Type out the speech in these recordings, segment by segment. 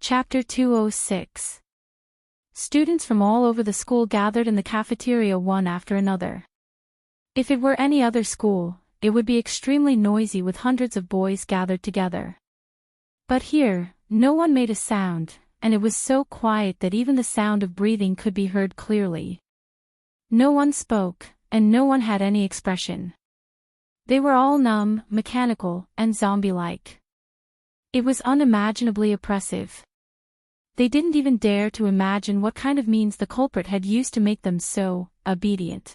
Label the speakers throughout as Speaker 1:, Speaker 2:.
Speaker 1: Chapter 206. Students from all over the school gathered in the cafeteria one after another. If it were any other school, it would be extremely noisy with hundreds of boys gathered together. But here, no one made a sound, and it was so quiet that even the sound of breathing could be heard clearly. No one spoke, and no one had any expression. They were all numb, mechanical, and zombie-like. It was unimaginably oppressive. They didn't even dare to imagine what kind of means the culprit had used to make them so obedient.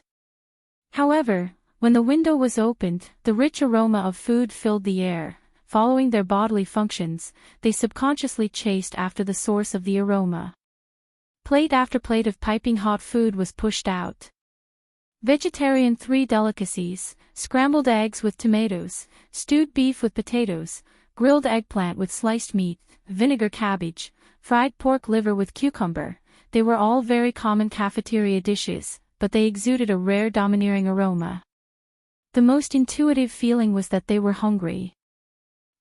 Speaker 1: However, when the window was opened, the rich aroma of food filled the air. Following their bodily functions, they subconsciously chased after the source of the aroma. Plate after plate of piping hot food was pushed out. Vegetarian 3 delicacies, scrambled eggs with tomatoes, stewed beef with potatoes, grilled eggplant with sliced meat, vinegar cabbage, fried pork liver with cucumber. They were all very common cafeteria dishes, but they exuded a rare domineering aroma. The most intuitive feeling was that they were hungry.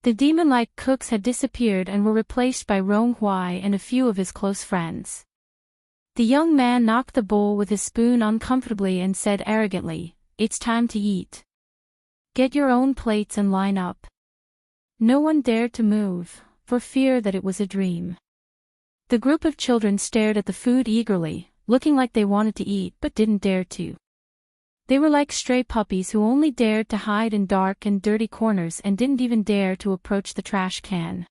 Speaker 1: The demon-like cooks had disappeared and were replaced by Rong Hui and a few of his close friends. The young man knocked the bowl with his spoon uncomfortably and said arrogantly, "It's time to eat. Get your own plates and line up." No one dared to move, for fear that it was a dream. The group of children stared at the food eagerly, looking like they wanted to eat but didn't dare to. They were like stray puppies who only dared to hide in dark and dirty corners and didn't even dare to approach the trash can.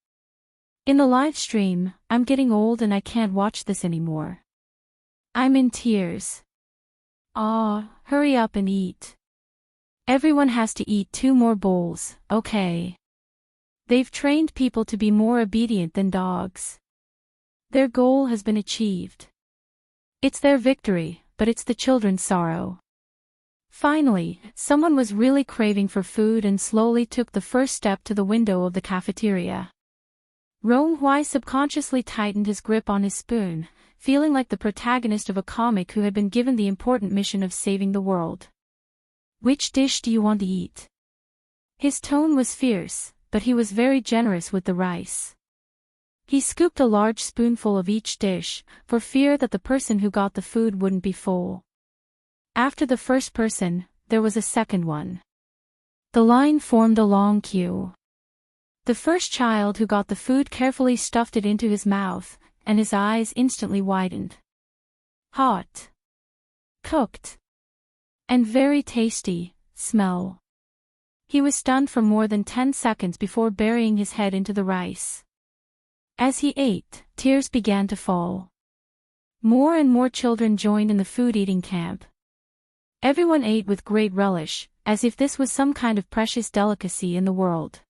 Speaker 1: In the live stream, "I'm getting old and I can't watch this anymore. I'm in tears. Aw, hurry up and eat. Everyone has to eat 2 more bowls, okay? They've trained people to be more obedient than dogs. Their goal has been achieved. It's their victory, but it's the children's sorrow." Finally, someone was really craving for food and slowly took the first step to the window of the cafeteria. Rong Hui subconsciously tightened his grip on his spoon, feeling like the protagonist of a comic who had been given the important mission of saving the world. "Which dish do you want to eat?" His tone was fierce, but he was very generous with the rice. He scooped a large spoonful of each dish, for fear that the person who got the food wouldn't be full. After the first person, there was a second one. The line formed a long queue. The first child who got the food carefully stuffed it into his mouth, and his eyes instantly widened. Hot, cooked, and very tasty smell. He was stunned for more than 10 seconds before burying his head into the rice. As he ate, tears began to fall. More and more children joined in the food-eating camp. Everyone ate with great relish, as if this was some kind of precious delicacy in the world.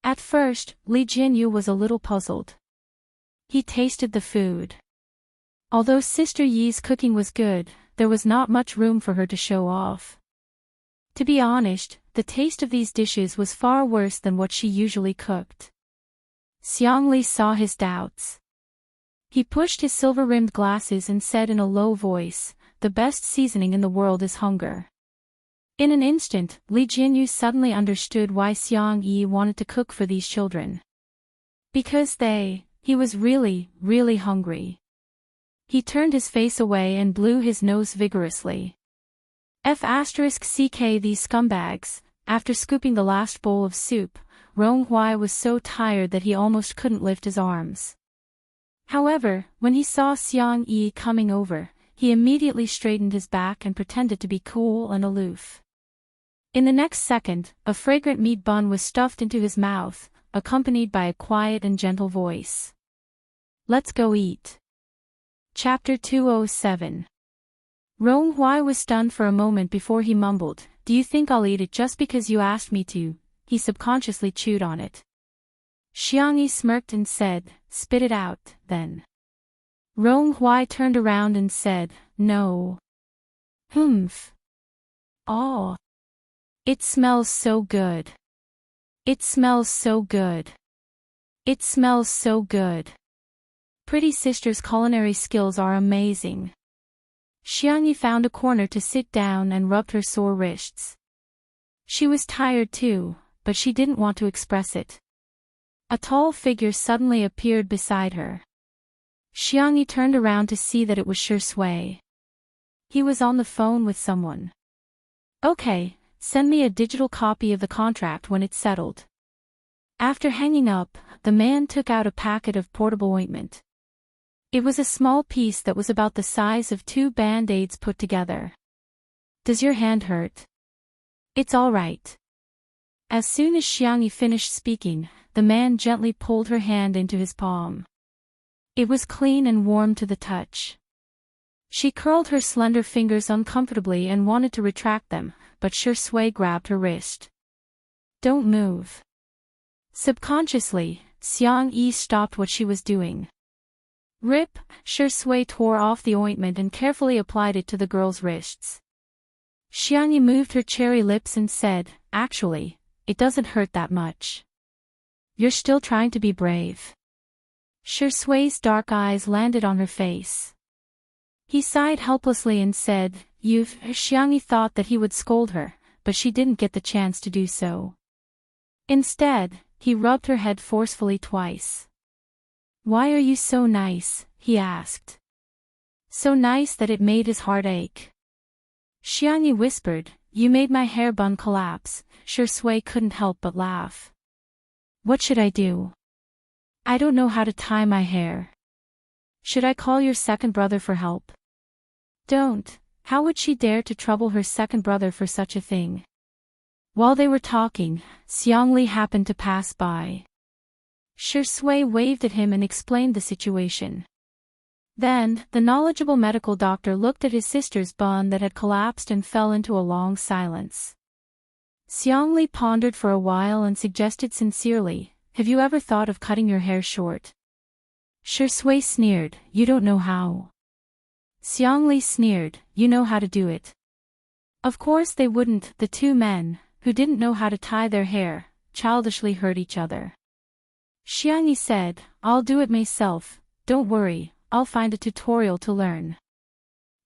Speaker 1: At first, Li Jinyu was a little puzzled. He tasted the food. Although Sister Yi's cooking was good, there was not much room for her to show off. To be honest, the taste of these dishes was far worse than what she usually cooked. Xiangli saw his doubts. He pushed his silver-rimmed glasses and said in a low voice, "The best seasoning in the world is hunger." In an instant, Li Jinyu suddenly understood why Xiang Yi wanted to cook for these children. Because he was really, really hungry. He turned his face away and blew his nose vigorously. *CK these scumbags. After scooping the last bowl of soup, Rong Hui was so tired that he almost couldn't lift his arms. However, when he saw Xiang Yi coming over, he immediately straightened his back and pretended to be cool and aloof. In the next second, a fragrant meat bun was stuffed into his mouth, accompanied by a quiet and gentle voice. "Let's go eat." Chapter 207. Rong Hui was stunned for a moment before he mumbled, "Do you think I'll eat it just because you asked me to?" He subconsciously chewed on it. Xiang Yi smirked and said, "Spit it out, then." Rong Hui turned around and said, "No. Humph. Oh. It smells so good. It smells so good. It smells so good. Pretty sister's culinary skills are amazing." Xiang Yi found a corner to sit down and rubbed her sore wrists. She was tired too, but she didn't want to express it. A tall figure suddenly appeared beside her. Xiangyi turned around to see that it was Shui. He was on the phone with someone. Okay, send me a digital copy of the contract when it's settled. After hanging up, the man took out a packet of portable ointment. It was a small piece that was about the size of 2 band-aids put together. Does your hand hurt? It's all right. As soon as Xiangyi finished speaking, the man gently pulled her hand into his palm. It was clean and warm to the touch. She curled her slender fingers uncomfortably and wanted to retract them, but Shui grabbed her wrist. Don't move. Subconsciously, Xiangyi stopped what she was doing. Rip, Shui tore off the ointment and carefully applied it to the girl's wrists. Xiangyi moved her cherry lips and said, actually, it doesn't hurt that much. You're still trying to be brave. Shui's dark eyes landed on her face. He sighed helplessly and said, Xiangyi thought that he would scold her, but she didn't get the chance to do so. Instead, he rubbed her head forcefully twice. Why are you so nice? He asked. So nice that it made his heart ache. Xiangyi whispered, you made my hair bun collapse. Shui couldn't help but laugh. What should I do? I don't know how to tie my hair. Should I call your second brother for help? Don't. How would she dare to trouble her second brother for such a thing? While they were talking, Xiangli happened to pass by. Shui waved at him and explained the situation. Then, the knowledgeable medical doctor looked at his sister's bun that had collapsed and fell into a long silence. Xiangli pondered for a while and suggested sincerely, have you ever thought of cutting your hair short? Shui sneered, you don't know how. Xiangli sneered, you know how to do it. Of course they wouldn't. The two men, who didn't know how to tie their hair, childishly heard each other. Xiangyi said, I'll do it myself, don't worry, I'll find a tutorial to learn.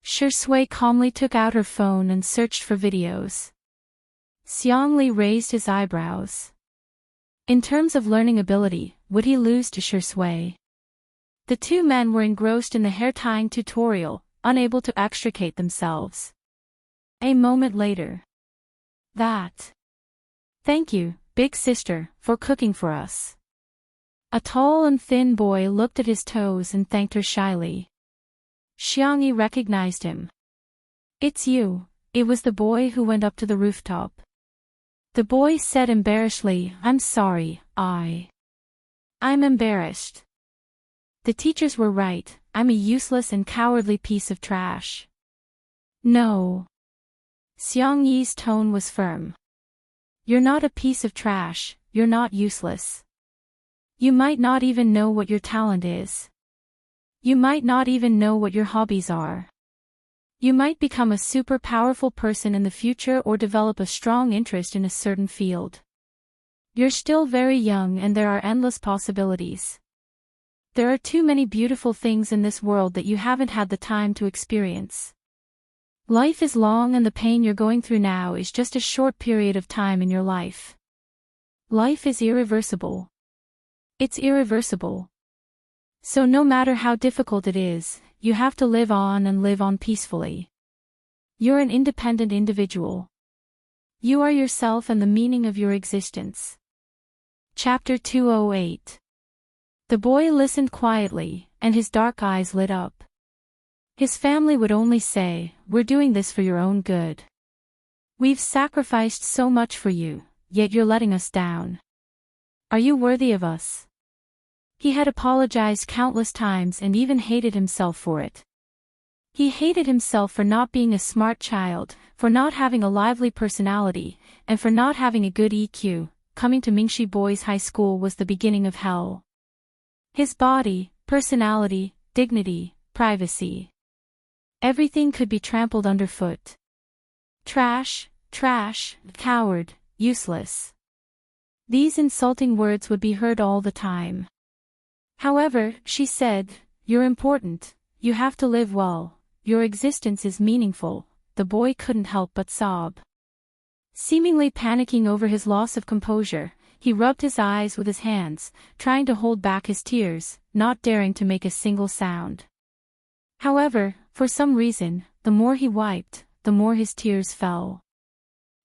Speaker 1: Shui calmly took out her phone and searched for videos. Xiangli raised his eyebrows. In terms of learning ability, would he lose to Shui? The two men were engrossed in the hair tying tutorial, unable to extricate themselves. A moment later. Thank you, big sister, for cooking for us. A tall and thin boy looked at his toes and thanked her shyly. Xiangyi recognized him. It's you. It was the boy who went up to the rooftop. The boy said embarrassedly, I'm sorry, I'm embarrassed. The teachers were right, I'm a useless and cowardly piece of trash. No. Xiangyi's tone was firm. You're not a piece of trash, you're not useless. You might not even know what your talent is. You might not even know what your hobbies are. You might become a super powerful person in the future or develop a strong interest in a certain field. You're still very young and there are endless possibilities. There are too many beautiful things in this world that you haven't had the time to experience. Life is long and the pain you're going through now is just a short period of time in your life. Life is irreversible. It's irreversible. So no matter how difficult it is, you have to live on and live on peacefully. You're an independent individual. You are yourself and the meaning of your existence. Chapter 208. The boy listened quietly, and his dark eyes lit up. His family would only say, we're doing this for your own good. We've sacrificed so much for you, yet you're letting us down. Are you worthy of us? He had apologized countless times and even hated himself for it. He hated himself for not being a smart child, for not having a lively personality, and for not having a good EQ. Coming to Mingxi Boys High School was the beginning of hell. His body, personality, dignity, privacy. Everything could be trampled underfoot. Trash, coward, useless. These insulting words would be heard all the time. However, she said, you're important, you have to live well, your existence is meaningful. The boy couldn't help but sob. Seemingly panicking over his loss of composure, he rubbed his eyes with his hands, trying to hold back his tears, not daring to make a single sound. However, for some reason, the more he wiped, the more his tears fell.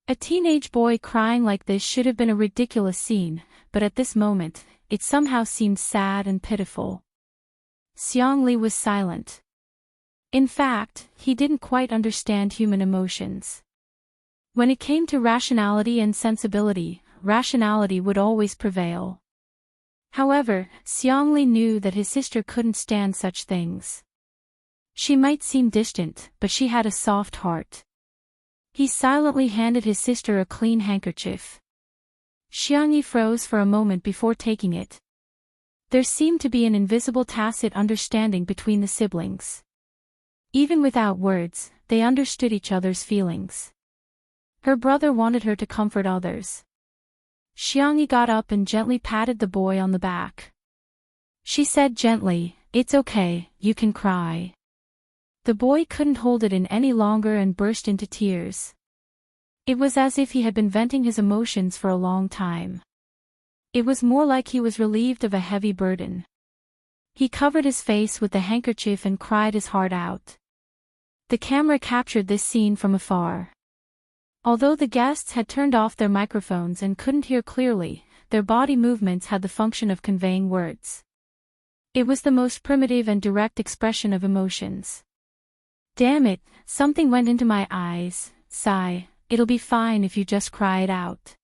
Speaker 1: A teenage boy crying like this should have been a ridiculous scene, but at this moment, it somehow seemed sad and pitiful. Xiangli was silent. In fact, he didn't quite understand human emotions. When it came to rationality and sensibility, rationality would always prevail. However, Xiangli knew that his sister couldn't stand such things. She might seem distant, but she had a soft heart. He silently handed his sister a clean handkerchief. Xiangyi froze for a moment before taking it. There seemed to be an invisible tacit understanding between the siblings. Even without words, they understood each other's feelings. Her brother wanted her to comfort others. Xiangyi got up and gently patted the boy on the back. She said gently, "It's okay, you can cry." The boy couldn't hold it in any longer and burst into tears. It was as if he had been venting his emotions for a long time. It was more like he was relieved of a heavy burden. He covered his face with the handkerchief and cried his heart out. The camera captured this scene from afar. Although the guests had turned off their microphones and couldn't hear clearly, their body movements had the function of conveying words. It was the most primitive and direct expression of emotions. "Damn it, something went into my eyes, sigh, it'll be fine if you just cry it out.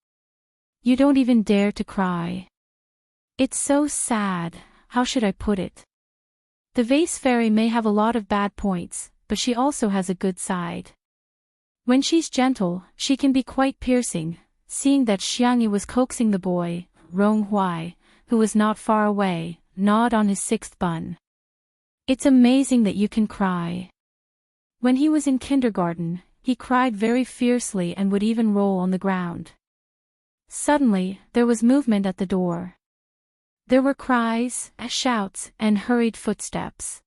Speaker 1: You don't even dare to cry. It's so sad, how should I put it? The vase fairy may have a lot of bad points, but she also has a good side. When she's gentle, she can be quite piercing." Seeing that Xiangyi was coaxing the boy, Rong Huai, who was not far away, gnawed on his sixth bun. "It's amazing that you can cry. When he was in kindergarten, he cried very fiercely and would even roll on the ground." Suddenly, there was movement at the door. There were cries, shouts, and hurried footsteps.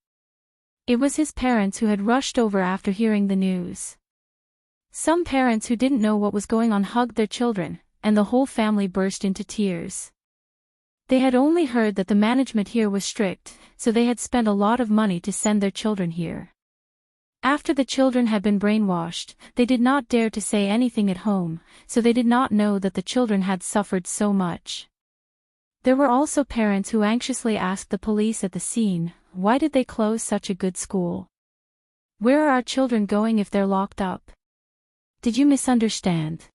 Speaker 1: It was his parents who had rushed over after hearing the news. Some parents who didn't know what was going on hugged their children, and the whole family burst into tears. They had only heard that the management here was strict, so they had spent a lot of money to send their children here. After the children had been brainwashed, they did not dare to say anything at home, so they did not know that the children had suffered so much. There were also parents who anxiously asked the police at the scene, why did they close such a good school? Where are our children going if they're locked up? Did you misunderstand?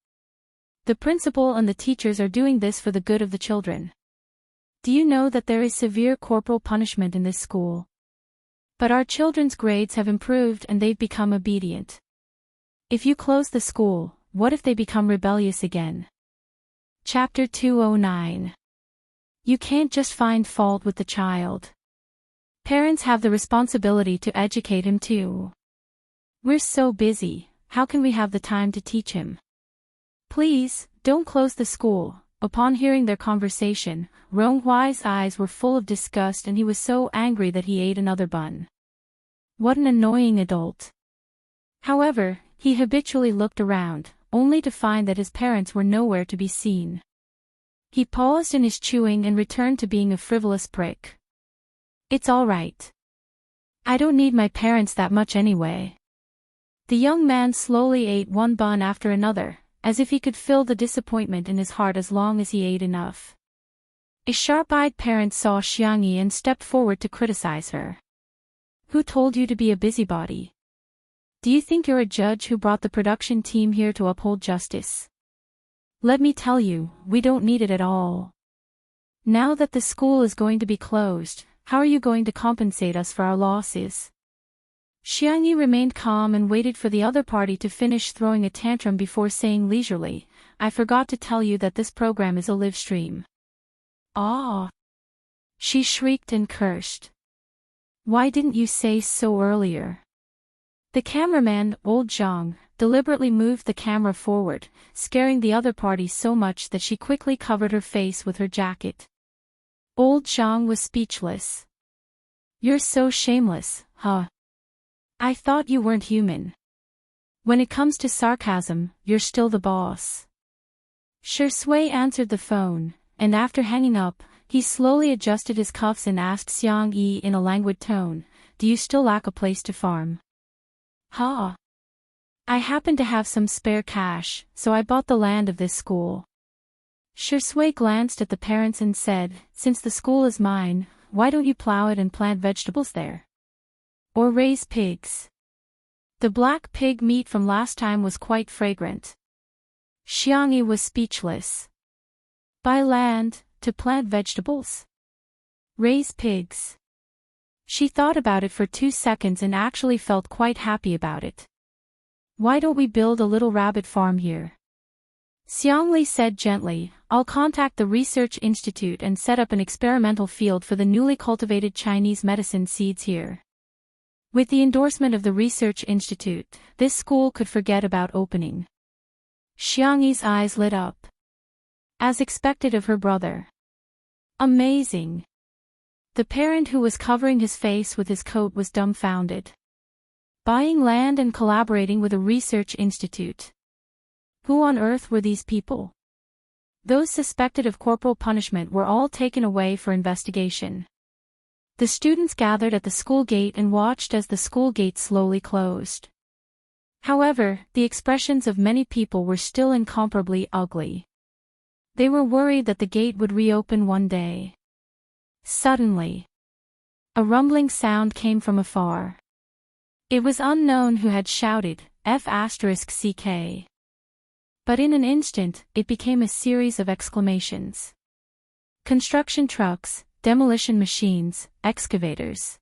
Speaker 1: The principal and the teachers are doing this for the good of the children. Do you know that there is severe corporal punishment in this school? But our children's grades have improved and they've become obedient. If you close the school, what if they become rebellious again? Chapter 209. You can't just find fault with the child. Parents have the responsibility to educate him too. We're so busy, how can we have the time to teach him? Please, don't close the school. Upon hearing their conversation, Rong Huai's eyes were full of disgust and he was so angry that he ate another bun. What an annoying adult. However, he habitually looked around, only to find that his parents were nowhere to be seen. He paused in his chewing and returned to being a frivolous prick. It's all right. I don't need my parents that much anyway. The young man slowly ate one bun after another, as if he could feel the disappointment in his heart as long as he ate enough. A sharp-eyed parent saw Xiangyi and stepped forward to criticize her. Who told you to be a busybody? Do you think you're a judge who brought the production team here to uphold justice? Let me tell you, we don't need it at all. Now that the school is going to be closed, how are you going to compensate us for our losses? Xiangyi remained calm and waited for the other party to finish throwing a tantrum before saying leisurely, I forgot to tell you that this program is a live stream. Ah! She shrieked and cursed. Why didn't you say so earlier? The cameraman, old Zhang, deliberately moved the camera forward, scaring the other party so much that she quickly covered her face with her jacket. Old Zhang was speechless. You're so shameless, huh? I thought you weren't human. When it comes to sarcasm, you're still the boss. Shui answered the phone, and after hanging up, he slowly adjusted his cuffs and asked Xiang Yi in a languid tone, "Do you still lack a place to farm?" "Ha! I happen to have some spare cash, so I bought the land of this school." Shui glanced at the parents and said, "Since the school is mine, why don't you plow it and plant vegetables there? Or raise pigs?" The black pig meat from last time was quite fragrant. Xiang Yi was speechless. Buy land, to plant vegetables? Raise pigs? She thought about it for 2 seconds and actually felt quite happy about it. "Why don't we build a little rabbit farm here?" Xiang Li said gently, "I'll contact the research institute and set up an experimental field for the newly cultivated Chinese medicine seeds here." With the endorsement of the research institute, this school could forget about opening. Xiang Yi's eyes lit up. As expected of her brother. Amazing. The parent who was covering his face with his coat was dumbfounded. Buying land and collaborating with a research institute. Who on earth were these people? Those suspected of corporal punishment were all taken away for investigation. The students gathered at the school gate and watched as the school gate slowly closed. However, the expressions of many people were still incomparably ugly. They were worried that the gate would reopen one day. Suddenly, a rumbling sound came from afar. It was unknown who had shouted, F***CK. But in an instant, it became a series of exclamations. Construction trucks, demolition machines, excavators.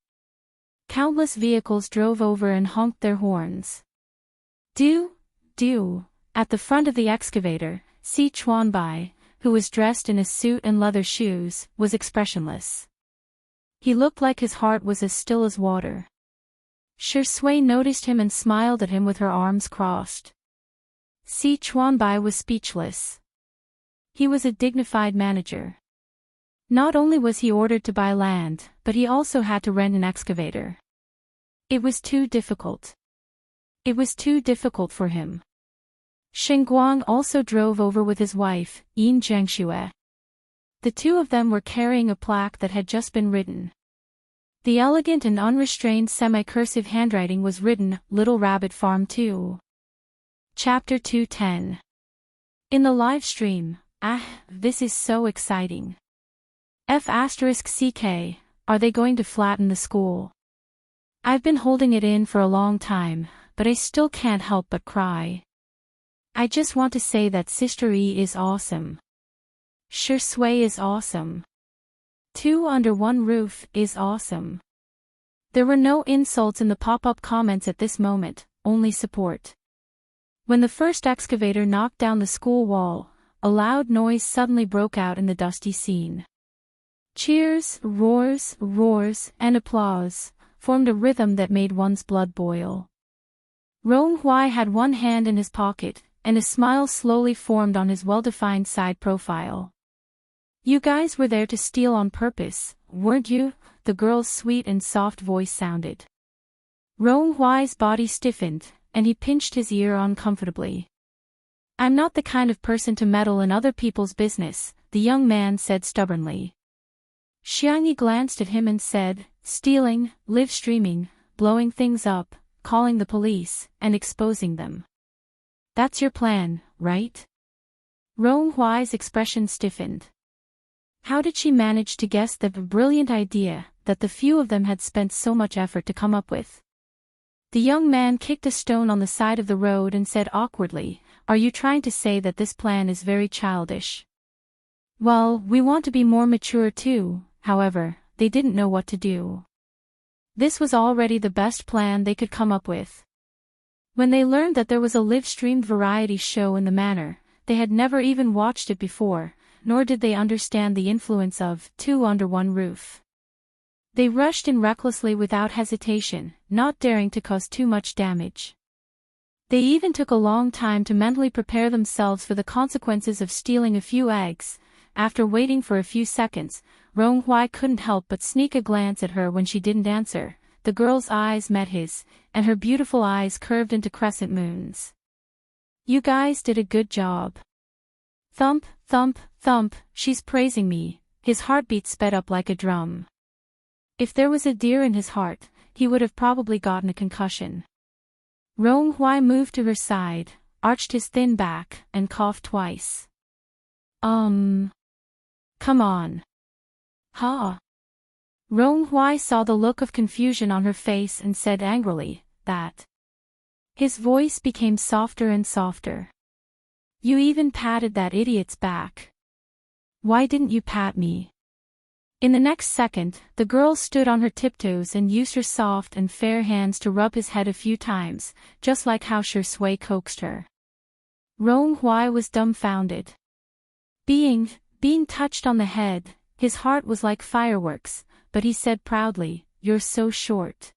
Speaker 1: Countless vehicles drove over and honked their horns. At the front of the excavator, Si Chuanbai, who was dressed in a suit and leather shoes, was expressionless. He looked like his heart was as still as water. Shui noticed him and smiled at him with her arms crossed. Si Chuanbai was speechless. He was a dignified manager. Not only was he ordered to buy land, but he also had to rent an excavator. It was too difficult. It was too difficult for him. Shen Guang also drove over with his wife, Yin Zhengxue. The two of them were carrying a plaque that had just been written. The elegant and unrestrained semi-cursive handwriting was written, "Little Rabbit Farm 2." Chapter 210. In the live stream, this is so exciting. F***CK, are they going to flatten the school? I've been holding it in for a long time, but I still can't help but cry. I just want to say that Sister E is awesome. Shui is awesome. 2 under 1 roof is awesome. There were no insults in the pop-up comments at this moment, only support. When the first excavator knocked down the school wall, a loud noise suddenly broke out in the dusty scene. Cheers, roars, and applause formed a rhythm that made one's blood boil. Rong Hui had one hand in his pocket, and a smile slowly formed on his well-defined side profile. "You guys were there to steal on purpose, weren't you?" the girl's sweet and soft voice sounded. Rong Hui's body stiffened, and he pinched his ear uncomfortably. "I'm not the kind of person to meddle in other people's business," the young man said stubbornly. Xiang Yi glanced at him and said, "Stealing, live streaming, blowing things up, calling the police, and exposing them. That's your plan, right?" Rong Hui's expression stiffened. How did she manage to guess the brilliant idea that the few of them had spent so much effort to come up with? The young man kicked a stone on the side of the road and said awkwardly, "Are you trying to say that this plan is very childish?" Well, we want to be more mature too. However, they didn't know what to do. This was already the best plan they could come up with. When they learned that there was a live-streamed variety show in the manor, they had never even watched it before, nor did they understand the influence of 2 under 1 roof. They rushed in recklessly without hesitation, not daring to cause too much damage. They even took a long time to mentally prepare themselves for the consequences of stealing a few eggs. After waiting for a few seconds, Rong Hui couldn't help but sneak a glance at her when she didn't answer. The girl's eyes met his, and her beautiful eyes curved into crescent moons. "You guys did a good job." Thump, thump, Thump, she's praising me. His heartbeat sped up like a drum. If there was a deer in his heart, he would have probably gotten a concussion. Rong Hui moved to her side, arched his thin back, and coughed twice. Come on. Huh? Rong Hui saw the look of confusion on her face and said angrily, that. His voice became softer and softer. You even patted that idiot's back. Why didn't you pat me? In the next second, the girl stood on her tiptoes and used her soft and fair hands to rub his head a few times, just like how Shui coaxed her. Rong Hui was dumbfounded. Being touched on the head, his heart was like fireworks, but he said proudly, "You're so short.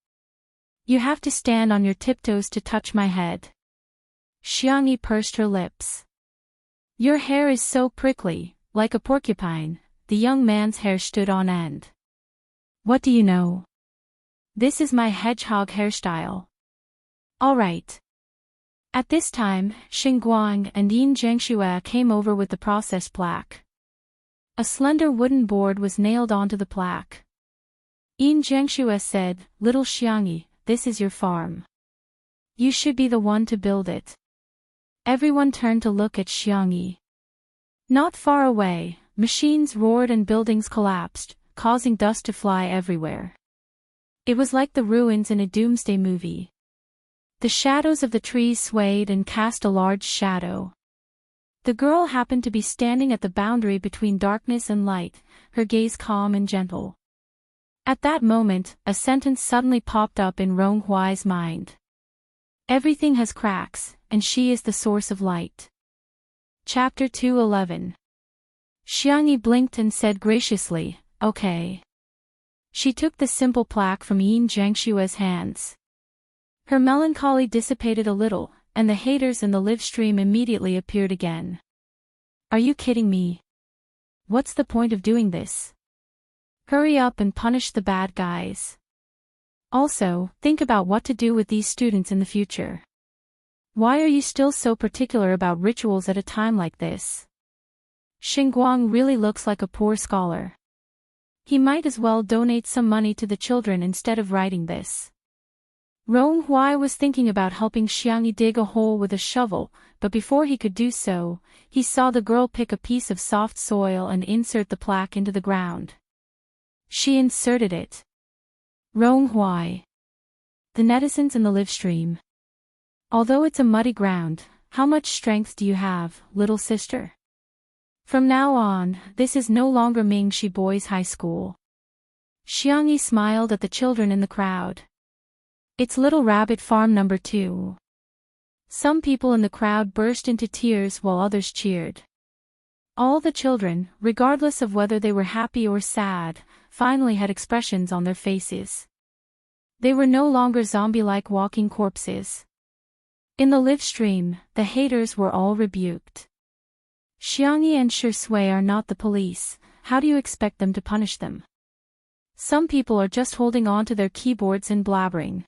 Speaker 1: You have to stand on your tiptoes to touch my head." Xiangyi pursed her lips. Your hair is so prickly, like a porcupine. The young man's hair stood on end. What do you know? This is my hedgehog hairstyle. All right. At this time, Xingguang and Yin Zhengxue came over with the process plaque. A slender wooden board was nailed onto the plaque. Yin Zhengxue said, "Little Xiangyi, this is your farm. You should be the one to build it." Everyone turned to look at Xiangyi. Not far away, machines roared and buildings collapsed, causing dust to fly everywhere. It was like the ruins in a doomsday movie. The shadows of the trees swayed and cast a large shadow. The girl happened to be standing at the boundary between darkness and light, her gaze calm and gentle. At that moment, a sentence suddenly popped up in Rong Hui's mind. Everything has cracks, and she is the source of light. Chapter 211. Xiangyi blinked and said graciously, "Okay." She took the simple plaque from Yin Zhengshue's hands. Her melancholy dissipated a little, and the haters in the live stream immediately appeared again. Are you kidding me? What's the point of doing this? Hurry up and punish the bad guys. Also, think about what to do with these students in the future. Why are you still so particular about rituals at a time like this? Xingguang really looks like a poor scholar. He might as well donate some money to the children instead of writing this. Rong Hui was thinking about helping Xiangyi dig a hole with a shovel, but before he could do so, he saw the girl pick a piece of soft soil and insert the plaque into the ground. She inserted it. Rong Hui. The netizens in the live stream. Although it's a muddy ground, how much strength do you have, little sister? From now on, this is no longer Mingxi Boys High School. Xiangyi smiled at the children in the crowd. It's Little Rabbit Farm number 2. Some people in the crowd burst into tears while others cheered. All the children, regardless of whether they were happy or sad, finally had expressions on their faces. They were no longer zombie-like walking corpses. In the live stream, the haters were all rebuked. Xiangyi and Shui are not the police, how do you expect them to punish them? Some people are just holding on to their keyboards and blabbering.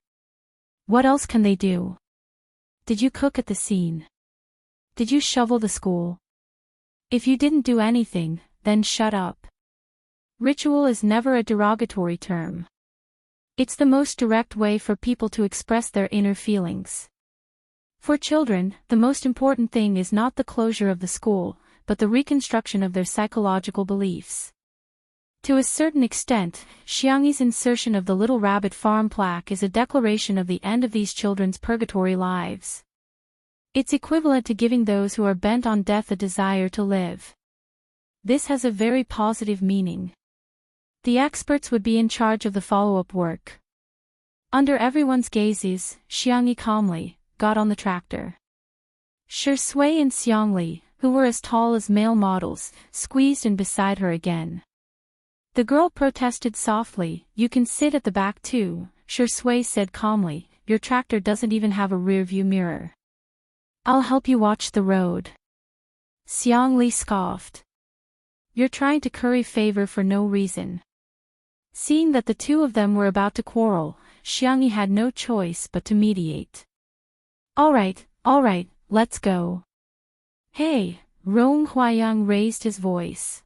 Speaker 1: What else can they do? Did you cook at the scene? Did you shovel the school? If you didn't do anything, then shut up. Ritual is never a derogatory term. It's the most direct way for people to express their inner feelings. For children, the most important thing is not the closure of the school, but the reconstruction of their psychological beliefs. To a certain extent, Xiangyi's insertion of the Little Rabbit Farm plaque is a declaration of the end of these children's purgatory lives. It's equivalent to giving those who are bent on death a desire to live. This has a very positive meaning. The experts would be in charge of the follow-up work. Under everyone's gazes, Xiangyi calmly got on the tractor. Shui and Xiangli, who were as tall as male models, squeezed in beside her again. The girl protested softly, "You can sit at the back too," Shui said calmly, "Your tractor doesn't even have a rear-view mirror." "I'll help you watch the road." Xiangli scoffed. "You're trying to curry favor for no reason." Seeing that the two of them were about to quarrel, Xiangyi had no choice but to mediate. All right, let's go." "Hey, Rong Huayang raised his voice.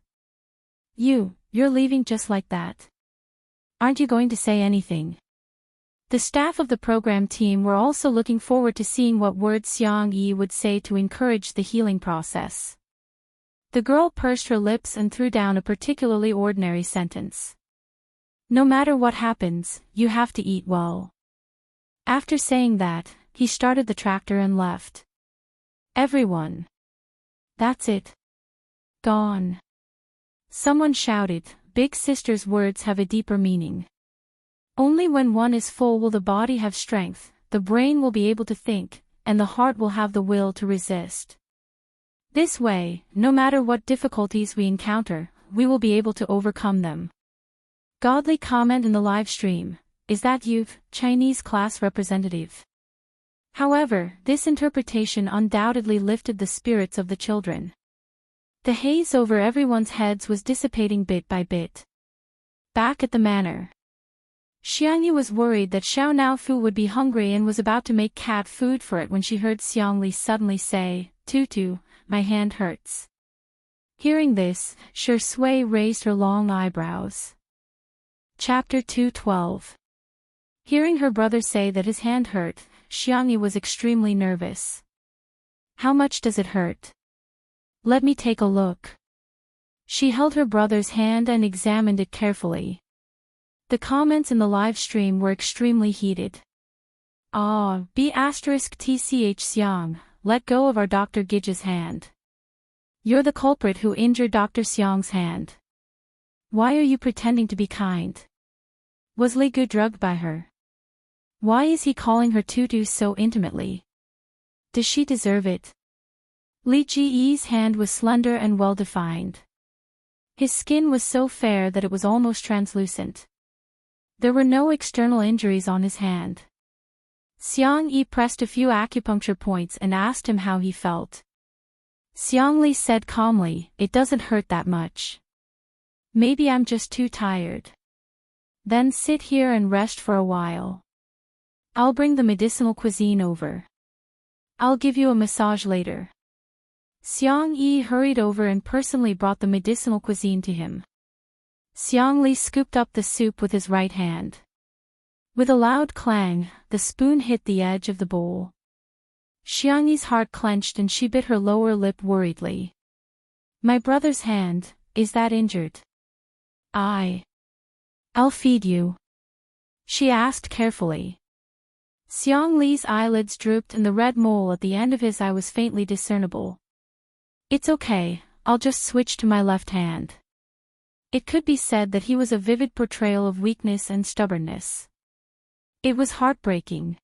Speaker 1: You're leaving just like that? Aren't you going to say anything? The staff of the program team were also looking forward to seeing what words Xiang Yi would say to encourage the healing process. The girl pursed her lips and threw down a particularly ordinary sentence. No matter what happens, you have to eat well. After saying that, he started the tractor and left. Everyone. That's it. Gone. Someone shouted, Big Sister's words have a deeper meaning. Only when one is full will the body have strength, the brain will be able to think, and the heart will have the will to resist. This way, no matter what difficulties we encounter, we will be able to overcome them. Godly comment in the live stream, is that you, Chinese class representative? However, this interpretation undoubtedly lifted the spirits of the children. The haze over everyone's heads was dissipating bit by bit. Back at the manor. Xiangyi was worried that Xiao Naofu would be hungry and was about to make cat food for it when she heard Xiangli suddenly say, Tutu, my hand hurts. Hearing this, Shi Sui raised her long eyebrows. Chapter 212. Hearing her brother say that his hand hurt, Xiangyi was extremely nervous. How much does it hurt? Let me take a look. She held her brother's hand and examined it carefully. The comments in the live stream were extremely heated. B*TCH Xiang, let go of our Dr. Gija's hand. You're the culprit who injured Dr. Xiang's hand. Why are you pretending to be kind? Was Li Gu drugged by her? Why is he calling her Tutu so intimately? Does she deserve it? Li Ji's hand was slender and well-defined. His skin was so fair that it was almost translucent. There were no external injuries on his hand. Xiang Yi pressed a few acupuncture points and asked him how he felt. Xiang Li said calmly, it doesn't hurt that much. Maybe I'm just too tired. Then sit here and rest for a while. I'll bring the medicinal cuisine over. I'll give you a massage later. Xiang Yi hurried over and personally brought the medicinal cuisine to him. Xiang Li scooped up the soup with his right hand. With a loud clang, the spoon hit the edge of the bowl. Xiang Yi's heart clenched and she bit her lower lip worriedly. My brother's hand, is that injured? I'll feed you. She asked carefully. Xiang Li's eyelids drooped and the red mole at the end of his eye was faintly discernible. It's okay, I'll just switch to my left hand. It could be said that he was a vivid portrayal of weakness and stubbornness. It was heartbreaking.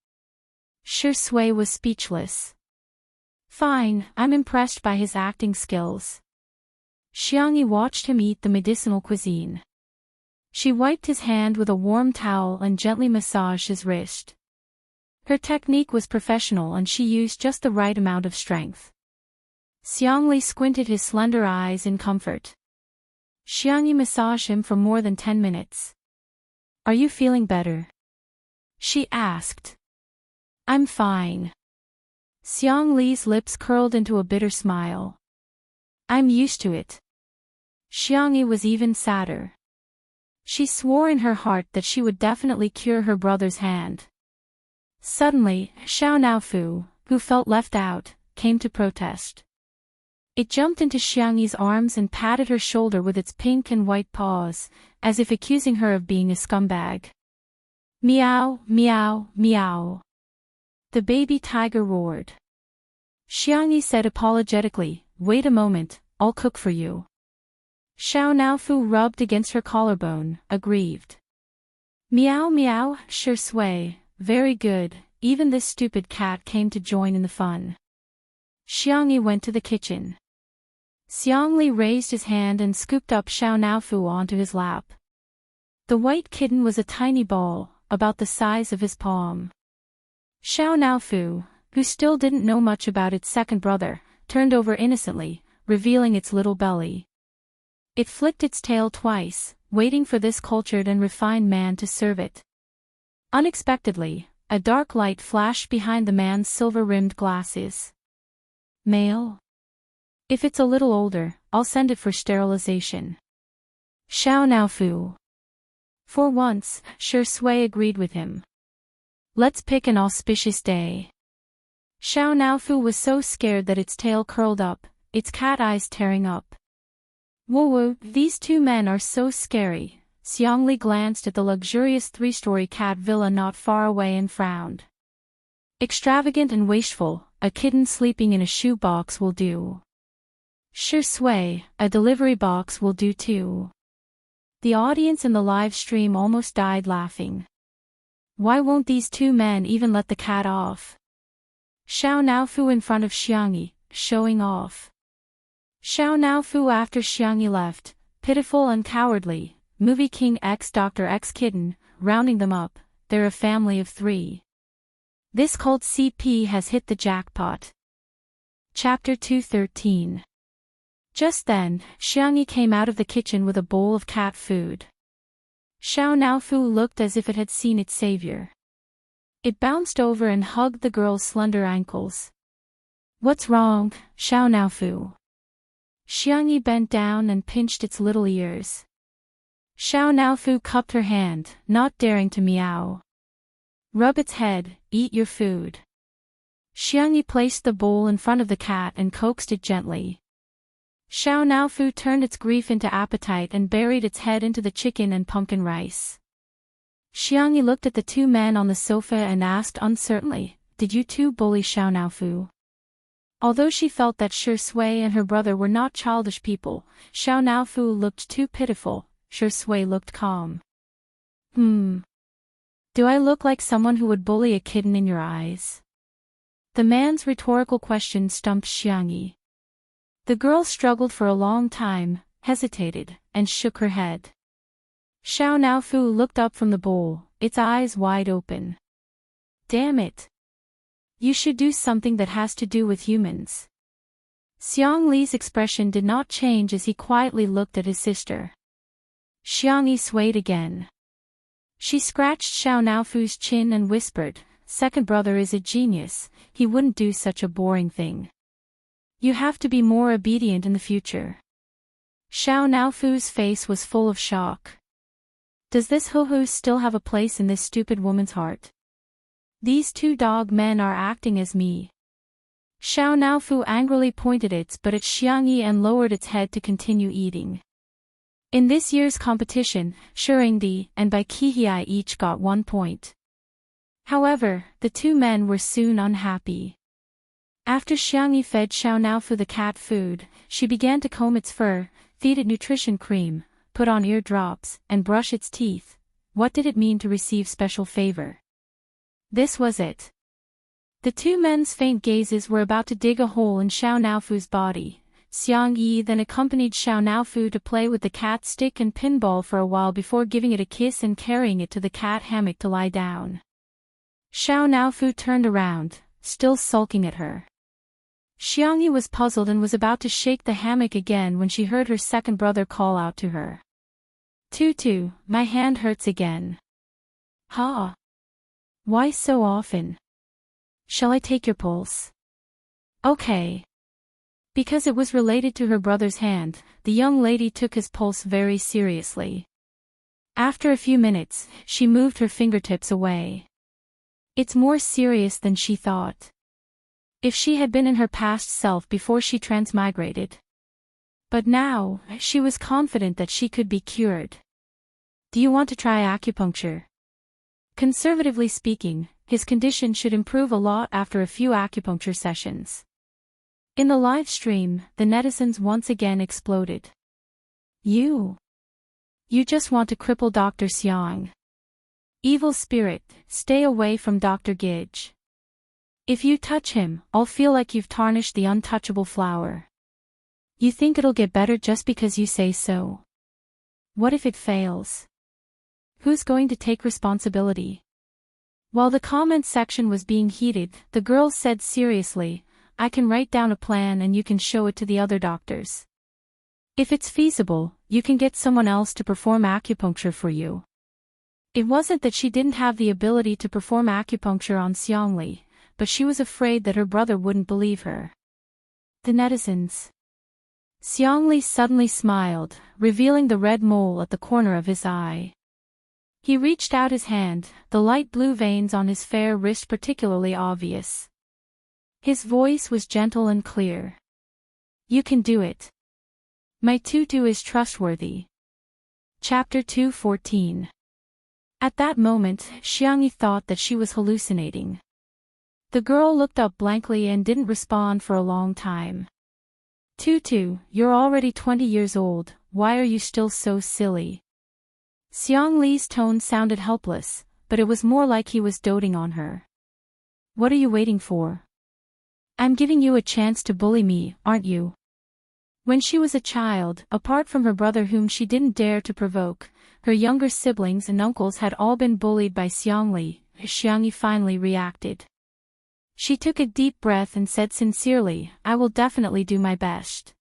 Speaker 1: Shi Sui was speechless. Fine, I'm impressed by his acting skills. Xiangyi watched him eat the medicinal cuisine. She wiped his hand with a warm towel and gently massaged his wrist. Her technique was professional and she used just the right amount of strength. Xiangli squinted his slender eyes in comfort. Xiangyi massaged him for more than 10 minutes. Are you feeling better? She asked. I'm fine. Xiang Li's lips curled into a bitter smile. I'm used to it. Xiangyi was even sadder. She swore in her heart that she would definitely cure her brother's hand. Suddenly, Xiao Naofu, who felt left out, came to protest. It jumped into Xiangyi's arms and patted her shoulder with its pink and white paws, as if accusing her of being a scumbag. Meow, meow, meow. The baby tiger roared. Xiangyi said apologetically, wait a moment, I'll cook for you. Xiao Naofu rubbed against her collarbone, aggrieved. Meow meow, Shi Sui, very good, even this stupid cat came to join in the fun. Xiangyi went to the kitchen. Xiangli raised his hand and scooped up Xiao Naofu onto his lap. The white kitten was a tiny ball, about the size of his palm. Xiao Naofu, who still didn't know much about its second brother, turned over innocently, revealing its little belly. It flicked its tail twice, waiting for this cultured and refined man to serve it. Unexpectedly, a dark light flashed behind the man's silver-rimmed glasses. Male? If it's a little older, I'll send it for sterilization. Xiao Naofu. For once, Shui agreed with him. Let's pick an auspicious day. Xiao Naofu was so scared that its tail curled up, its cat eyes tearing up. Whoa, these two men are so scary. Xiangli glanced at the luxurious three-story cat villa not far away and frowned. Extravagant and wasteful, a kitten sleeping in a shoebox will do. Shui, a delivery box will do too. The audience in the live stream almost died laughing. Why won't these two men even let the cat off? Xiao Naofu in front of Xiangyi, showing off. Xiao Naofu after Xiangyi left, pitiful and cowardly, Movie King X Dr. X Kitten, rounding them up, they're a family of 3. This cult CP has hit the jackpot. Chapter 213. Just then, Xiangyi came out of the kitchen with a bowl of cat food. Xiao Naofu looked as if it had seen its savior. It bounced over and hugged the girl's slender ankles. What's wrong, Xiao Naofu? Xiangyi bent down and pinched its little ears. Xiao Naofu cupped her hand, not daring to meow. Rub its head, eat your food. Xiangyi placed the bowl in front of the cat and coaxed it gently. Xiao Naofu turned its grief into appetite and buried its head into the chicken and pumpkin rice. Xiangyi looked at the two men on the sofa and asked uncertainly, "Did you two bully Xiao Naofu?" Although she felt that Shui and her brother were not childish people, Xiao Naofu looked too pitiful, Shui looked calm. Do I look like someone who would bully a kitten in your eyes? The man's rhetorical question stumped Xiangyi. The girl struggled for a long time, hesitated, and shook her head. Xiao Naofu looked up from the bowl, its eyes wide open. Damn it! You should do something that has to do with humans. Xiang Li's expression did not change as he quietly looked at his sister. Xiangyi swayed again. She scratched Xiao Naofu's chin and whispered, "Second brother is a genius, he wouldn't do such a boring thing. You have to be more obedient in the future." Xiao Naofu's face was full of shock. Does this hoo-hoo still have a place in this stupid woman's heart? These two dog men are acting as me. Xiao Naofu angrily pointed its butt at Xiangyi and lowered its head to continue eating. In this year's competition, Shuringdi and Bai Kihai each got 1 point. However, the two men were soon unhappy. After Xiangyi fed Xiao Naofu the cat food, she began to comb its fur, feed it nutrition cream, put on ear drops, and brush its teeth. What did it mean to receive special favor? This was it. The two men's faint gazes were about to dig a hole in Xiao Naofu's body. Xiangyi then accompanied Xiao Naofu to play with the cat stick and pinball for a while before giving it a kiss and carrying it to the cat hammock to lie down. Xiao Naofu turned around, still sulking at her. Xiangyi was puzzled and was about to shake the hammock again when she heard her second brother call out to her. "Tutu, my hand hurts again." "Ha! Why so often? Shall I take your pulse?" "Okay." Because it was related to her brother's hand, the young lady took his pulse very seriously. After a few minutes, she moved her fingertips away. It's more serious than she thought. If she had been in her past self before she transmigrated. But now, she was confident that she could be cured. Do you want to try acupuncture? Conservatively speaking, his condition should improve a lot after a few acupuncture sessions. In the live stream, the netizens once again exploded. You just want to cripple Dr. Xiang. Evil spirit, stay away from Dr. Gidge. If you touch him, I'll feel like you've tarnished the untouchable flower. You think it'll get better just because you say so? What if it fails? Who's going to take responsibility? While the comment section was being heated, the girl said seriously, "I can write down a plan and you can show it to the other doctors. If it's feasible, you can get someone else to perform acupuncture for you." It wasn't that she didn't have the ability to perform acupuncture on Xiangli, but she was afraid that her brother wouldn't believe her. The netizens. Xiangli suddenly smiled, revealing the red mole at the corner of his eye. He reached out his hand, the light blue veins on his fair wrist particularly obvious. His voice was gentle and clear. You can do it. My tutu is trustworthy. Chapter 2:14. At that moment, Xiangyi thought that she was hallucinating. The girl looked up blankly and didn't respond for a long time. Tutu, you're already 20 years old, why are you still so silly? Xiang Li's tone sounded helpless, but it was more like he was doting on her. What are you waiting for? I'm giving you a chance to bully me, aren't you? When she was a child, apart from her brother whom she didn't dare to provoke, her younger siblings and uncles had all been bullied by Xiangli. Xiangyi finally reacted. She took a deep breath and said sincerely, I will definitely do my best.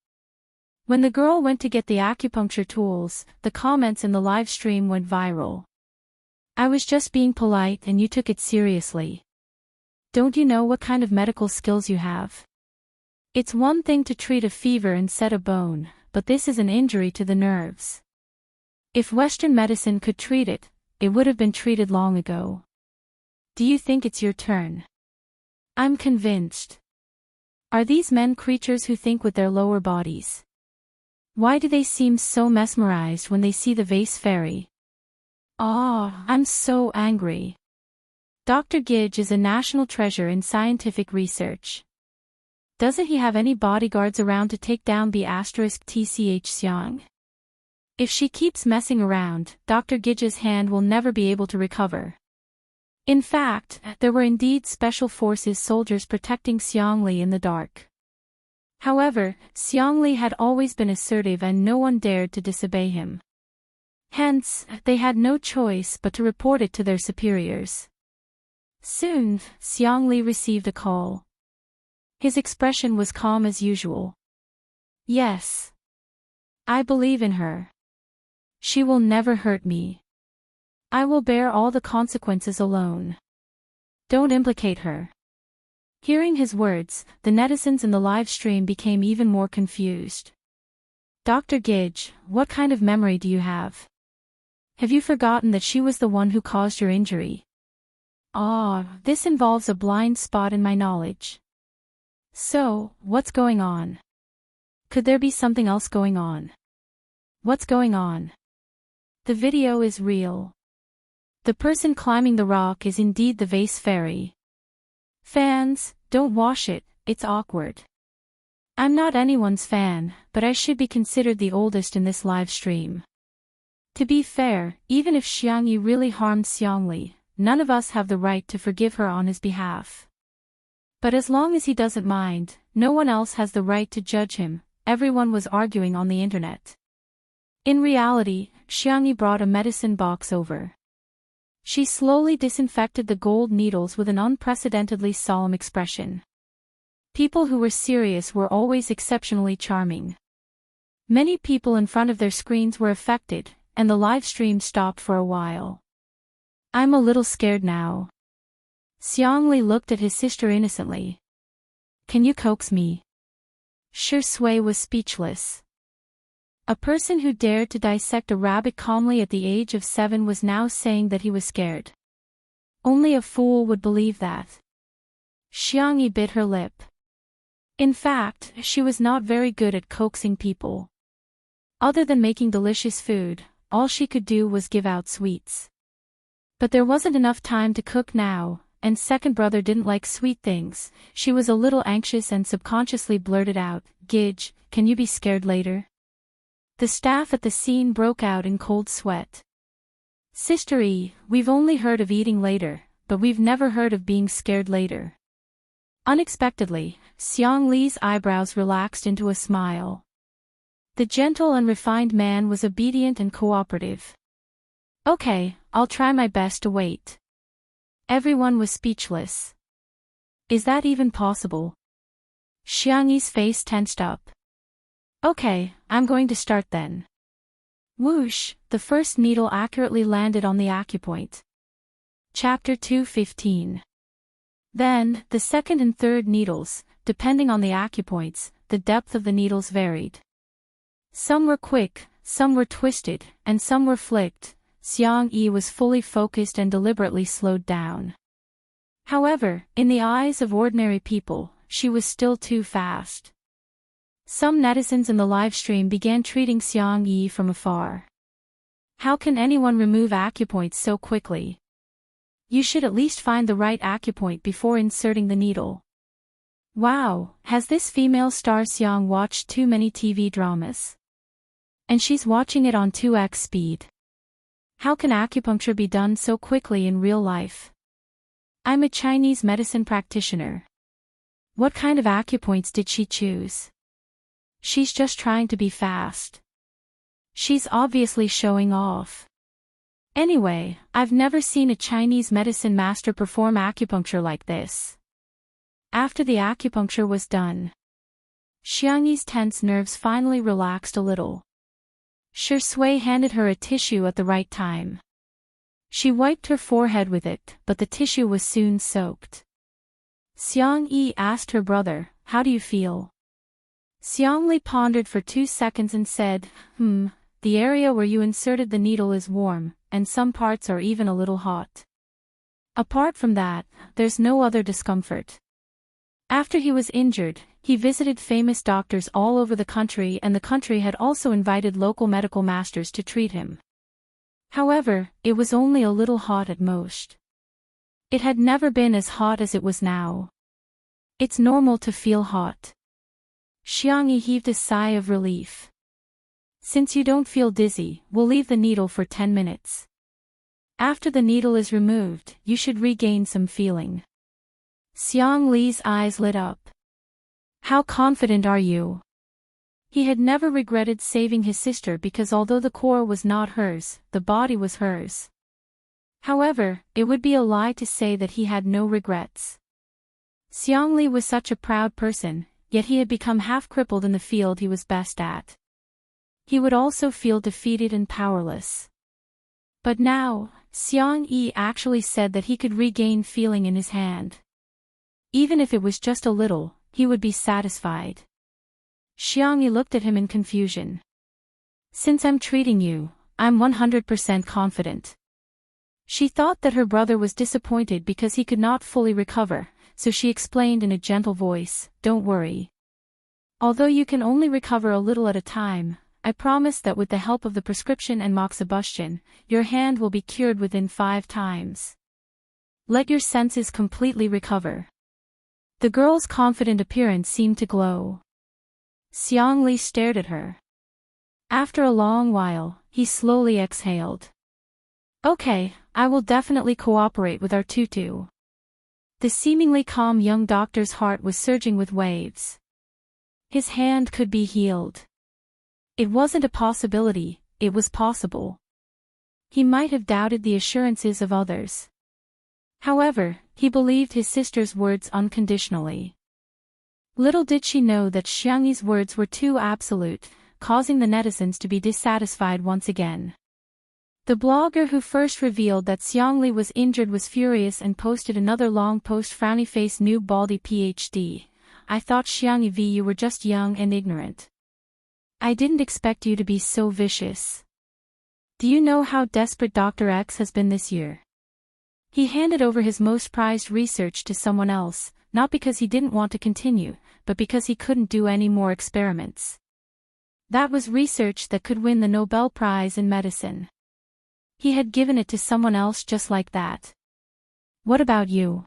Speaker 1: When the girl went to get the acupuncture tools, the comments in the live stream went viral. I was just being polite and you took it seriously. Don't you know what kind of medical skills you have? It's one thing to treat a fever and set a bone, but this is an injury to the nerves. If Western medicine could treat it, it would have been treated long ago. Do you think it's your turn? I'm convinced. Are these men creatures who think with their lower bodies? Why do they seem so mesmerized when they see the vase fairy? Ah, I'm so angry. Dr. Gidge is a national treasure in scientific research. Doesn't he have any bodyguards around to take down B*TCH Xiang? If she keeps messing around, Dr. Gidge's hand will never be able to recover. In fact, there were indeed special forces soldiers protecting Xiangli in the dark. However, Xiangli had always been assertive and no one dared to disobey him. Hence, they had no choice but to report it to their superiors. Soon, Xiangli received a call. His expression was calm as usual. Yes. I believe in her. She will never hurt me. I will bear all the consequences alone. Don't implicate her. Hearing his words, the netizens in the live stream became even more confused. Dr. Gidge, what kind of memory do you have? Have you forgotten that she was the one who caused your injury? Ah, this involves a blind spot in my knowledge. So, what's going on? Could there be something else going on? What's going on? The video is real. The person climbing the rock is indeed the vase fairy. Fans, don't watch it, it's awkward. I'm not anyone's fan, but I should be considered the oldest in this live stream. To be fair, even if Xiangyi really harmed Xiangli, none of us have the right to forgive her on his behalf. But as long as he doesn't mind, no one else has the right to judge him, everyone was arguing on the internet. In reality, Xiangyi brought a medicine box over. She slowly disinfected the gold needles with an unprecedentedly solemn expression. People who were serious were always exceptionally charming. Many people in front of their screens were affected, and the live stream stopped for a while. I'm a little scared now. Xiangli looked at his sister innocently. Can you coax me? Shi Sui was speechless. A person who dared to dissect a rabbit calmly at the age of 7 was now saying that he was scared. Only a fool would believe that. Xiangyi bit her lip. In fact, she was not very good at coaxing people. Other than making delicious food, all she could do was give out sweets. But there wasn't enough time to cook now, and second brother didn't like sweet things. She was a little anxious and subconsciously blurted out, Gidge, can you be scared later? The staff at the scene broke out in cold sweat. Sister E, we've only heard of eating later, but we've never heard of being scared later. Unexpectedly, Xiang Li's eyebrows relaxed into a smile. The gentle and refined man was obedient and cooperative. Okay, I'll try my best to wait. Everyone was speechless. Is that even possible? Xiangyi's face tensed up. Okay, I'm going to start then. Whoosh, the first needle accurately landed on the acupoint. Chapter 2:15. Then, the second and third needles, depending on the acupoints, the depth of the needles varied. Some were quick, some were twisted, and some were flicked. Xiang Yi was fully focused and deliberately slowed down. However, in the eyes of ordinary people, she was still too fast. Some netizens in the livestream began treating Xiang Yi from afar. How can anyone remove acupoints so quickly? You should at least find the right acupoint before inserting the needle. Wow, has this female star Xiang watched too many TV dramas? And she's watching it on 2x speed. How can acupuncture be done so quickly in real life? I'm a Chinese medicine practitioner. What kind of acupoints did she choose? She's just trying to be fast. She's obviously showing off. Anyway, I've never seen a Chinese medicine master perform acupuncture like this. After the acupuncture was done, Xiang Yi's tense nerves finally relaxed a little. Shui handed her a tissue at the right time. She wiped her forehead with it, but the tissue was soon soaked. Xiang Yi asked her brother, "How do you feel?" Xiang Li pondered for 2 seconds and said, The area where you inserted the needle is warm, and some parts are even a little hot. Apart from that, there's no other discomfort. After he was injured, he visited famous doctors all over the country, and the country had also invited local medical masters to treat him. However, it was only a little hot at most. It had never been as hot as it was now. It's normal to feel hot. Xiang Yi heaved a sigh of relief. Since you don't feel dizzy, we'll leave the needle for 10 minutes. After the needle is removed, you should regain some feeling. Xiang Li's eyes lit up. How confident are you? He had never regretted saving his sister because although the core was not hers, the body was hers. However, it would be a lie to say that he had no regrets. Xiang Li was such a proud person, yet he had become half crippled in the field he was best at. He would also feel defeated and powerless. But now, Xiang Yi actually said that he could regain feeling in his hand. Even if it was just a little, he would be satisfied. Xiang Yi looked at him in confusion. Since I'm treating you, I'm 100% confident. She thought that her brother was disappointed because he could not fully recover, so she explained in a gentle voice, "Don't worry. Although you can only recover a little at a time, I promise that with the help of the prescription and moxibustion, your hand will be cured within 5 times. Let your senses completely recover." The girl's confident appearance seemed to glow. Xiang Li stared at her. After a long while, he slowly exhaled. Okay, I will definitely cooperate with our tutu. The seemingly calm young doctor's heart was surging with waves. His hand could be healed. It wasn't a possibility, it was possible. He might have doubted the assurances of others. However, he believed his sister's words unconditionally. Little did she know that Xiang Yi's words were too absolute, causing the netizens to be dissatisfied once again. The blogger who first revealed that Xiang Li was injured was furious and posted another long post. Frowny face noob baldy PhD. I thought Xiang Yi you were just young and ignorant. I didn't expect you to be so vicious. Do you know how desperate Dr. X has been this year? He handed over his most prized research to someone else, not because he didn't want to continue, but because he couldn't do any more experiments. That was research that could win the Nobel Prize in medicine. He had given it to someone else just like that. What about you?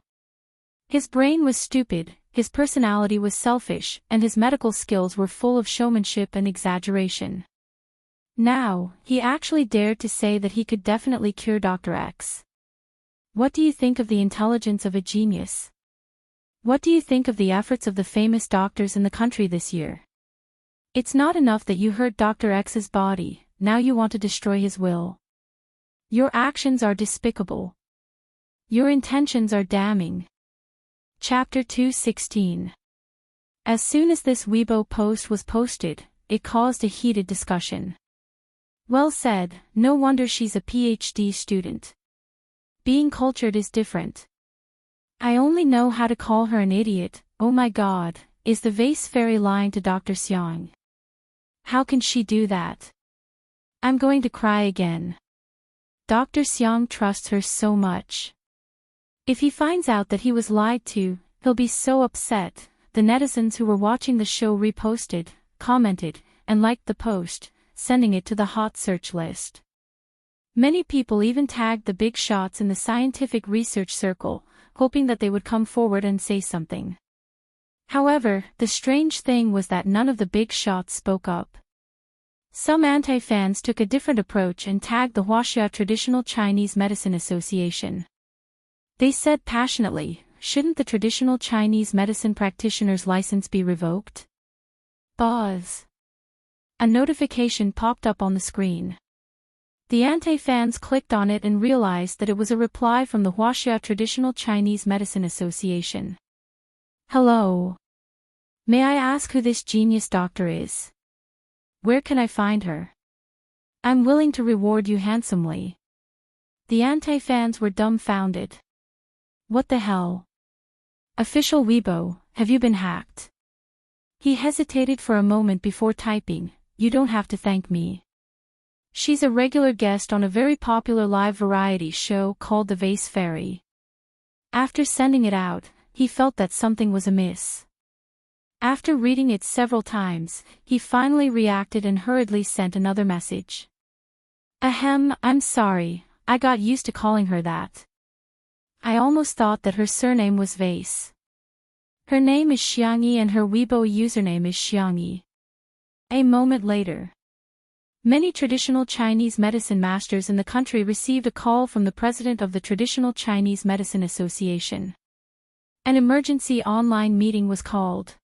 Speaker 1: His brain was stupid, his personality was selfish, and his medical skills were full of showmanship and exaggeration. Now, he actually dared to say that he could definitely cure Dr. X. What do you think of the intelligence of a genius? What do you think of the efforts of the famous doctors in the country this year? It's not enough that you hurt Dr. X's body, now you want to destroy his will. Your actions are despicable. Your intentions are damning. Chapter 216. As soon as this Weibo post was posted, it caused a heated discussion. Well said, no wonder she's a PhD student. Being cultured is different. I only know how to call her an idiot. Oh my god, is the vase fairy lying to Dr. Xiang? How can she do that? I'm going to cry again. Dr. Xiang trusts her so much. If he finds out that he was lied to, he'll be so upset. The netizens who were watching the show reposted, commented, and liked the post, sending it to the hot search list. Many people even tagged the big shots in the scientific research circle, hoping that they would come forward and say something. However, the strange thing was that none of the big shots spoke up. Some anti-fans took a different approach and tagged the Huaxia Traditional Chinese Medicine Association. They said passionately, shouldn't the traditional Chinese medicine practitioner's license be revoked? Buzz. A notification popped up on the screen. The anti-fans clicked on it and realized that it was a reply from the Huaxia Traditional Chinese Medicine Association. Hello. May I ask who this genius doctor is? Where can I find her? I'm willing to reward you handsomely. The anti-fans were dumbfounded. What the hell? Official Weibo, have you been hacked? He hesitated for a moment before typing, you don't have to thank me. She's a regular guest on a very popular live variety show called The Vase Fairy. After sending it out, he felt that something was amiss. After reading it several times, he finally reacted and hurriedly sent another message. Ahem, I'm sorry, I got used to calling her that. I almost thought that her surname was Vase. Her name is Xiangyi and her Weibo username is Xiangyi. A moment later. Many traditional Chinese medicine masters in the country received a call from the president of the Traditional Chinese Medicine Association. An emergency online meeting was called.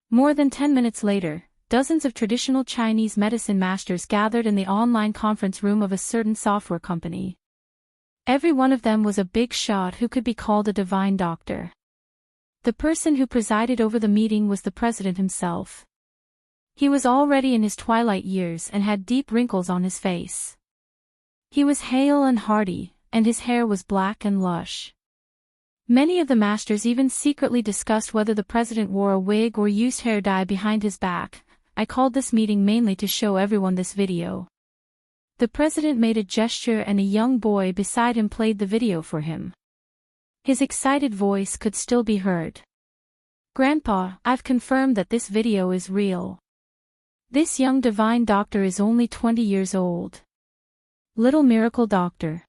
Speaker 1: More than 10 minutes later, dozens of traditional Chinese medicine masters gathered in the online conference room of a certain software company. Every one of them was a big shot who could be called a divine doctor. The person who presided over the meeting was the president himself. He was already in his twilight years and had deep wrinkles on his face. He was hale and hearty, and his hair was black and lush. Many of the masters even secretly discussed whether the president wore a wig or used hair dye behind his back. I called this meeting mainly to show everyone this video. The president made a gesture and a young boy beside him played the video for him. His excited voice could still be heard. Grandpa, I've confirmed that this video is real. This young divine doctor is only 20 years old. Little miracle doctor.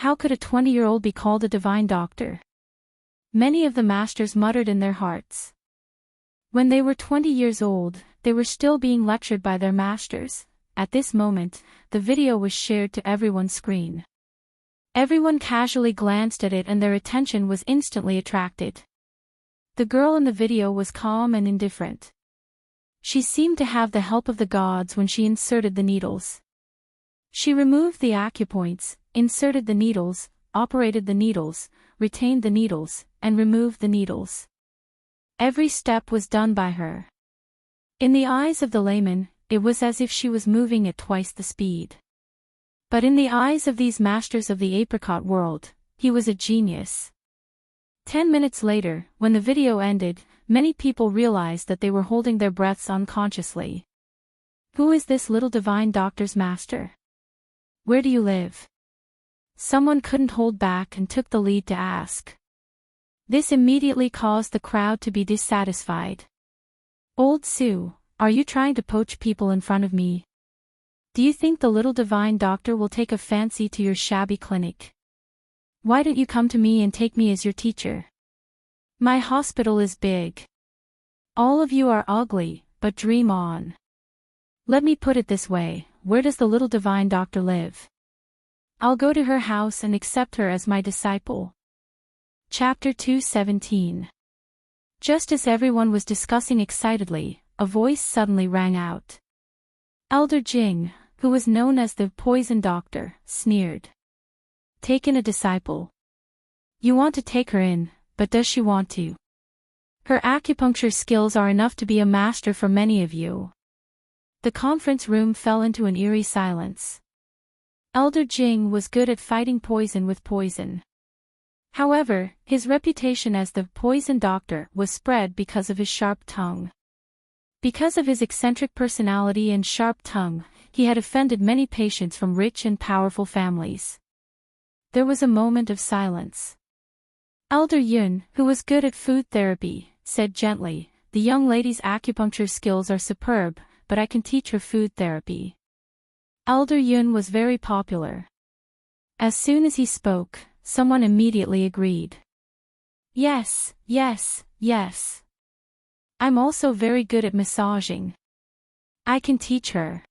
Speaker 1: How could a 20-year-old be called a divine doctor? Many of the masters muttered in their hearts. When they were 20 years old, they were still being lectured by their masters. At this moment, the video was shared to everyone's screen. Everyone casually glanced at it and their attention was instantly attracted. The girl in the video was calm and indifferent. She seemed to have the help of the gods when she inserted the needles. She removed the acupoints, inserted the needles, operated the needles, retained the needles, and removed the needles. Every step was done by her. In the eyes of the layman, it was as if she was moving at twice the speed. But in the eyes of these masters of the apricot world, he was a genius. 10 minutes later, when the video ended, many people realized that they were holding their breaths unconsciously. Who is this little divine doctor's master? Where do you live? Someone couldn't hold back and took the lead to ask. This immediately caused the crowd to be dissatisfied. Old Sue, are you trying to poach people in front of me? Do you think the little divine doctor will take a fancy to your shabby clinic? Why don't you come to me and take me as your teacher? My hospital is big. All of you are ugly, but dream on. Let me put it this way, where does the little divine doctor live? I'll go to her house and accept her as my disciple. Chapter 2:17. Just as everyone was discussing excitedly, a voice suddenly rang out. Elder Jing, who was known as the Poison Doctor, sneered. Take in a disciple. You want to take her in, but does she want to? Her acupuncture skills are enough to be a master for many of you. The conference room fell into an eerie silence. Elder Jing was good at fighting poison with poison. However, his reputation as the Poison Doctor was spread because of his sharp tongue. Because of his eccentric personality and sharp tongue, he had offended many patients from rich and powerful families. There was a moment of silence. Elder Yun, who was good at food therapy, said gently, "The young lady's acupuncture skills are superb, but I can teach her food therapy." Elder Yun was very popular. As soon as he spoke, someone immediately agreed. Yes, yes, yes. I'm also very good at massaging. I can teach her.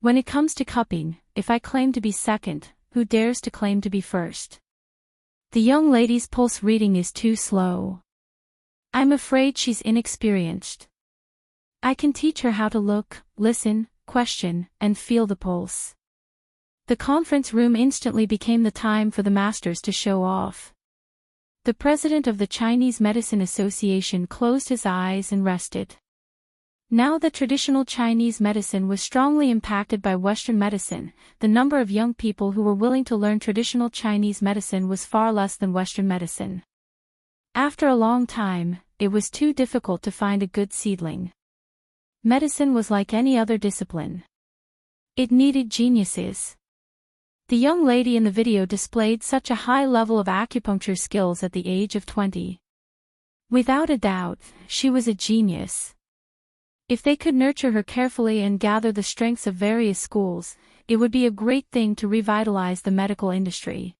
Speaker 1: When it comes to cupping, if I claim to be second, who dares to claim to be first? The young lady's pulse reading is too slow. I'm afraid she's inexperienced. I can teach her how to look, listen, question, and feel the pulse. The conference room instantly became the time for the masters to show off. The president of the Chinese Medicine Association closed his eyes and rested. Now that traditional Chinese medicine was strongly impacted by Western medicine, the number of young people who were willing to learn traditional Chinese medicine was far less than Western medicine. After a long time, it was too difficult to find a good seedling. Medicine was like any other discipline. It needed geniuses. The young lady in the video displayed such a high level of acupuncture skills at the age of 20. Without a doubt, she was a genius. If they could nurture her carefully and gather the strengths of various schools, it would be a great thing to revitalize the medical industry.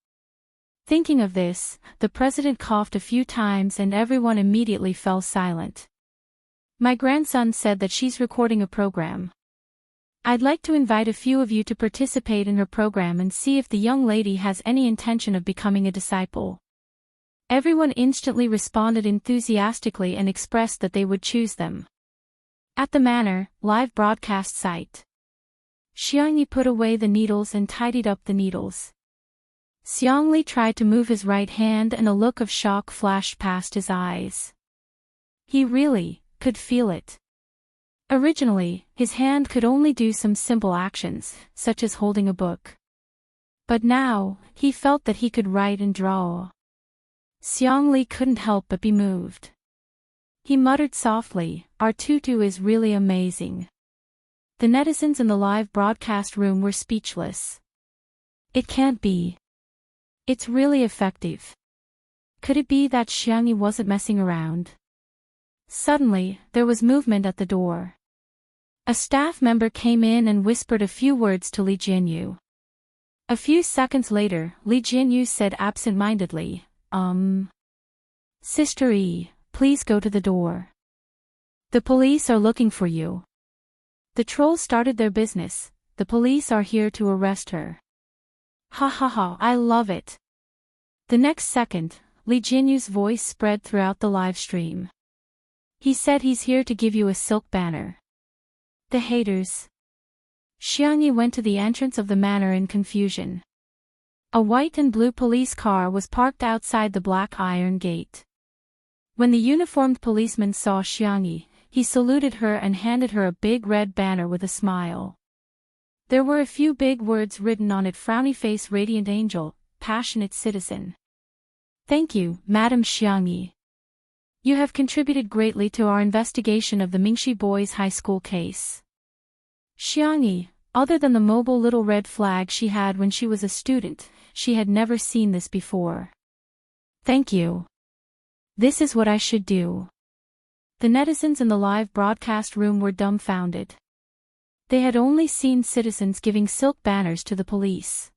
Speaker 1: Thinking of this, the president coughed a few times and everyone immediately fell silent. My grandson said that she's recording a program. I'd like to invite a few of you to participate in her program and see if the young lady has any intention of becoming a disciple. Everyone instantly responded enthusiastically and expressed that they would choose them. At the Manor, live broadcast site. Xiangyi put away the needles and tidied up the needles. Xiangli tried to move his right hand and a look of shock flashed past his eyes. He really could feel it. Originally, his hand could only do some simple actions, such as holding a book. But now, he felt that he could write and draw. Xiangli couldn't help but be moved. He muttered softly, "Our tutu is really amazing." The netizens in the live broadcast room were speechless. It can't be. It's really effective. Could it be that Xiangyi wasn't messing around? Suddenly, there was movement at the door. A staff member came in and whispered a few words to Li Jianyu. A few seconds later, Li Jianyu said absent-mindedly, Sister E, please go to the door. The police are looking for you. The trolls started their business. The police are here to arrest her. Ha ha ha, I love it. The next second, Li Jianyu's voice spread throughout the live stream. He said he's here to give you a silk banner. The haters. Xiangyi went to the entrance of the manor in confusion. A white and blue police car was parked outside the black iron gate. When the uniformed policeman saw Xiangyi, he saluted her and handed her a big red banner with a smile. There were a few big words written on it: frowny face, radiant angel, passionate citizen. Thank you, Madam Xiangyi. You have contributed greatly to our investigation of the Mingxi Boys High School case. Xiangyi, other than the mobile little red flag she had when she was a student, she had never seen this before. Thank you. This is what I should do. The netizens in the live broadcast room were dumbfounded. They had only seen citizens giving silk banners to the police.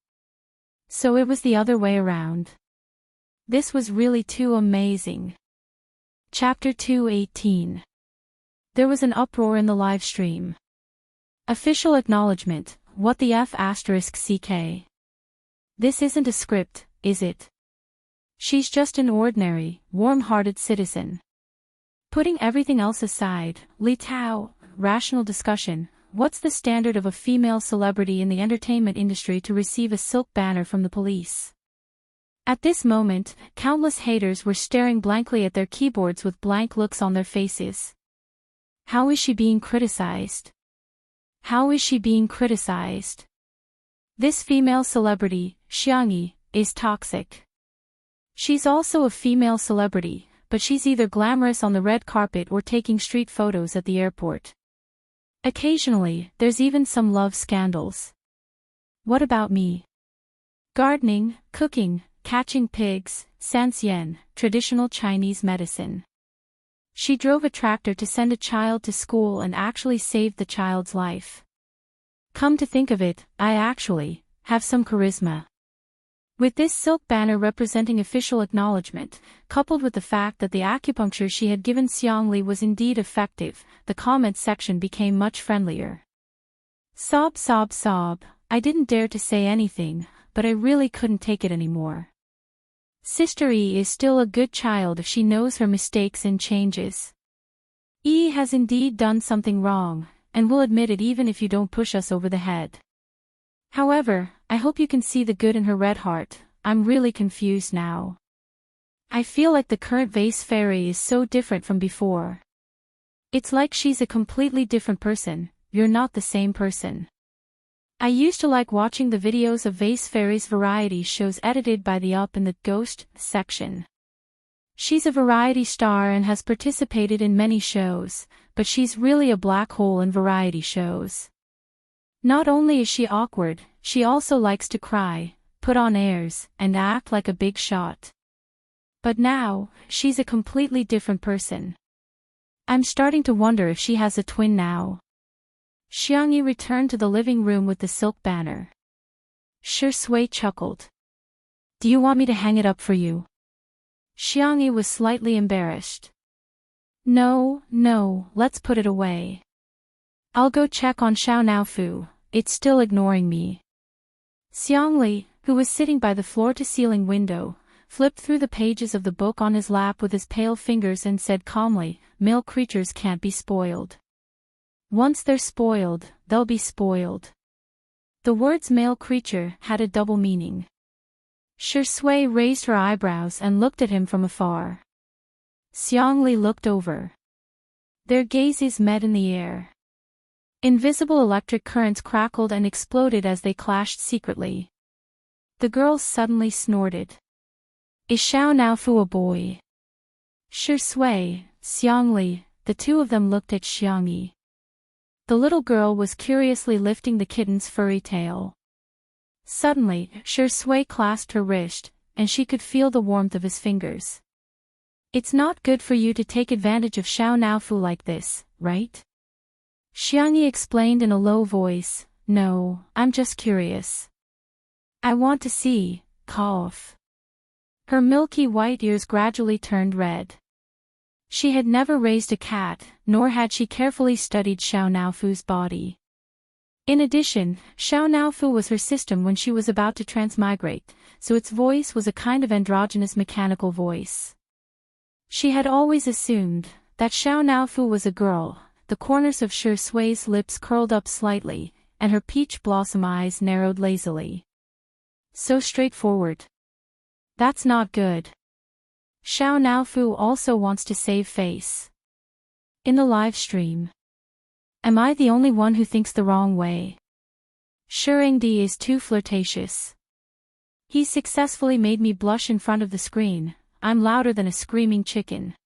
Speaker 1: So it was the other way around. This was really too amazing. Chapter 218. There was an uproar in the live stream. Official acknowledgement, what the F***? This isn't a script, is it? She's just an ordinary, warm-hearted citizen. Putting everything else aside, Li Tao, rational discussion, what's the standard of a female celebrity in the entertainment industry to receive a silk banner from the police? At this moment, countless haters were staring blankly at their keyboards with blank looks on their faces. How is she being criticized? How is she being criticized? This female celebrity, Xiangyi, is toxic. She's also a female celebrity, but she's either glamorous on the red carpet or taking street photos at the airport. Occasionally, there's even some love scandals. What about me? Gardening, cooking, catching pigs, sanxian, traditional Chinese medicine. She drove a tractor to send a child to school and actually saved the child's life. Come to think of it, I actually have some charisma. With this silk banner representing official acknowledgement, coupled with the fact that the acupuncture she had given Xiangli was indeed effective, the comments section became much friendlier. Sob sob sob, I didn't dare to say anything, but I really couldn't take it anymore. Sister E is still a good child if she knows her mistakes and changes. E has indeed done something wrong, and will admit it even if you don't push us over the head. However, I hope you can see the good in her red heart. I'm really confused now. I feel like the current vase fairy is so different from before. It's like she's a completely different person. You're not the same person. I used to like watching the videos of vase fairies variety shows edited by the Up in the Ghost section. She's a variety star and has participated in many shows, but she's really a black hole in variety shows. Not only is she awkward, she also likes to cry, put on airs, and act like a big shot. But now, she's a completely different person. I'm starting to wonder if she has a twin now. Xiangyi returned to the living room with the silk banner. Shi Sui chuckled. Do you want me to hang it up for you? Xiangyi was slightly embarrassed. No, let's put it away. I'll go check on Xiao Naofu, it's still ignoring me. Xiangli, who was sitting by the floor-to-ceiling window, flipped through the pages of the book on his lap with his pale fingers and said calmly, male creatures can't be spoiled. Once they're spoiled, they'll be spoiled. The words male creature had a double meaning. Shi Sui raised her eyebrows and looked at him from afar. Xiangli looked over. Their gazes met in the air. Invisible electric currents crackled and exploded as they clashed secretly. The girl suddenly snorted. Is Xiao Naofu a boy? Shi Sui, Xiangli, the two of them looked at Xiangyi. The little girl was curiously lifting the kitten's furry tail. Suddenly, Shi Sui clasped her wrist, and she could feel the warmth of his fingers. It's not good for you to take advantage of Xiao Naofu like this, right? Xiangyi explained in a low voice, no, I'm just curious. I want to see, cough. Her milky white ears gradually turned red. She had never raised a cat, nor had she carefully studied Xiao Naofu's body. In addition, Xiao Naofu was her system when she was about to transmigrate, so its voice was a kind of androgynous mechanical voice. She had always assumed that Xiao Naofu was a girl. The corners of Shi Sui's lips curled up slightly, and her peach blossom eyes narrowed lazily. So straightforward. That's not good. Xiao Naofu also wants to save face. In the live stream. Am I the only one who thinks the wrong way? Shurengdi is too flirtatious. He successfully made me blush in front of the screen. I'm louder than a screaming chicken.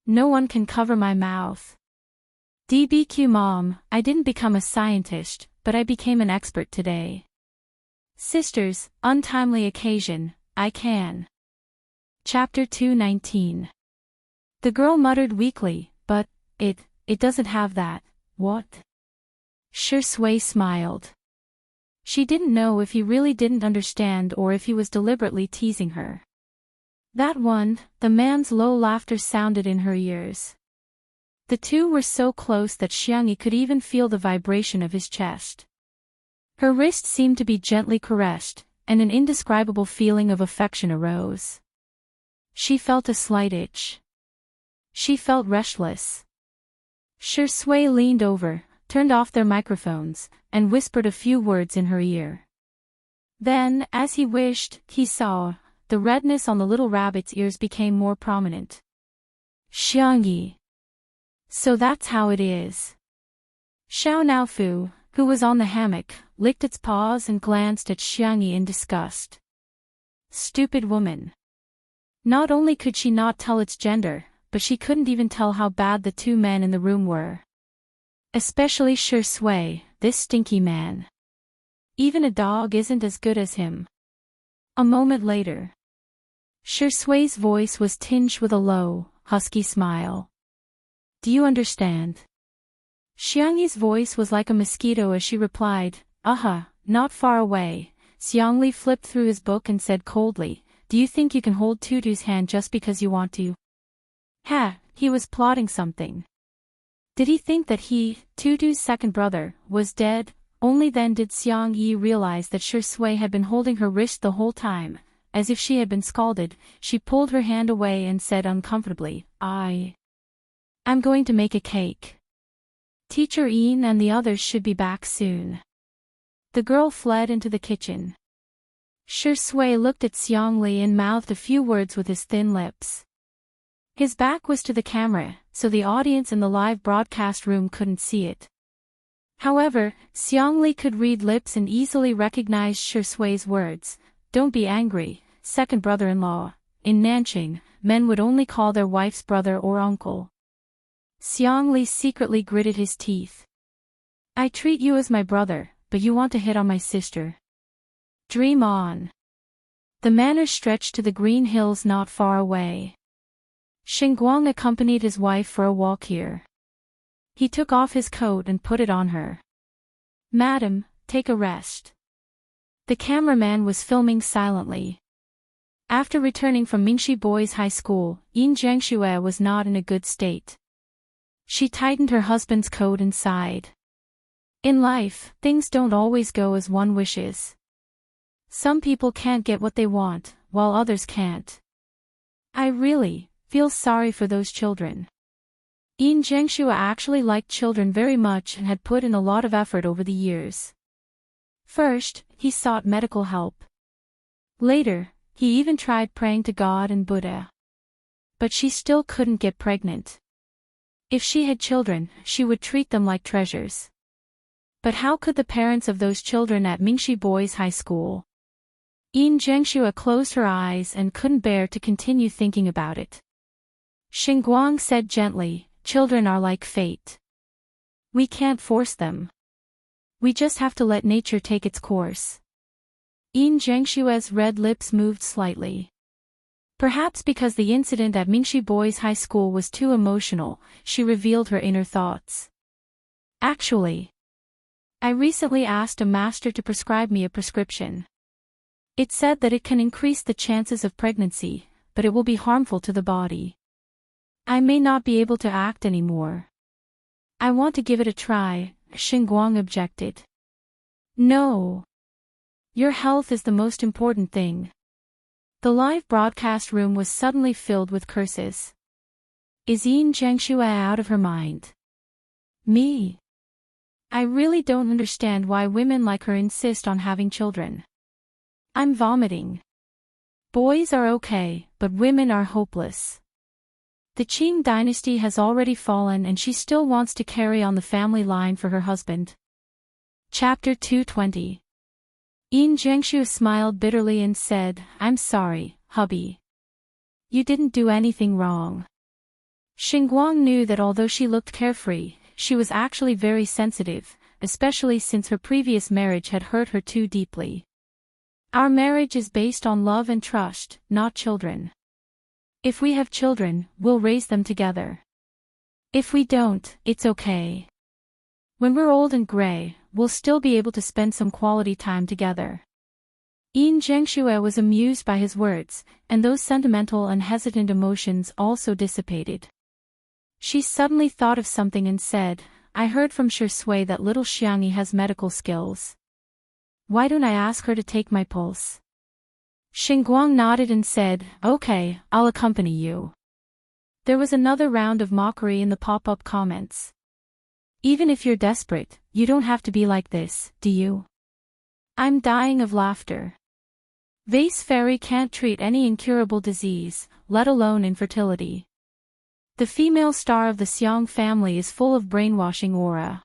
Speaker 1: No one can cover my mouth. DBQ Mom, I didn't become a scientist, but I became an expert today. Sisters, untimely occasion, I can. Chapter 219. The girl muttered weakly, but, it doesn't have that, what? Shi Sui smiled. She didn't know if he really didn't understand or if he was deliberately teasing her. That one, the man's low laughter sounded in her ears. The two were so close that Xiangyi could even feel the vibration of his chest. Her wrist seemed to be gently caressed, and an indescribable feeling of affection arose. She felt a slight itch. She felt restless. Shi Sui leaned over, turned off their microphones, and whispered a few words in her ear. Then, as he wished, he saw, the redness on the little rabbit's ears became more prominent. Xiangyi. So that's how it is. Xiao Naofu, who was on the hammock, licked its paws and glanced at Xiangyi in disgust. Stupid woman. Not only could she not tell its gender, but she couldn't even tell how bad the two men in the room were. Especially Shui, this stinky man. Even a dog isn't as good as him. A moment later, Shui's voice was tinged with a low, husky smile. Do you understand? Xiangyi's voice was like a mosquito as she replied, not far away. Xiangli flipped through his book and said coldly, do you think you can hold Tutu's hand just because you want to? He was plotting something. Did he think that he, Tutu's second brother, was dead? Only then did Xiangyi realize that Shui had been holding her wrist the whole time. As if she had been scalded, she pulled her hand away and said uncomfortably, I'm going to make a cake. Teacher Yin and the others should be back soon. The girl fled into the kitchen. Shui looked at Xiangli and mouthed a few words with his thin lips. His back was to the camera, so the audience in the live broadcast room couldn't see it. However, Xiangli could read lips and easily recognized Shui's words. Don't be angry, second brother-in-law. In Nanqing, men would only call their wife's brother or uncle. Xiangli secretly gritted his teeth. I treat you as my brother, but you want to hit on my sister. Dream on. The manor stretched to the green hills not far away. Xinguang accompanied his wife for a walk here. He took off his coat and put it on her. Madam, take a rest. The cameraman was filming silently. After returning from Mingxi Boys High School, Yin Jiangxue was not in a good state. She tightened her husband's coat and sighed. In life, things don't always go as one wishes. Some people can't get what they want, while others can't. I really feel sorry for those children. Yin Jiangxue actually liked children very much and had put in a lot of effort over the years. First, he sought medical help. Later, he even tried praying to God and Buddha. But she still couldn't get pregnant. If she had children, she would treat them like treasures. But how could the parents of those children at Mingxi Boys High School? Yin Jiangxue closed her eyes and couldn't bear to continue thinking about it. Xinguang said gently, children are like fate. We can't force them. We just have to let nature take its course. Yin Jiangxue's red lips moved slightly. Perhaps because the incident at Mingxi Boys High School was too emotional, she revealed her inner thoughts. Actually, I recently asked a master to prescribe me a prescription. It said that it can increase the chances of pregnancy, but it will be harmful to the body. I may not be able to act anymore. I want to give it a try, Xinguang objected. No. Your health is the most important thing. The live broadcast room was suddenly filled with curses. Is Yin Jiangxue out of her mind? Me? I really don't understand why women like her insist on having children. I'm vomiting. Boys are okay, but women are hopeless. The Qing dynasty has already fallen and she still wants to carry on the family line for her husband. Chapter 220. Yin Jiangxue smiled bitterly and said, I'm sorry, hubby. You didn't do anything wrong. Xinguang knew that although she looked carefree, she was actually very sensitive, especially since her previous marriage had hurt her too deeply. Our marriage is based on love and trust, not children. If we have children, we'll raise them together. If we don't, it's okay. When we're old and gray, we'll still be able to spend some quality time together. Yin Jiangxue was amused by his words, and those sentimental and hesitant emotions also dissipated. She suddenly thought of something and said, I heard from Shui that little Xiangyi has medical skills. Why don't I ask her to take my pulse? Xinguang nodded and said, okay, I'll accompany you. There was another round of mockery in the pop-up comments. Even if you're desperate, you don't have to be like this, do you? I'm dying of laughter. Vase Fairy can't treat any incurable disease, let alone infertility. The female star of the Xiang family is full of brainwashing aura.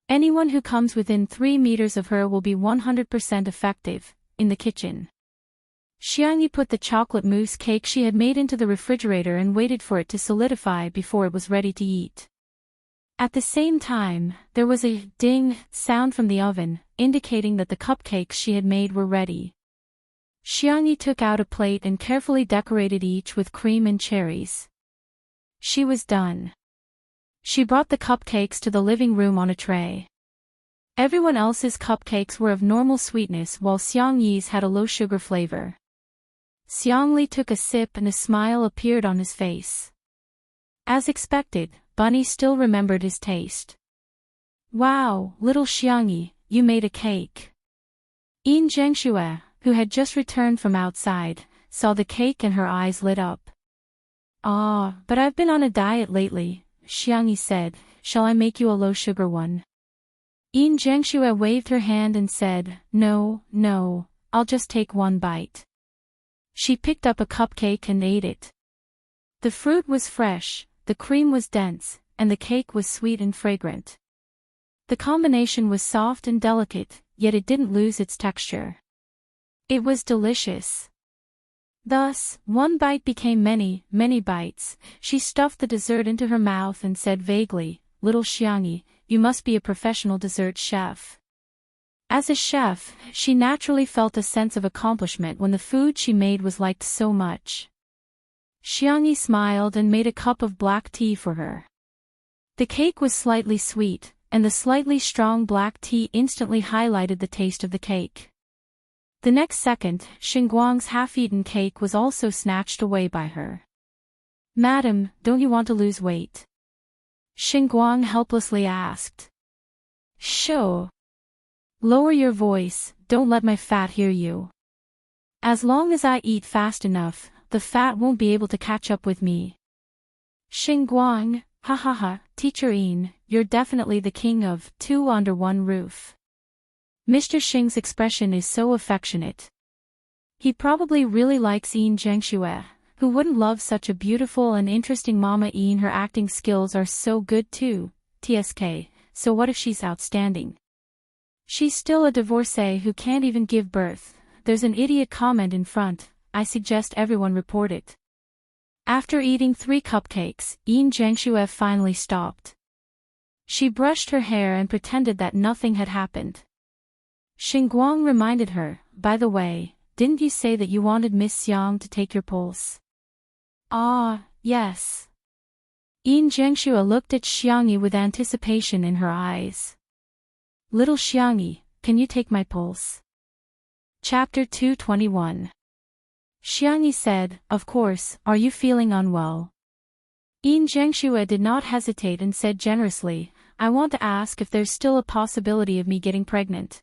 Speaker 1: Anyone who comes within 3 meters of her will be 100% effective, in the kitchen. Xiangyi put the chocolate mousse cake she had made into the refrigerator and waited for it to solidify before it was ready to eat. At the same time, there was a ding sound from the oven, indicating that the cupcakes she had made were ready. Xiangyi took out a plate and carefully decorated each with cream and cherries. She was done. She brought the cupcakes to the living room on a tray. Everyone else's cupcakes were of normal sweetness while Xiangyi's had a low-sugar flavor. Xiangli took a sip and a smile appeared on his face. As expected, Bunny still remembered his taste. "Wow, little Xiangyi, you made a cake." Yin Zhengxue, who had just returned from outside, saw the cake and her eyes lit up. "Ah, but I've been on a diet lately," Xiangyi said. "Shall I make you a low-sugar one?" Yin Zhengxue waved her hand and said, No, I'll just take one bite." She picked up a cupcake and ate it. The fruit was fresh, the cream was dense, and the cake was sweet and fragrant. The combination was soft and delicate, yet it didn't lose its texture. It was delicious. Thus, one bite became many bites. She stuffed the dessert into her mouth and said vaguely, "Little Xiangyi, you must be a professional dessert chef." As a chef, she naturally felt a sense of accomplishment when the food she made was liked so much. Xiangyi smiled and made a cup of black tea for her. The cake was slightly sweet, and the slightly strong black tea instantly highlighted the taste of the cake. The next second, Xinguang's half-eaten cake was also snatched away by her. "Madam, don't you want to lose weight?" Xinguang helplessly asked. "Sure. Lower your voice, don't let my fat hear you. As long as I eat fast enough, the fat won't be able to catch up with me." Xinguang, ha, Teacher Yin, you're definitely the king of two under one roof. Mr. Xing's expression is so affectionate. He probably really likes Yin Zhengxue. Who wouldn't love such a beautiful and interesting Mama Yin? Her acting skills are so good too, TSK, so what if she's outstanding? She's still a divorcee who can't even give birth. There's an idiot comment in front, I suggest everyone report it. After eating 3 cupcakes, Yin Zhengxue finally stopped. She brushed her hair and pretended that nothing had happened. Xinguang reminded her, "By the way, didn't you say that you wanted Miss Xiang to take your pulse?" "Ah, yes." Yin Zhengxue looked at Xiangyi with anticipation in her eyes. "Little Xiangyi, can you take my pulse?" Chapter 221. Xiangyi said, "Of course, are you feeling unwell?" Yin Zhengxue did not hesitate and said generously, "I want to ask if there's still a possibility of me getting pregnant."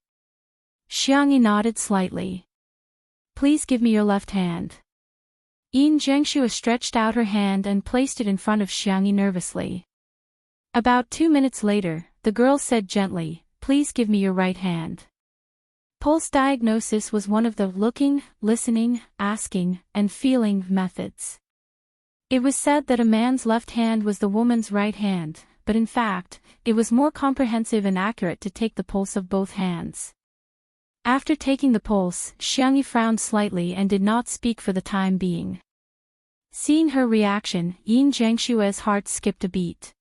Speaker 1: Xiangyi nodded slightly. "Please give me your left hand." Yin Zhengxue stretched out her hand and placed it in front of Xiangyi nervously. About 2 minutes later, the girl said gently, "Please give me your right hand." Pulse diagnosis was one of the looking, listening, asking, and feeling methods. It was said that a man's left hand was the woman's right hand, but in fact, it was more comprehensive and accurate to take the pulse of both hands. After taking the pulse, Xiangyi frowned slightly and did not speak for the time being. Seeing her reaction, Yin Zhengxue's heart skipped a beat.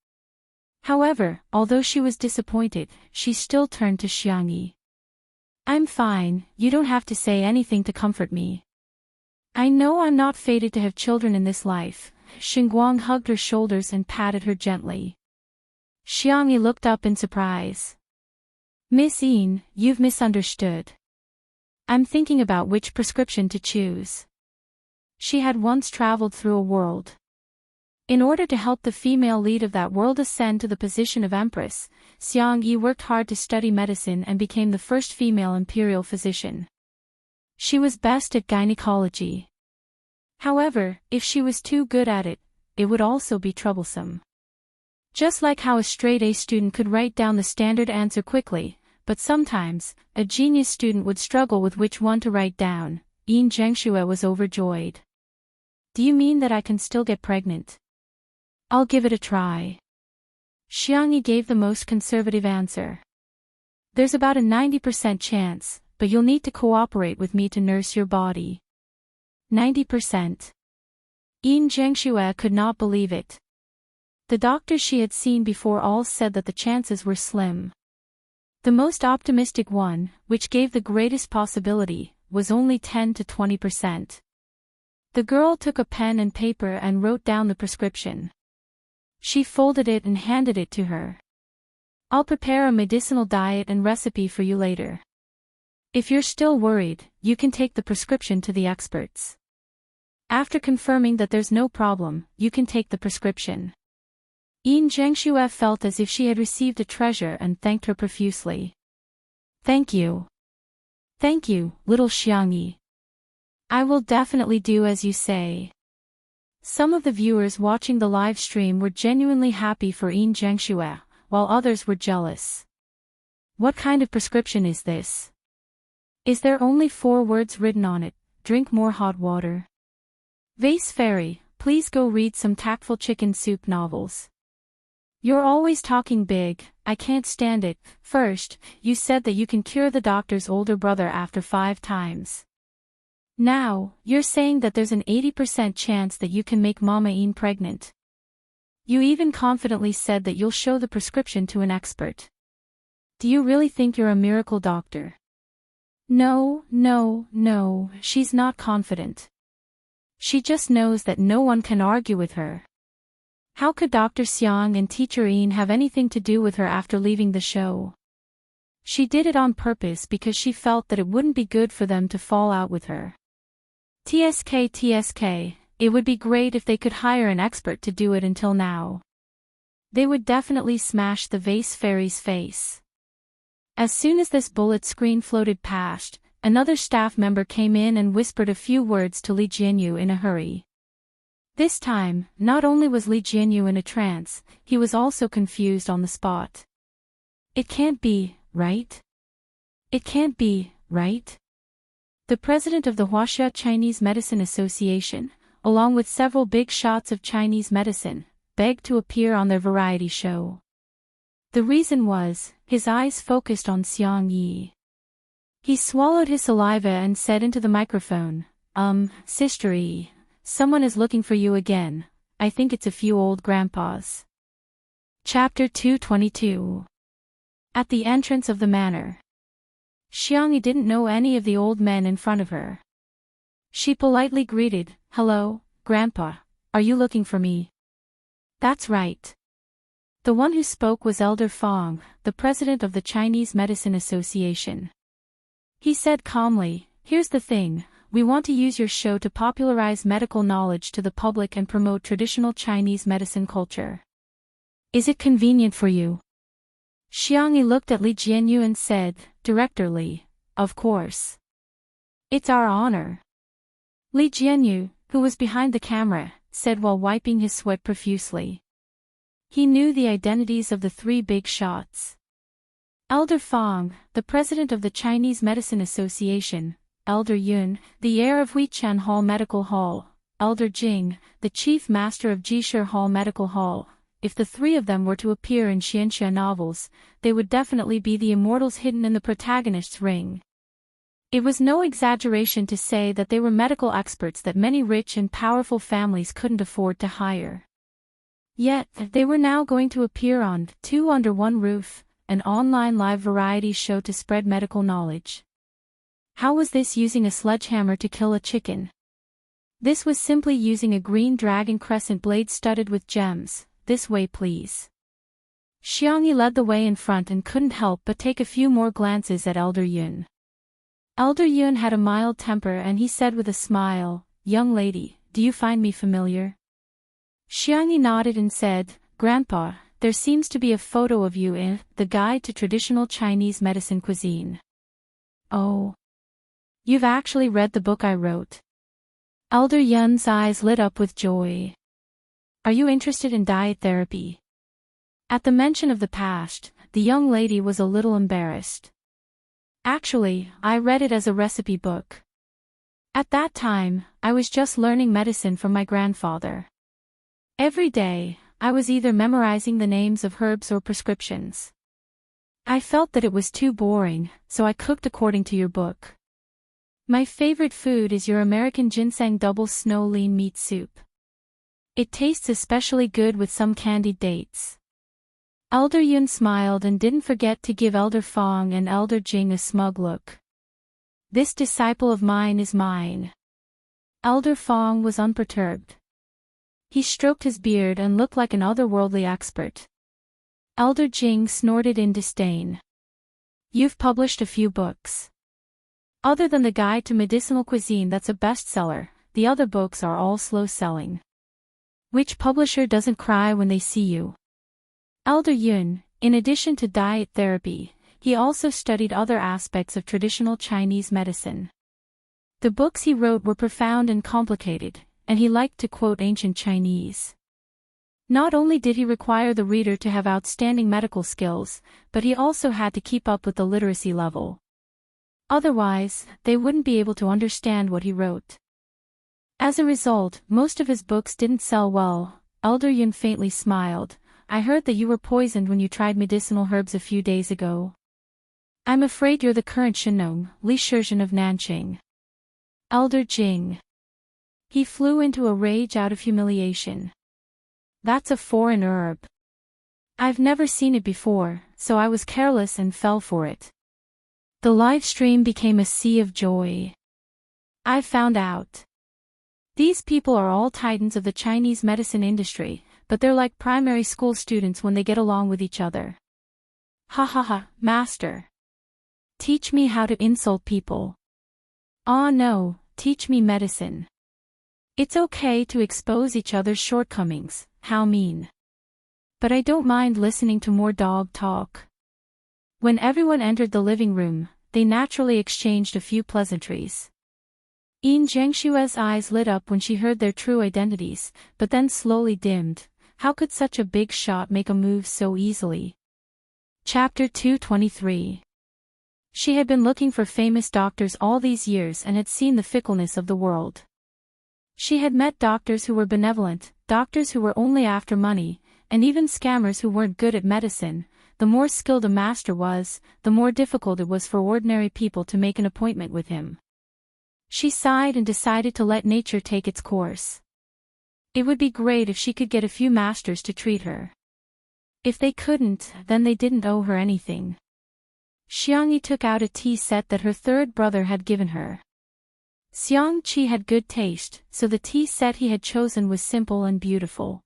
Speaker 1: However, although she was disappointed, she still turned to Xiangyi. "I'm fine, you don't have to say anything to comfort me. I know I'm not fated to have children in this life." Xinguang hugged her shoulders and patted her gently. Xiangyi looked up in surprise. "Miss Yin, you've misunderstood. I'm thinking about which prescription to choose." She had once traveled through a world. In order to help the female lead of that world ascend to the position of empress, Xiang Yi worked hard to study medicine and became the first female imperial physician. She was best at gynecology. However, if she was too good at it, it would also be troublesome. Just like how a straight-A student could write down the standard answer quickly, but sometimes, a genius student would struggle with which one to write down, Yin Zhengxue was overjoyed. "Do you mean that I can still get pregnant?" "I'll give it a try." Xiangyi gave the most conservative answer. "There's about a 90% chance, but you'll need to cooperate with me to nurse your body." 90%. Yin Zhengxue could not believe it. The doctors she had seen before all said that the chances were slim. The most optimistic one, which gave the greatest possibility, was only 10 to 20%. The girl took a pen and paper and wrote down the prescription. She folded it and handed it to her. I'll prepare a medicinal diet and recipe for you later. If you're still worried, you can take the prescription to the experts. After confirming that there's no problem, you can take the prescription. Yin Zhengxue felt as if she had received a treasure and thanked her profusely. Thank you. Thank you, little Xiangyi. I will definitely do as you say. Some of the viewers watching the live stream were genuinely happy for Yin Zhengxue, while others were jealous. What kind of prescription is this? Is there only 4 words written on it? Drink more hot water. Vase Fairy, please go read some tactful chicken soup novels. You're always talking big, I can't stand it. First, you said that you can cure the doctor's older brother after 5 times. Now, you're saying that there's an 80% chance that you can make Mama Yin pregnant. You even confidently said that you'll show the prescription to an expert. Do you really think you're a miracle doctor? No, she's not confident. She just knows that no one can argue with her. How could Dr. Xiang and Teacher Yin have anything to do with her after leaving the show? She did it on purpose because she felt that it wouldn't be good for them to fall out with her. TSK, it would be great if they could hire an expert to do it until now. They would definitely smash the Vase Fairy's face. As soon as this bullet screen floated past, another staff member came in and whispered a few words to Li Jianyu in a hurry. This time, not only was Li Jianyu in a trance, he was also confused on the spot. It can't be, right? It can't be, right? The president of the Huaxia Chinese Medicine Association, along with several big shots of Chinese medicine, begged to appear on their variety show. The reason was, his eyes focused on Xiang Yi. He swallowed his saliva and said into the microphone, Sister Yi, someone is looking for you again. I think it's a few old grandpas. Chapter 222. At the entrance of the manor. Xiang Yi didn't know any of the old men in front of her. She politely greeted, Hello, Grandpa, are you looking for me? That's right. The one who spoke was Elder Fong, the president of the Chinese Medicine Association. He said calmly, Here's the thing, we want to use your show to popularize medical knowledge to the public and promote traditional Chinese medicine culture. Is it convenient for you? Xiang Yi looked at Li Jianyu and said, Director Li, of course. It's our honor. Li Jianyu, who was behind the camera, said while wiping his sweat profusely. He knew the identities of the 3 big shots. Elder Fong, the president of the Chinese Medicine Association, Elder Yun, the heir of Huichan Hall Medical Hall, Elder Jing, the chief master of Jishir Hall Medical Hall. If the 3 of them were to appear in Xianxia novels, they would definitely be the immortals hidden in the protagonist's ring. It was no exaggeration to say that they were medical experts that many rich and powerful families couldn't afford to hire. Yet, they were now going to appear on 2 Under One Roof, an online live variety show to spread medical knowledge. How was this using a sledgehammer to kill a chicken? This was simply using a green dragon crescent blade studded with gems. This way please. Xiang Yi led the way in front and couldn't help but take a few more glances at Elder Yun. Elder Yun had a mild temper and he said with a smile, Young lady, do you find me familiar? Xiang Yi nodded and said, Grandpa, there seems to be a photo of you in The Guide to Traditional Chinese Medicine Cuisine. Oh. You've actually read the book I wrote. Elder Yun's eyes lit up with joy. Are you interested in diet therapy? At the mention of the past, the young lady was a little embarrassed. Actually, I read it as a recipe book. At that time, I was just learning medicine from my grandfather. Every day, I was either memorizing the names of herbs or prescriptions. I felt that it was too boring, so I cooked according to your book. My favorite food is your American ginseng double snow lean meat soup. It tastes especially good with some candied dates. Elder Yun smiled and didn't forget to give Elder Fong and Elder Jing a smug look. This disciple of mine is mine. Elder Fong was unperturbed. He stroked his beard and looked like an otherworldly expert. Elder Jing snorted in disdain. You've published a few books. Other than the Guide to Medicinal Cuisine that's a bestseller, the other books are all slow-selling. Which publisher doesn't cry when they see you? Elder Yun, in addition to diet therapy, he also studied other aspects of traditional Chinese medicine. The books he wrote were profound and complicated, and he liked to quote ancient Chinese. Not only did he require the reader to have outstanding medical skills, but he also had to keep up with the literacy level. Otherwise, they wouldn't be able to understand what he wrote. As a result, most of his books didn't sell well. Elder Yun faintly smiled. I heard that you were poisoned when you tried medicinal herbs a few days ago. I'm afraid you're the current Shenong, Li Shizhen of Nanqing. Elder Jing. He flew into a rage out of humiliation. That's a foreign herb. I've never seen it before, so I was careless and fell for it. The live stream became a sea of joy. I found out. These people are all titans of the Chinese medicine industry, but they're like primary school students when they get along with each other. Ha ha ha, master. Teach me how to insult people. Ah no, teach me medicine. It's okay to expose each other's shortcomings, how mean. But I don't mind listening to more dog talk. When everyone entered the living room, they naturally exchanged a few pleasantries. Yin Zhengshue's eyes lit up when she heard their true identities, but then slowly dimmed. How could such a big shot make a move so easily? Chapter 223. She had been looking for famous doctors all these years and had seen the fickleness of the world. She had met doctors who were benevolent, doctors who were only after money, and even scammers who weren't good at medicine. The more skilled a master was, the more difficult it was for ordinary people to make an appointment with him. She sighed and decided to let nature take its course. It would be great if she could get a few masters to treat her. If they couldn't, then they didn't owe her anything. Xiangyi took out a tea set that her third brother had given her. Xiang Qi had good taste, so the tea set he had chosen was simple and beautiful.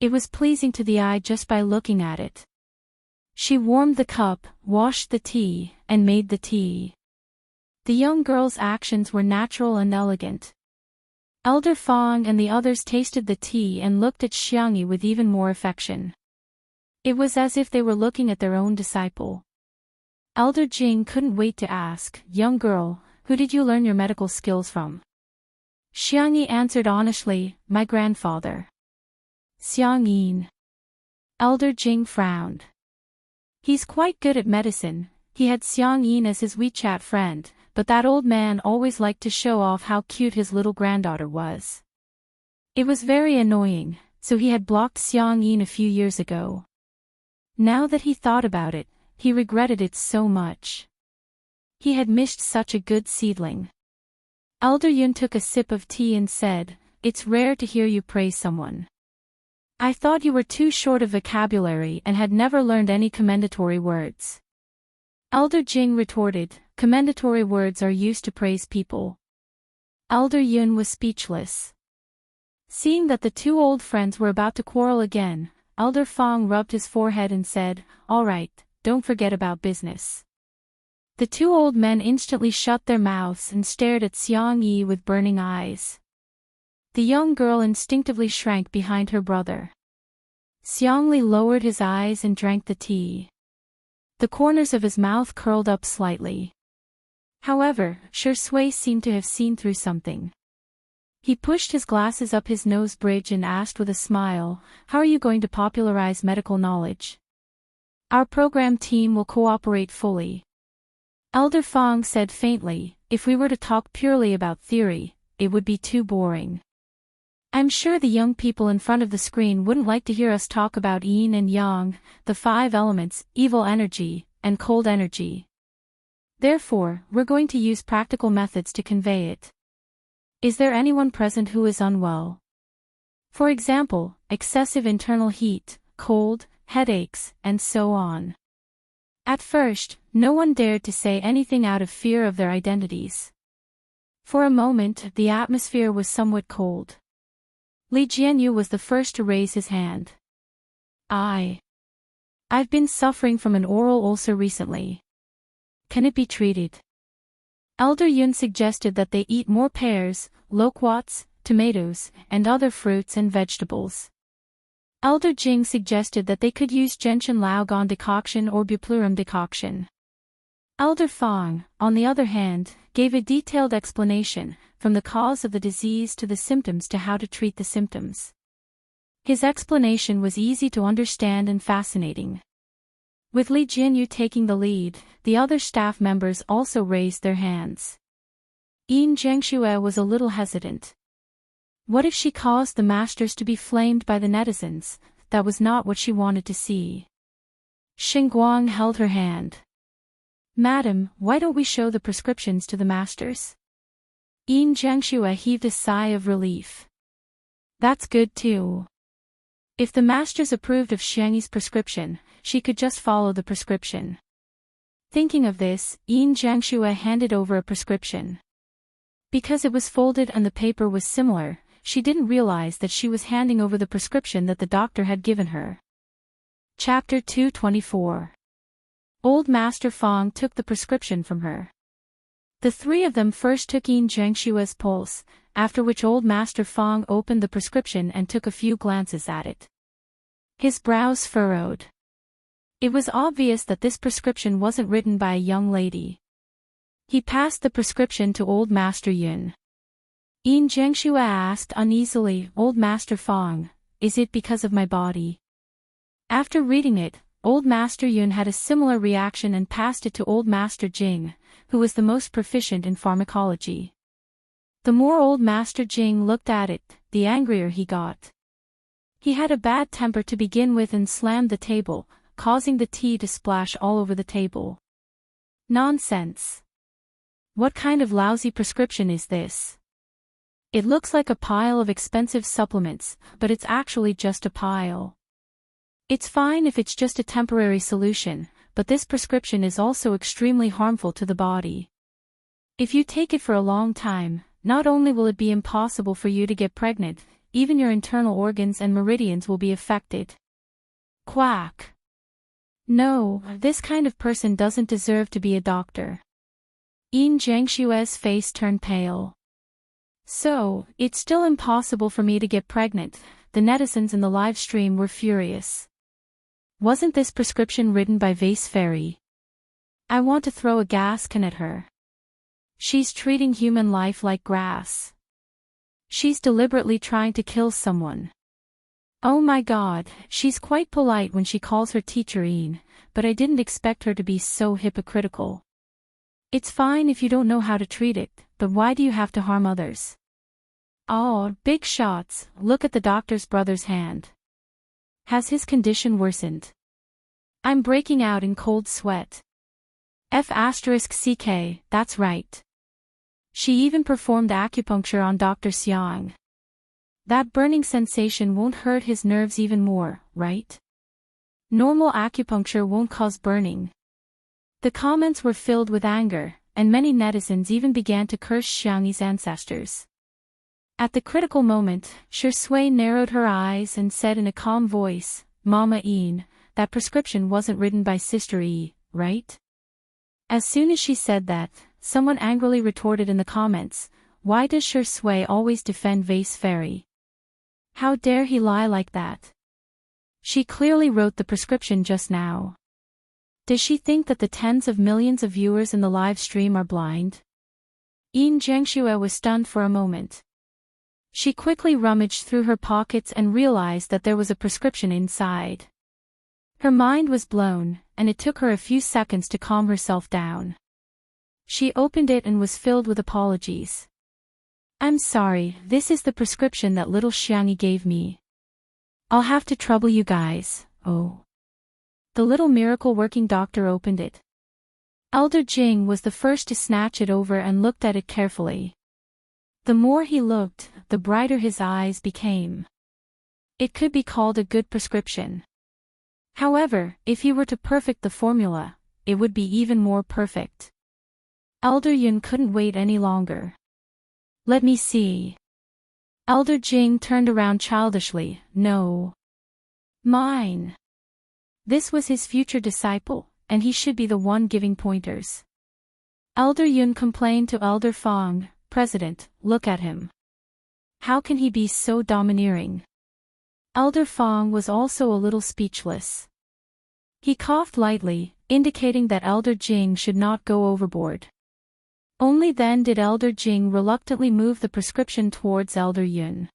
Speaker 1: It was pleasing to the eye just by looking at it. She warmed the cup, washed the tea, and made the tea. The young girl's actions were natural and elegant. Elder Fong and the others tasted the tea and looked at Xiangyi with even more affection. It was as if they were looking at their own disciple. Elder Jing couldn't wait to ask, "Young girl, who did you learn your medical skills from?" Xiangyi answered honestly, "My grandfather." Xiang Yin. Elder Jing frowned. He's quite good at medicine. He had Xiang Yin as his WeChat friend, but that old man always liked to show off how cute his little granddaughter was. It was very annoying, so he had blocked Xiang Yin a few years ago. Now that he thought about it, he regretted it so much. He had missed such a good seedling. Elder Yun took a sip of tea and said, "It's rare to hear you praise someone. I thought you were too short of vocabulary and had never learned any commendatory words." Elder Jing retorted, "Commendatory words are used to praise people." Elder Yun was speechless. Seeing that the two old friends were about to quarrel again, Elder Fong rubbed his forehead and said, "All right, don't forget about business." The two old men instantly shut their mouths and stared at Xiang Yi with burning eyes. The young girl instinctively shrank behind her brother. Xiang Li lowered his eyes and drank the tea. The corners of his mouth curled up slightly. However, Shi Sui seemed to have seen through something. He pushed his glasses up his nose bridge and asked with a smile, "How are you going to popularize medical knowledge?" "Our program team will cooperate fully." Elder Fong said faintly, "If we were to talk purely about theory, it would be too boring. I'm sure the young people in front of the screen wouldn't like to hear us talk about yin and yang, the 5 elements, evil energy, and cold energy. Therefore, we're going to use practical methods to convey it. Is there anyone present who is unwell? For example, excessive internal heat, cold, headaches, and so on. At first, no one dared to say anything out of fear of their identities. For a moment, the atmosphere was somewhat cold. Li Jianyu was the first to raise his hand. I've been suffering from an oral ulcer recently. Can it be treated? Elder Yun suggested that they eat more pears, loquats, tomatoes, and other fruits and vegetables. Elder Jing suggested that they could use gentian laogan decoction or buplurum decoction. Elder Fang, on the other hand, gave a detailed explanation, from the cause of the disease to the symptoms to how to treat the symptoms. His explanation was easy to understand and fascinating. With Li Jianyu taking the lead, the other staff members also raised their hands. Yin Zhengxue was a little hesitant. What if she caused the masters to be flamed by the netizens? That was not what she wanted to see. Xingguang held her hand. Madam, why don't we show the prescriptions to the masters? Yin Zhengxue heaved a sigh of relief. That's good too. If the masters approved of Xiangyi's prescription, she could just follow the prescription. Thinking of this, Yin Zhengxue handed over a prescription. Because it was folded and the paper was similar, she didn't realize that she was handing over the prescription that the doctor had given her. Chapter 224. Old Master Fang took the prescription from her. The three of them first took Yin Zhengshue's pulse, after which Old Master Fang opened the prescription and took a few glances at it. His brows furrowed. It was obvious that this prescription wasn't written by a young lady. He passed the prescription to Old Master Yun. Yin Zhengxue asked uneasily, Old Master Fang, is it because of my body? After reading it, Old Master Yun had a similar reaction and passed it to Old Master Jing, who was the most proficient in pharmacology. The more Old Master Jing looked at it, the angrier he got. He had a bad temper to begin with and slammed the table, causing the tea to splash all over the table. Nonsense. What kind of lousy prescription is this? It looks like a pile of expensive supplements, but it's actually just a pile. It's fine if it's just a temporary solution, but this prescription is also extremely harmful to the body. If you take it for a long time, not only will it be impossible for you to get pregnant, even your internal organs and meridians will be affected. Quack. No, this kind of person doesn't deserve to be a doctor. Yin Zhengshue's face turned pale. So, it's still impossible for me to get pregnant. The netizens in the live stream were furious. Wasn't this prescription written by Vase Fairy? I want to throw a gas can at her. She's treating human life like grass. She's deliberately trying to kill someone. Oh my god, she's quite polite when she calls her teacher Yin, but I didn't expect her to be so hypocritical. It's fine if you don't know how to treat it, but why do you have to harm others? Oh, big shots, look at the doctor's brother's hand. Has his condition worsened? I'm breaking out in cold sweat. F***CK, that's right. She even performed acupuncture on Dr. Xiang. That burning sensation won't hurt his nerves even more, right? Normal acupuncture won't cause burning. The comments were filled with anger, and many netizens even began to curse Xiangyi's ancestors. At the critical moment, Shui narrowed her eyes and said in a calm voice, Mama Yin, that prescription wasn't written by Sister Yi, right? As soon as she said that, someone angrily retorted in the comments, why does Shui always defend Vase Fairy? How dare he lie like that? She clearly wrote the prescription just now. Does she think that the tens of millions of viewers in the live stream are blind? Yin Zhengxue was stunned for a moment. She quickly rummaged through her pockets and realized that there was a prescription inside. Her mind was blown, and it took her a few seconds to calm herself down. She opened it and was filled with apologies. I'm sorry, this is the prescription that little Xiangyi gave me. I'll have to trouble you guys, oh. The little miracle-working doctor opened it. Elder Jing was the first to snatch it over and looked at it carefully. The more he looked, the brighter his eyes became. It could be called a good prescription. However, if he were to perfect the formula, it would be even more perfect. Elder Yun couldn't wait any longer. Let me see. Elder Jing turned around childishly. No. Mine. This was his future disciple, and he should be the one giving pointers. Elder Yun complained to Elder Fong, President, look at him. How can he be so domineering? Elder Fong was also a little speechless. He coughed lightly, indicating that Elder Jing should not go overboard. Only then did Elder Jing reluctantly move the prescription towards Elder Yun.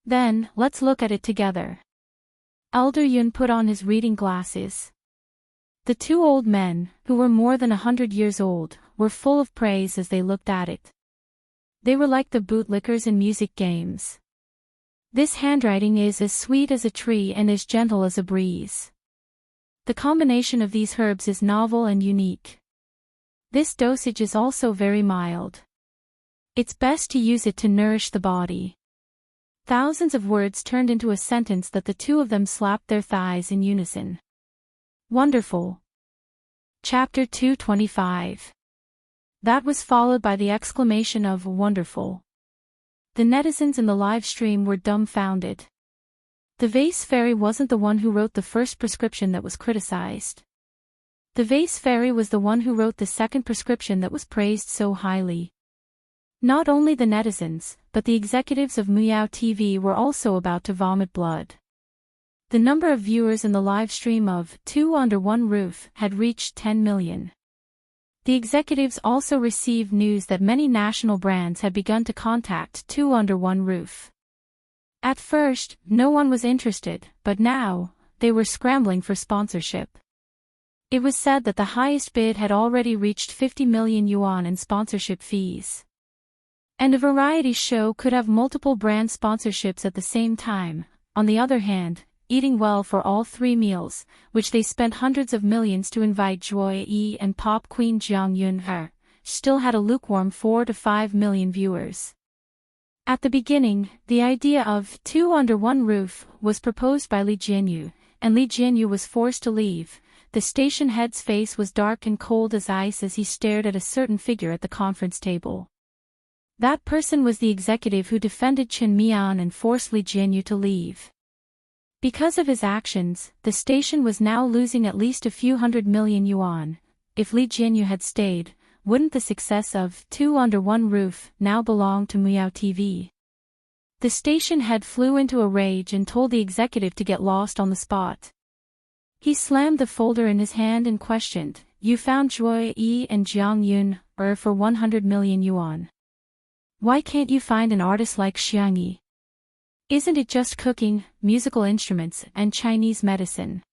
Speaker 1: Then, let's look at it together. Elder Yun put on his reading glasses. The two old men, who were more than 100 years old, were full of praise as they looked at it. They were like the bootlickers in music games. This handwriting is as sweet as a tree and as gentle as a breeze. The combination of these herbs is novel and unique. This dosage is also very mild. It's best to use it to nourish the body. Thousands of words turned into a sentence that the two of them slapped their thighs in unison. Wonderful. Chapter 225. That was followed by the exclamation of wonderful. The netizens in the live stream were dumbfounded. The vase fairy wasn't the one who wrote the first prescription that was criticized. The vase fairy was the one who wrote the second prescription that was praised so highly. Not only the netizens, but the executives of Meow TV were also about to vomit blood. The number of viewers in the live stream of Two Under One Roof had reached 10 million. The executives also received news that many national brands had begun to contact Two Under One Roof. At first, no one was interested, but now, they were scrambling for sponsorship. It was said that the highest bid had already reached 50 million yuan in sponsorship fees. And a variety show could have multiple brand sponsorships at the same time. On the other hand, eating well for all three meals, which they spent hundreds of millions to invite Joy E and Pop Queen Jiang Yun-her, still had a lukewarm 4 to 5 million viewers. At the beginning, the idea of Two Under One Roof was proposed by Li Jianyu, and Li Jianyu was forced to leave. The station head's face was dark and cold as ice as he stared at a certain figure at the conference table. That person was the executive who defended Chen Mian and forced Li Jianyu to leave. Because of his actions, the station was now losing at least a few 100 million yuan. If Li Jianyu had stayed, wouldn't the success of Two Under One Roof now belong to Meow TV? The station head flew into a rage and told the executive to get lost on the spot. He slammed the folder in his hand and questioned, "You found Joy E and Jiang Yun, for 100 million yuan. Why can't you find an artist like Xiang Yi? Isn't it just cooking, musical instruments, and Chinese medicine?"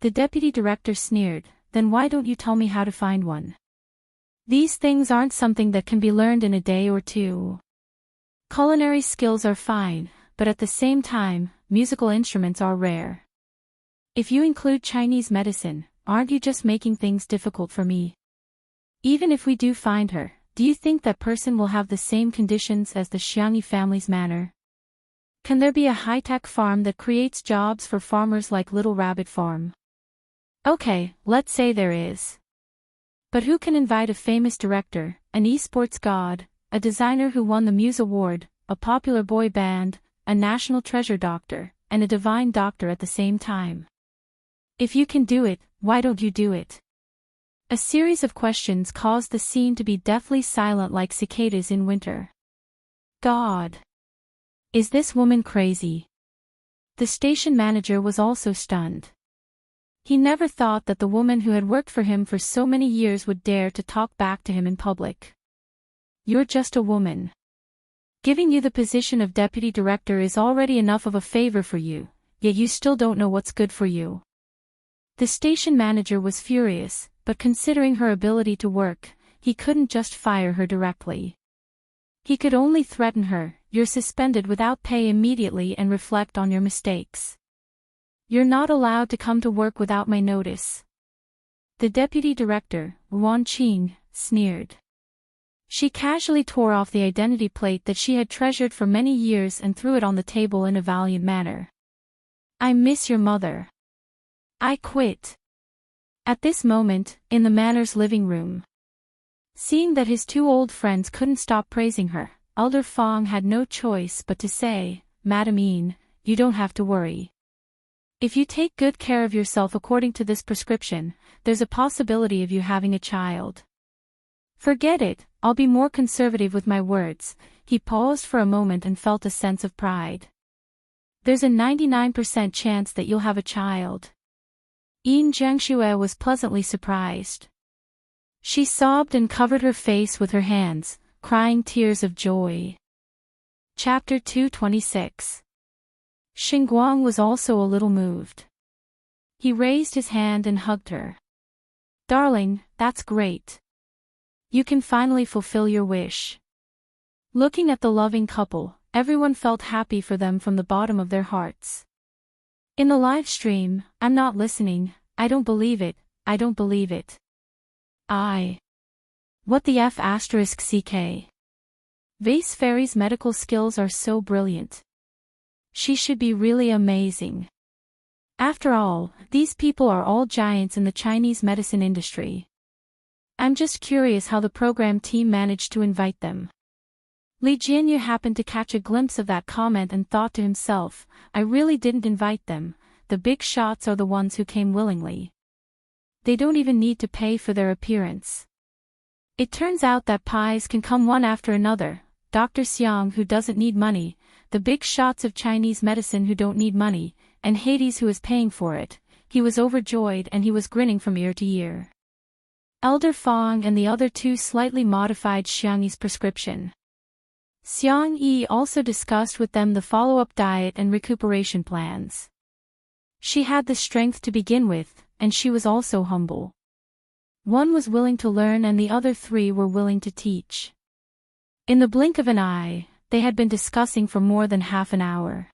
Speaker 1: The deputy director sneered, "Then why don't you tell me how to find one? These things aren't something that can be learned in a day or two. Culinary skills are fine, but at the same time, musical instruments are rare. If you include Chinese medicine, aren't you just making things difficult for me? Even if we do find her, do you think that person will have the same conditions as the Xiangyi family's manor? Can there be a high-tech farm that creates jobs for farmers like Little Rabbit Farm? Okay, let's say there is. But who can invite a famous director, an esports god, a designer who won the Muse Award, a popular boy band, a national treasure doctor, and a divine doctor at the same time? If you can do it, why don't you do it?" A series of questions caused the scene to be deathly silent like cicadas in winter. God! Is this woman crazy? The station manager was also stunned. He never thought that the woman who had worked for him for so many years would dare to talk back to him in public. "You're just a woman. Giving you the position of deputy director is already enough of a favor for you, yet you still don't know what's good for you." The station manager was furious, but considering her ability to work, he couldn't just fire her directly. He could only threaten her, "You're suspended without pay immediately and reflect on your mistakes. You're not allowed to come to work without my notice." The deputy director, Wan Qing sneered. She casually tore off the identity plate that she had treasured for many years and threw it on the table in a valiant manner. I miss your mother. I quit. At this moment, in the manor's living room. Seeing that his two old friends couldn't stop praising her, Elder Fong had no choice but to say, Madam Yin, you don't have to worry. If you take good care of yourself according to this prescription, there's a possibility of you having a child. Forget it, I'll be more conservative with my words. He paused for a moment and felt a sense of pride. There's a 99% chance that you'll have a child. Yin Jiangxue was pleasantly surprised. She sobbed and covered her face with her hands, crying tears of joy. Chapter 226. Xinguang was also a little moved. He raised his hand and hugged her. Darling, that's great. You can finally fulfill your wish. Looking at the loving couple, everyone felt happy for them from the bottom of their hearts. In the live stream, I'm not listening, I don't believe it, I don't believe it. What the F*** CK? Vase Fairy's medical skills are so brilliant. She should be really amazing. After all, these people are all giants in the Chinese medicine industry. I'm just curious how the program team managed to invite them. Li Jianyu happened to catch a glimpse of that comment and thought to himself, I really didn't invite them, the big shots are the ones who came willingly. They don't even need to pay for their appearance. It turns out that pies can come one after another, Dr. Xiang who doesn't need money, the big shots of Chinese medicine who don't need money, and Hades who is paying for it. He was overjoyed and he was grinning from ear to ear. Elder Fong and the other two slightly modified Xiangyi's prescription. Xiang Yi also discussed with them the follow-up diet and recuperation plans. She had the strength to begin with, and she was also humble. One was willing to learn and the other three were willing to teach. In the blink of an eye, they had been discussing for more than half an hour.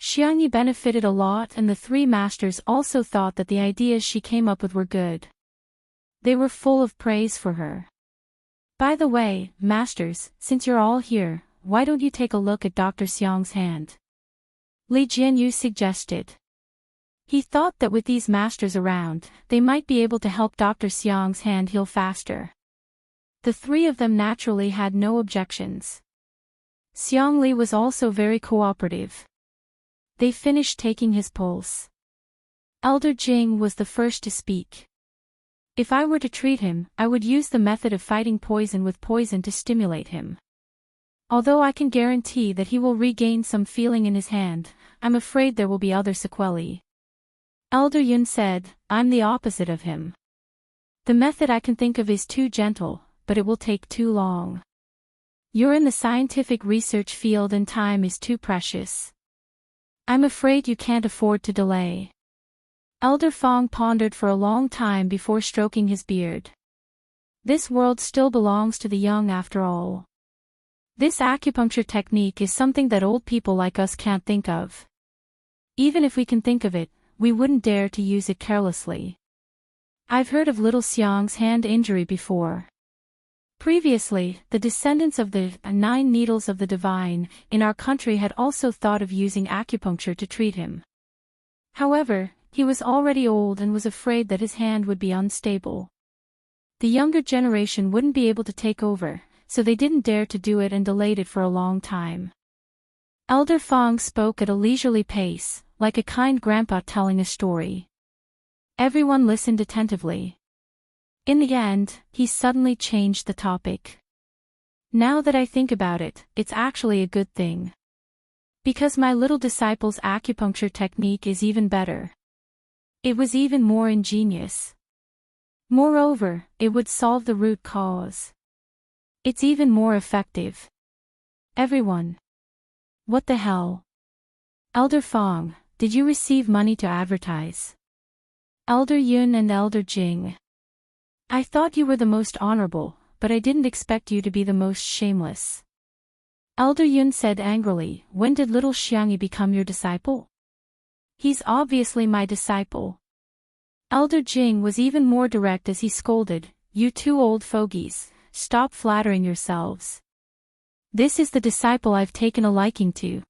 Speaker 1: Xiangyi benefited a lot and the three masters also thought that the ideas she came up with were good. They were full of praise for her. By the way, masters, since you're all here, why don't you take a look at Dr. Xiang's hand? Li Jianyu suggested. He thought that with these masters around, they might be able to help Dr. Xiang's hand heal faster. The three of them naturally had no objections. Xiang Li was also very cooperative. They finished taking his pulse. Elder Jing was the first to speak. If I were to treat him, I would use the method of fighting poison with poison to stimulate him. Although I can guarantee that he will regain some feeling in his hand, I'm afraid there will be other sequelae. Elder Yun said, I'm the opposite of him. The method I can think of is too gentle, but it will take too long. You're in the scientific research field and time is too precious. I'm afraid you can't afford to delay. Elder Fong pondered for a long time before stroking his beard. This world still belongs to the young after all. This acupuncture technique is something that old people like us can't think of. Even if we can think of it, we wouldn't dare to use it carelessly. I've heard of little Xiang's hand injury before. Previously, the descendants of the 9 Needles of the Divine in our country had also thought of using acupuncture to treat him. However, he was already old and was afraid that his hand would be unstable. The younger generation wouldn't be able to take over, so they didn't dare to do it and delayed it for a long time. Elder Fong spoke at a leisurely pace, like a kind grandpa telling a story. Everyone listened attentively. In the end, he suddenly changed the topic. Now that I think about it, it's actually a good thing. Because my little disciple's acupuncture technique is even better. It was even more ingenious. Moreover, it would solve the root cause. It's even more effective. Everyone. What the hell? Elder Fong, did you receive money to advertise? Elder Yun and Elder Jing. I thought you were the most honorable, but I didn't expect you to be the most shameless. Elder Yun said angrily, when did little Xiangyi become your disciple? He's obviously my disciple. Elder Jing was even more direct as he scolded, you two old fogies, stop flattering yourselves. This is the disciple I've taken a liking to.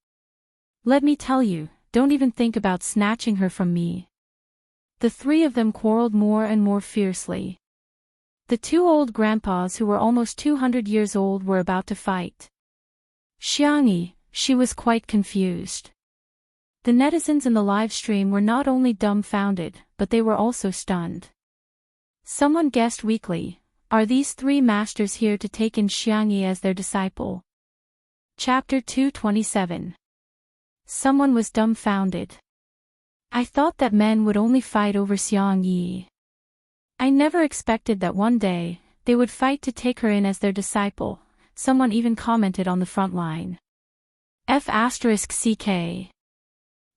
Speaker 1: Let me tell you, don't even think about snatching her from me. The three of them quarreled more and more fiercely. The two old grandpas who were almost 200 years old were about to fight. Xiangyi, she was quite confused. The netizens in the live stream were not only dumbfounded, but they were also stunned. Someone guessed weakly, are these three masters here to take in Xiangyi as their disciple? Chapter 227. Someone was dumbfounded. I thought that men would only fight over Xiangyi. I never expected that one day, they would fight to take her in as their disciple, someone even commented on the front line. F***CK.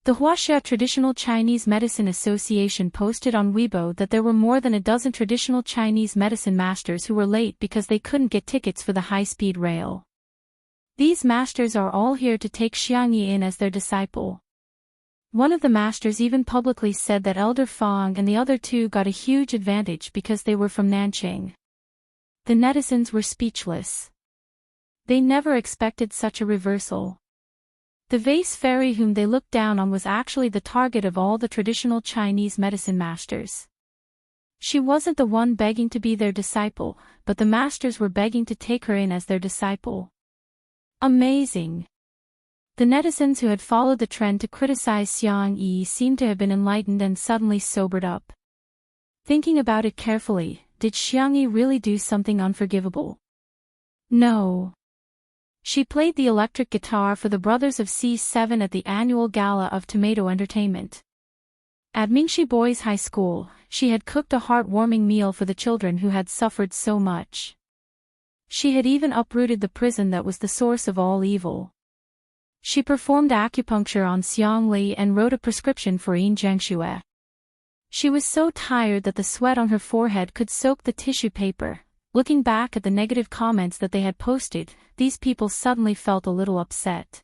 Speaker 1: The Huaxia Traditional Chinese Medicine Association posted on Weibo that there were more than a dozen traditional Chinese medicine masters who were late because they couldn't get tickets for the high-speed rail. These masters are all here to take Xiangyi in as their disciple. One of the masters even publicly said that Elder Fang and the other two got a huge advantage because they were from Nanqing. The netizens were speechless. They never expected such a reversal. The vase fairy whom they looked down on was actually the target of all the traditional Chinese medicine masters. She wasn't the one begging to be their disciple, but the masters were begging to take her in as their disciple. Amazing! The netizens who had followed the trend to criticize Xiangyi seemed to have been enlightened and suddenly sobered up. Thinking about it carefully, did Xiangyi really do something unforgivable? No. She played the electric guitar for the brothers of C7 at the annual gala of Tomato Entertainment. At Mingxi Boys High School, she had cooked a heartwarming meal for the children who had suffered so much. She had even uprooted the prison that was the source of all evil. She performed acupuncture on Xiang Li and wrote a prescription for Yin Jiangxue. She was so tired that the sweat on her forehead could soak the tissue paper. Looking back at the negative comments that they had posted, these people suddenly felt a little upset.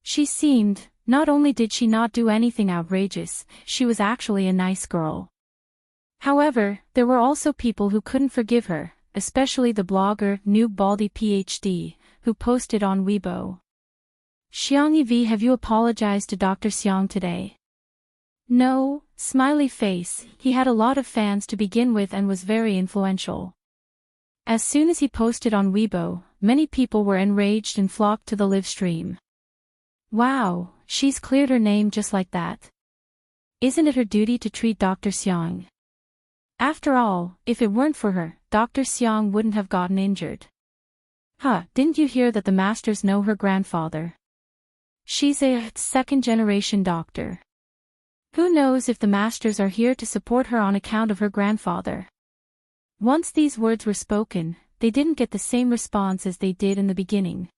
Speaker 1: She seemed, not only did she not do anything outrageous, she was actually a nice girl. However, there were also people who couldn't forgive her, especially the blogger Noob Baldy PhD, who posted on Weibo. Xiangyi V, have you apologized to Dr. Xiang today? No, smiley face, he had a lot of fans to begin with and was very influential. As soon as he posted on Weibo, many people were enraged and flocked to the live stream. Wow, she's cleared her name just like that. Isn't it her duty to treat Dr. Xiang? After all, if it weren't for her, Dr. Xiang wouldn't have gotten injured. Didn't you hear that the masters know her grandfather? She's a second-generation doctor. Who knows if the masters are here to support her on account of her grandfather? Once these words were spoken, they didn't get the same response as they did in the beginning.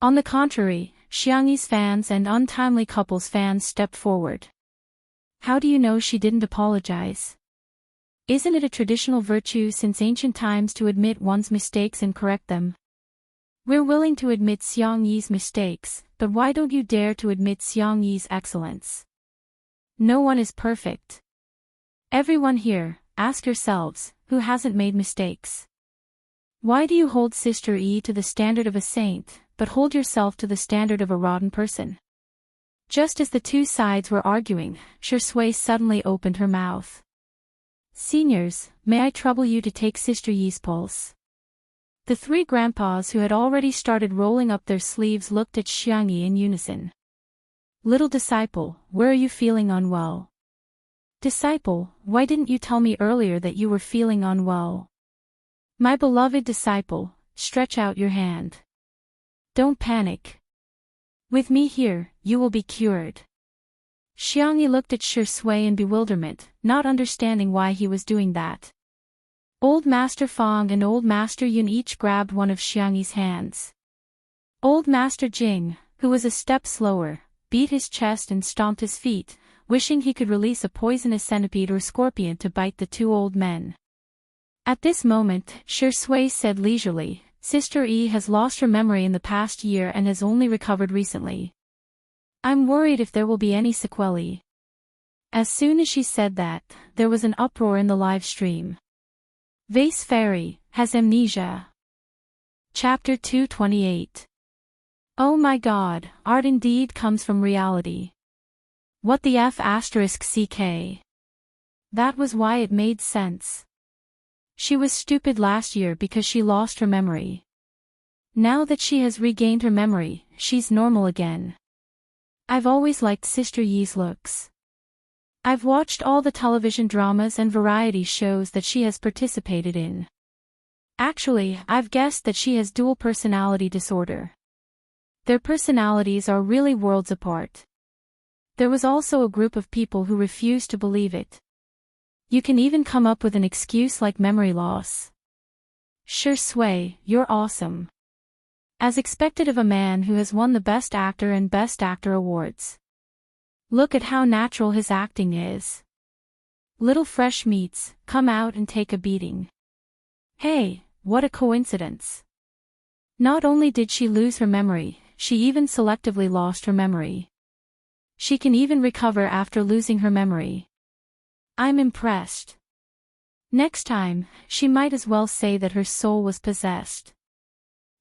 Speaker 1: On the contrary, Xiangyi's fans and Untimely Couple's fans stepped forward. How do you know she didn't apologize? Isn't it a traditional virtue since ancient times to admit one's mistakes and correct them? We're willing to admit Xiangyi's mistakes, but why don't you dare to admit Xiangyi's excellence? No one is perfect. Everyone here, ask yourselves, who hasn't made mistakes? Why do you hold Sister E to the standard of a saint, but hold yourself to the standard of a rotten person? Just as the two sides were arguing, Shui suddenly opened her mouth. Seniors, may I trouble you to take Sister Yi's pulse? The three grandpas who had already started rolling up their sleeves looked at Xiangyi in unison. Little disciple, where are you feeling unwell? Disciple, why didn't you tell me earlier that you were feeling unwell? My beloved disciple, stretch out your hand. Don't panic. With me here, you will be cured. Xiangyi looked at Shui in bewilderment, not understanding why he was doing that. Old Master Fang and Old Master Yun each grabbed one of Xiangyi's hands. Old Master Jing, who was a step slower, beat his chest and stomped his feet, wishing he could release a poisonous centipede or scorpion to bite the two old men. At this moment, Shui said leisurely, Sister E has lost her memory in the past year and has only recovered recently. I'm worried if there will be any sequelae. As soon as she said that, there was an uproar in the live stream. Vase Fairy has amnesia. Chapter 228. Oh my god, art indeed comes from reality. What the F***? That was why it made sense. She was stupid last year because she lost her memory. Now that she has regained her memory, she's normal again. I've always liked Sister Yi's looks. I've watched all the television dramas and variety shows that she has participated in. Actually, I've guessed that she has dual personality disorder. Their personalities are really worlds apart. There was also a group of people who refused to believe it. You can even come up with an excuse like memory loss. Sure Sway, you're awesome. As expected of a man who has won the Best Actor and Best Actor awards. Look at how natural his acting is. Little fresh meats, come out and take a beating. Hey, what a coincidence. Not only did she lose her memory, she even selectively lost her memory. She can even recover after losing her memory. I'm impressed. Next time, she might as well say that her soul was possessed.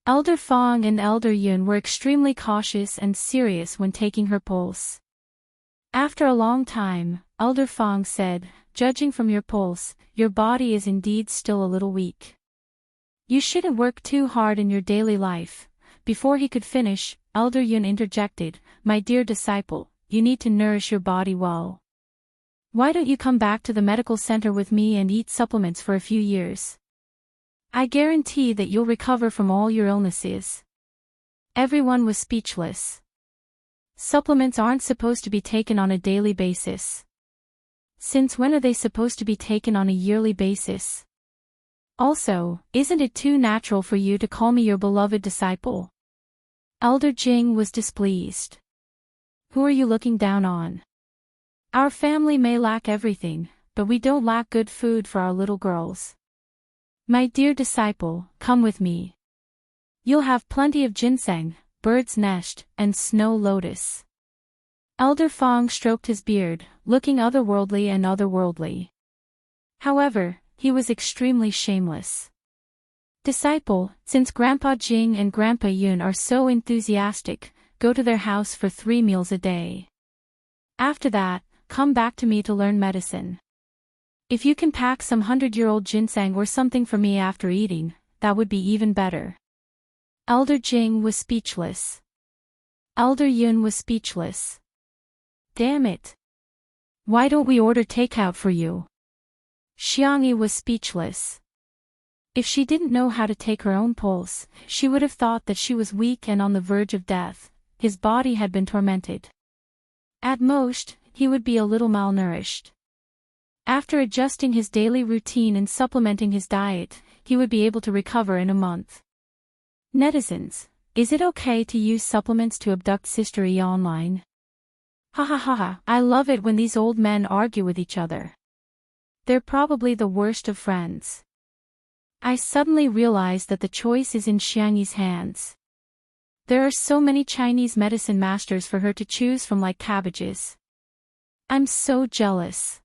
Speaker 1: Elder Fong and Elder Yun were extremely cautious and serious when taking her pulse. After a long time, Elder Fong said, "Judging from your pulse, your body is indeed still a little weak. You shouldn't work too hard in your daily life." Before he could finish, Elder Yun interjected, "My dear disciple, you need to nourish your body well. Why don't you come back to the medical center with me and eat supplements for a few years? I guarantee that you'll recover from all your illnesses." Everyone was speechless. Supplements aren't supposed to be taken on a daily basis. Since when are they supposed to be taken on a yearly basis? Also, isn't it too natural for you to call me your beloved disciple? Elder Jing was displeased. Who are you looking down on? Our family may lack everything, but we don't lack good food for our little girls. My dear disciple, come with me. You'll have plenty of ginseng, bird's nest, and snow lotus. Elder Fong stroked his beard, looking otherworldly and otherworldly. However, he was extremely shameless. Disciple, since Grandpa Jing and Grandpa Yun are so enthusiastic, go to their house for 3 meals a day. After that, come back to me to learn medicine. If you can pack some 100-year-old ginseng or something for me after eating, that would be even better. Elder Jing was speechless. Elder Yun was speechless. Damn it. Why don't we order takeout for you? Xiangyi was speechless. If she didn't know how to take her own pulse, she would have thought that she was weak and on the verge of death. His body had been tormented. At most, he would be a little malnourished. After adjusting his daily routine and supplementing his diet, he would be able to recover in a month. Netizens, is it okay to use supplements to abduct Sister E online? Ha ha ha ha, I love it when these old men argue with each other. They're probably the worst of friends. I suddenly realized that the choice is in Xiangyi's hands. There are so many Chinese medicine masters for her to choose from like cabbages. I'm so jealous.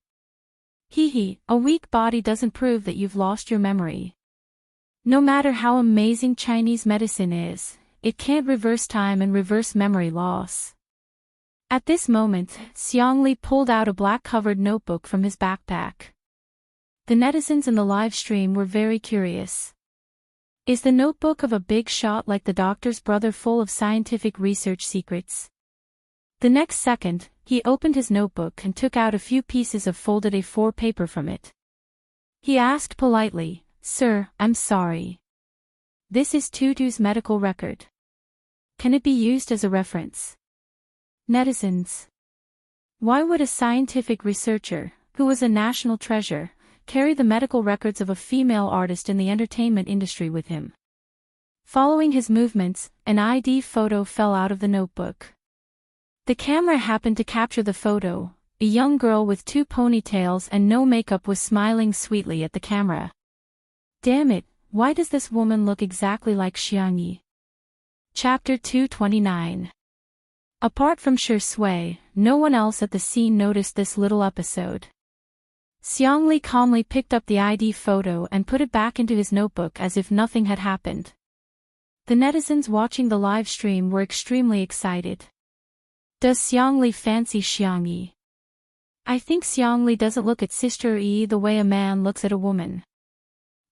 Speaker 1: Hee hee, a weak body doesn't prove that you've lost your memory. No matter how amazing Chinese medicine is, it can't reverse time and reverse memory loss. At this moment, Xiangli pulled out a black-covered notebook from his backpack. The netizens in the live stream were very curious. Is the notebook of a big shot like the doctor's brother full of scientific research secrets? The next second, he opened his notebook and took out a few pieces of folded A4 paper from it. He asked politely, "Sir, I'm sorry. This is Tutu's medical record. Can it be used as a reference?" Netizens. Why would a scientific researcher, who was a national treasure, carry the medical records of a female artist in the entertainment industry with him? Following his movements, an ID photo fell out of the notebook. The camera happened to capture the photo. A young girl with 2 ponytails and no makeup was smiling sweetly at the camera. Damn it, why does this woman look exactly like Xiangyi? Chapter 229. Apart from Shui, no one else at the scene noticed this little episode. Xiangli calmly picked up the ID photo and put it back into his notebook as if nothing had happened. The netizens watching the live stream were extremely excited. Does Xiangli fancy Xiangyi? I think Xiangli doesn't look at Sister Yi the way a man looks at a woman.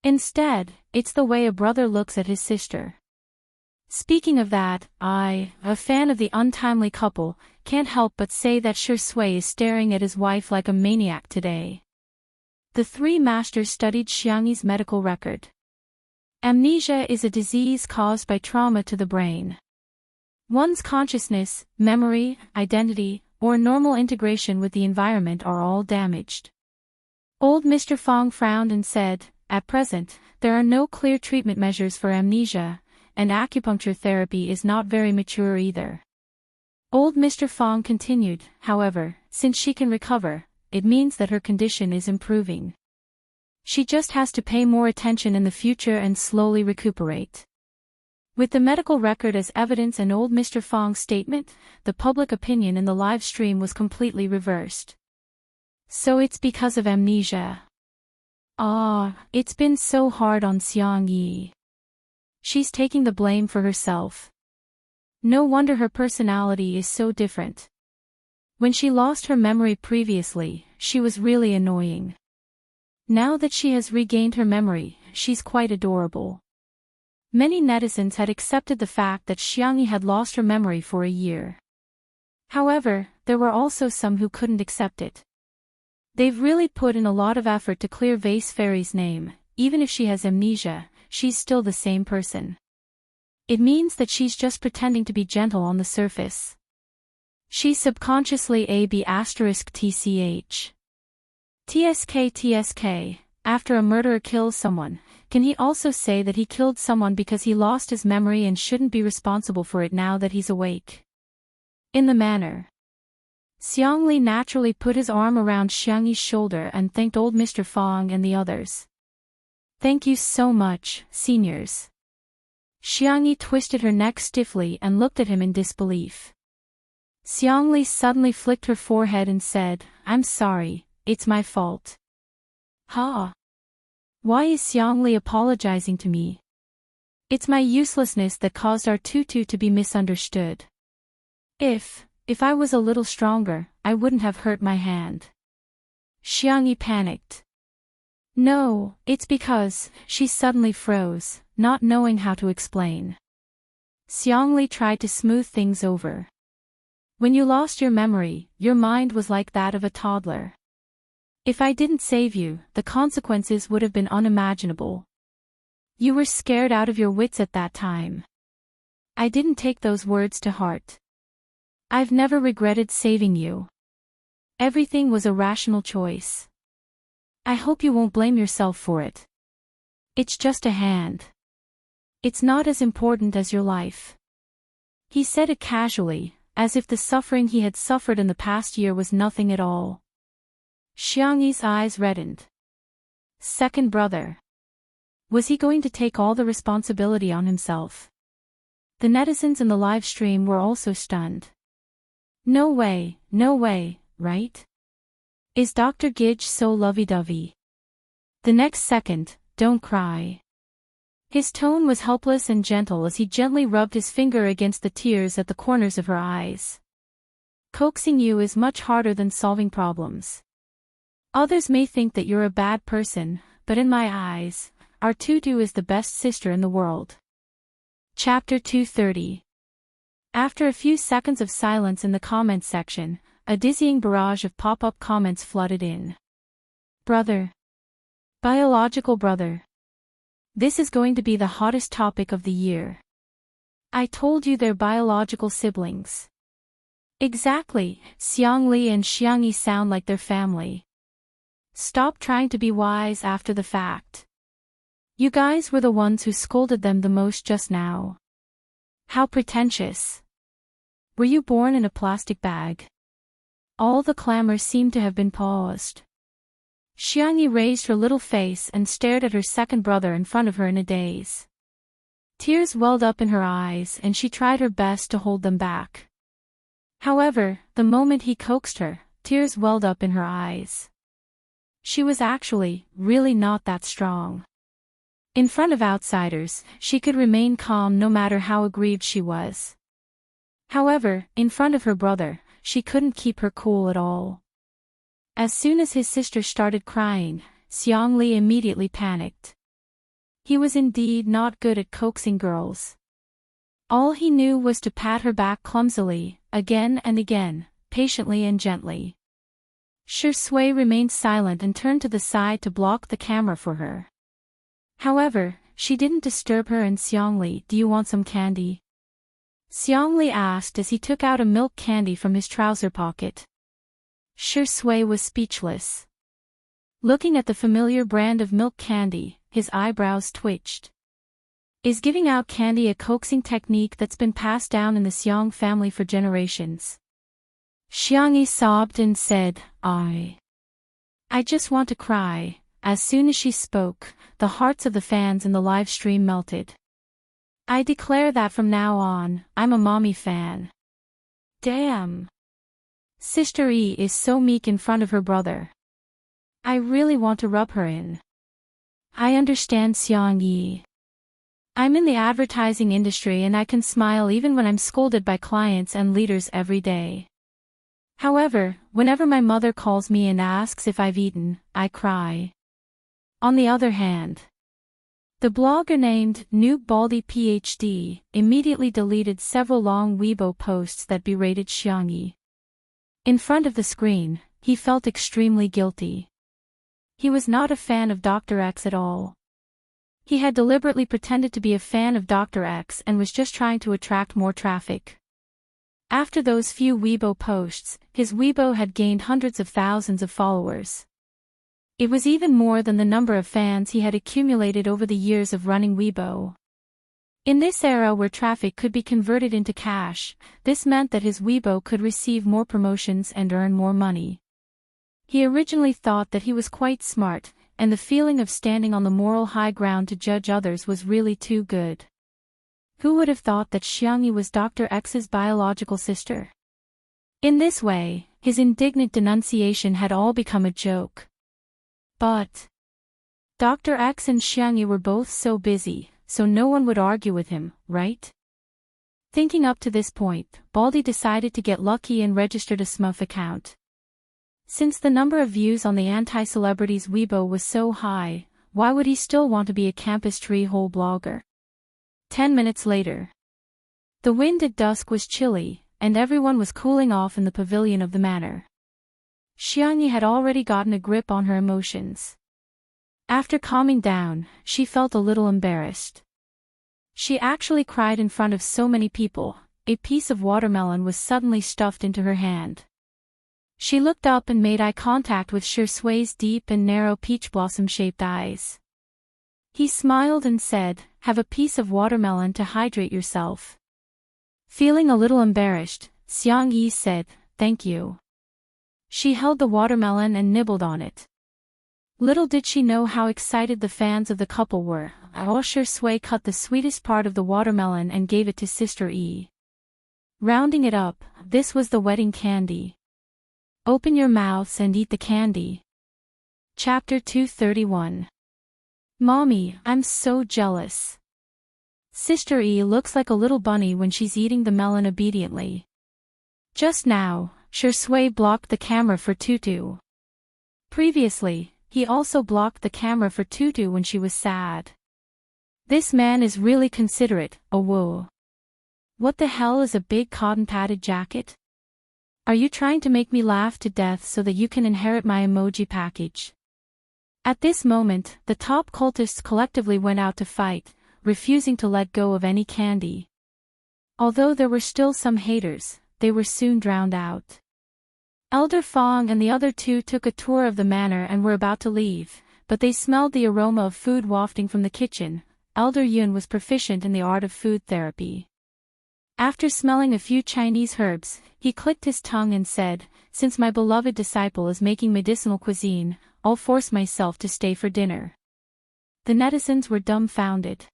Speaker 1: Instead, it's the way a brother looks at his sister. Speaking of that, I, a fan of the untimely couple, can't help but say that Sher Sui is staring at his wife like a maniac today. The three masters studied Xiangyi's medical record. Amnesia is a disease caused by trauma to the brain. One's consciousness, memory, identity, or normal integration with the environment are all damaged. Old Mr. Fong frowned and said, "At present, there are no clear treatment measures for amnesia, and acupuncture therapy is not very mature either." Old Mr. Fong continued, "However, since she can recover, it means that her condition is improving. She just has to pay more attention in the future and slowly recuperate." With the medical record as evidence and old Mr. Fong's statement, the public opinion in the live stream was completely reversed. So it's because of amnesia. It's been so hard on Xiangyi. She's taking the blame for herself. No wonder her personality is so different. When she lost her memory previously, she was really annoying. Now that she has regained her memory, she's quite adorable. Many netizens had accepted the fact that Xiangyi had lost her memory for a year. However, there were also some who couldn't accept it. They've really put in a lot of effort to clear Vase Fairy's name. Even if she has amnesia, she's still the same person. It means that she's just pretending to be gentle on the surface. She's subconsciously *TCH. TSK. After a murderer kills someone, can he also say that he killed someone because he lost his memory and shouldn't be responsible for it now that he's awake? In the manner. Xiangli naturally put his arm around Xiangyi's shoulder and thanked old Mr. Fong and the others. "Thank you so much, seniors." Xiangyi twisted her neck stiffly and looked at him in disbelief. Xiangli suddenly flicked her forehead and said, "I'm sorry, it's my fault." Why is Xiangli apologizing to me? It's my uselessness that caused our tutu to be misunderstood. If I was a little stronger, I wouldn't have hurt my hand. Xiangyi panicked. No, it's because, she suddenly froze, not knowing how to explain. Xiangli tried to smooth things over. When you lost your memory, your mind was like that of a toddler. If I didn't save you, the consequences would have been unimaginable. You were scared out of your wits at that time. I didn't take those words to heart. I've never regretted saving you. Everything was a rational choice. I hope you won't blame yourself for it. It's just a hand. It's not as important as your life. He said it casually, as if the suffering he had suffered in the past year was nothing at all. Xiangyi's eyes reddened. Second brother. Was he going to take all the responsibility on himself? The netizens in the live stream were also stunned. No way, right? Is Dr. Gidge so lovey-dovey? The next second, don't cry. His tone was helpless and gentle as he gently rubbed his finger against the tears at the corners of her eyes. Coaxing you is much harder than solving problems. Others may think that you're a bad person, but in my eyes, our tutu is the best sister in the world. Chapter 230. After a few seconds of silence in the comments section, a dizzying barrage of pop-up comments flooded in. Brother. Biological brother. This is going to be the hottest topic of the year. I told you they're biological siblings. Exactly, Xiangli and Xiangyi sound like their family. Stop trying to be wise after the fact. You guys were the ones who scolded them the most just now. How pretentious. Were you born in a plastic bag? All the clamor seemed to have been paused. Xiangyi raised her little face and stared at her second brother in front of her in a daze. Tears welled up in her eyes and she tried her best to hold them back. However, the moment he coaxed her, tears welled up in her eyes. She was actually, really not that strong. In front of outsiders, she could remain calm no matter how aggrieved she was. However, in front of her brother, she couldn't keep her cool at all. As soon as his sister started crying, Xiangli immediately panicked. He was indeed not good at coaxing girls. All he knew was to pat her back clumsily, again and again, patiently and gently. Shui remained silent and turned to the side to block the camera for her. However, she didn't disturb her and Xiangli, "Do you want some candy?" Xiangli asked as he took out a milk candy from his trouser pocket. Shui was speechless. Looking at the familiar brand of milk candy, his eyebrows twitched. Is giving out candy a coaxing technique that's been passed down in the Xiang family for generations? Xiangyi sobbed and said, I just want to cry." As soon as she spoke, the hearts of the fans in the live stream melted. "I declare that from now on, I'm a mommy fan. Damn. Sister E is so meek in front of her brother. I really want to rub her in." I understand, Xiang Yi. I'm in the advertising industry and I can smile even when I'm scolded by clients and leaders every day. However, whenever my mother calls me and asks if I've eaten, I cry. On the other hand, the blogger named Noob Baldy PhD immediately deleted several long Weibo posts that berated Xiangyi. In front of the screen, he felt extremely guilty. He was not a fan of Dr. X at all. He had deliberately pretended to be a fan of Dr. X and was just trying to attract more traffic. After those few Weibo posts, his Weibo had gained hundreds of thousands of followers. It was even more than the number of fans he had accumulated over the years of running Weibo. In this era where traffic could be converted into cash, this meant that his Weibo could receive more promotions and earn more money. He originally thought that he was quite smart, and the feeling of standing on the moral high ground to judge others was really too good. Who would have thought that Xiangyi was Dr. X's biological sister? In this way, his indignant denunciation had all become a joke. But Dr. X and Xiangyi were both so busy, so no one would argue with him, right? Thinking up to this point, Baldy decided to get lucky and registered a Smurf account. Since the number of views on the anti-celebrities Weibo was so high, why would he still want to be a campus tree-hole blogger? 10 minutes later. The wind at dusk was chilly, and everyone was cooling off in the pavilion of the manor. Xiangyi had already gotten a grip on her emotions. After calming down, she felt a little embarrassed. She actually cried in front of so many people. A piece of watermelon was suddenly stuffed into her hand. She looked up and made eye contact with Shui's deep and narrow peach blossom-shaped eyes. He smiled and said, "Have a piece of watermelon to hydrate yourself." Feeling a little embarrassed, Xiangyi said, "Thank you." She held the watermelon and nibbled on it. Little did she know how excited the fans of the couple were. Shui cut the sweetest part of the watermelon and gave it to Sister E. Rounding it up, this was the wedding candy. Open your mouths and eat the candy. Chapter 231. Mommy, I'm so jealous. Sister E looks like a little bunny when she's eating the melon obediently. Just now, Shui blocked the camera for Tutu. Previously, he also blocked the camera for Tutu when she was sad. This man is really considerate, oh whoa. What the hell is a big cotton-padded jacket? Are you trying to make me laugh to death so that you can inherit my emoji package? At this moment, the top cultists collectively went out to fight, refusing to let go of any candy. Although there were still some haters, they were soon drowned out. Elder Fong and the other two took a tour of the manor and were about to leave, but they smelled the aroma of food wafting from the kitchen. Elder Yun was proficient in the art of food therapy. After smelling a few Chinese herbs, he clicked his tongue and said, "Since my beloved disciple is making medicinal cuisine, I'll force myself to stay for dinner." The netizens were dumbfounded.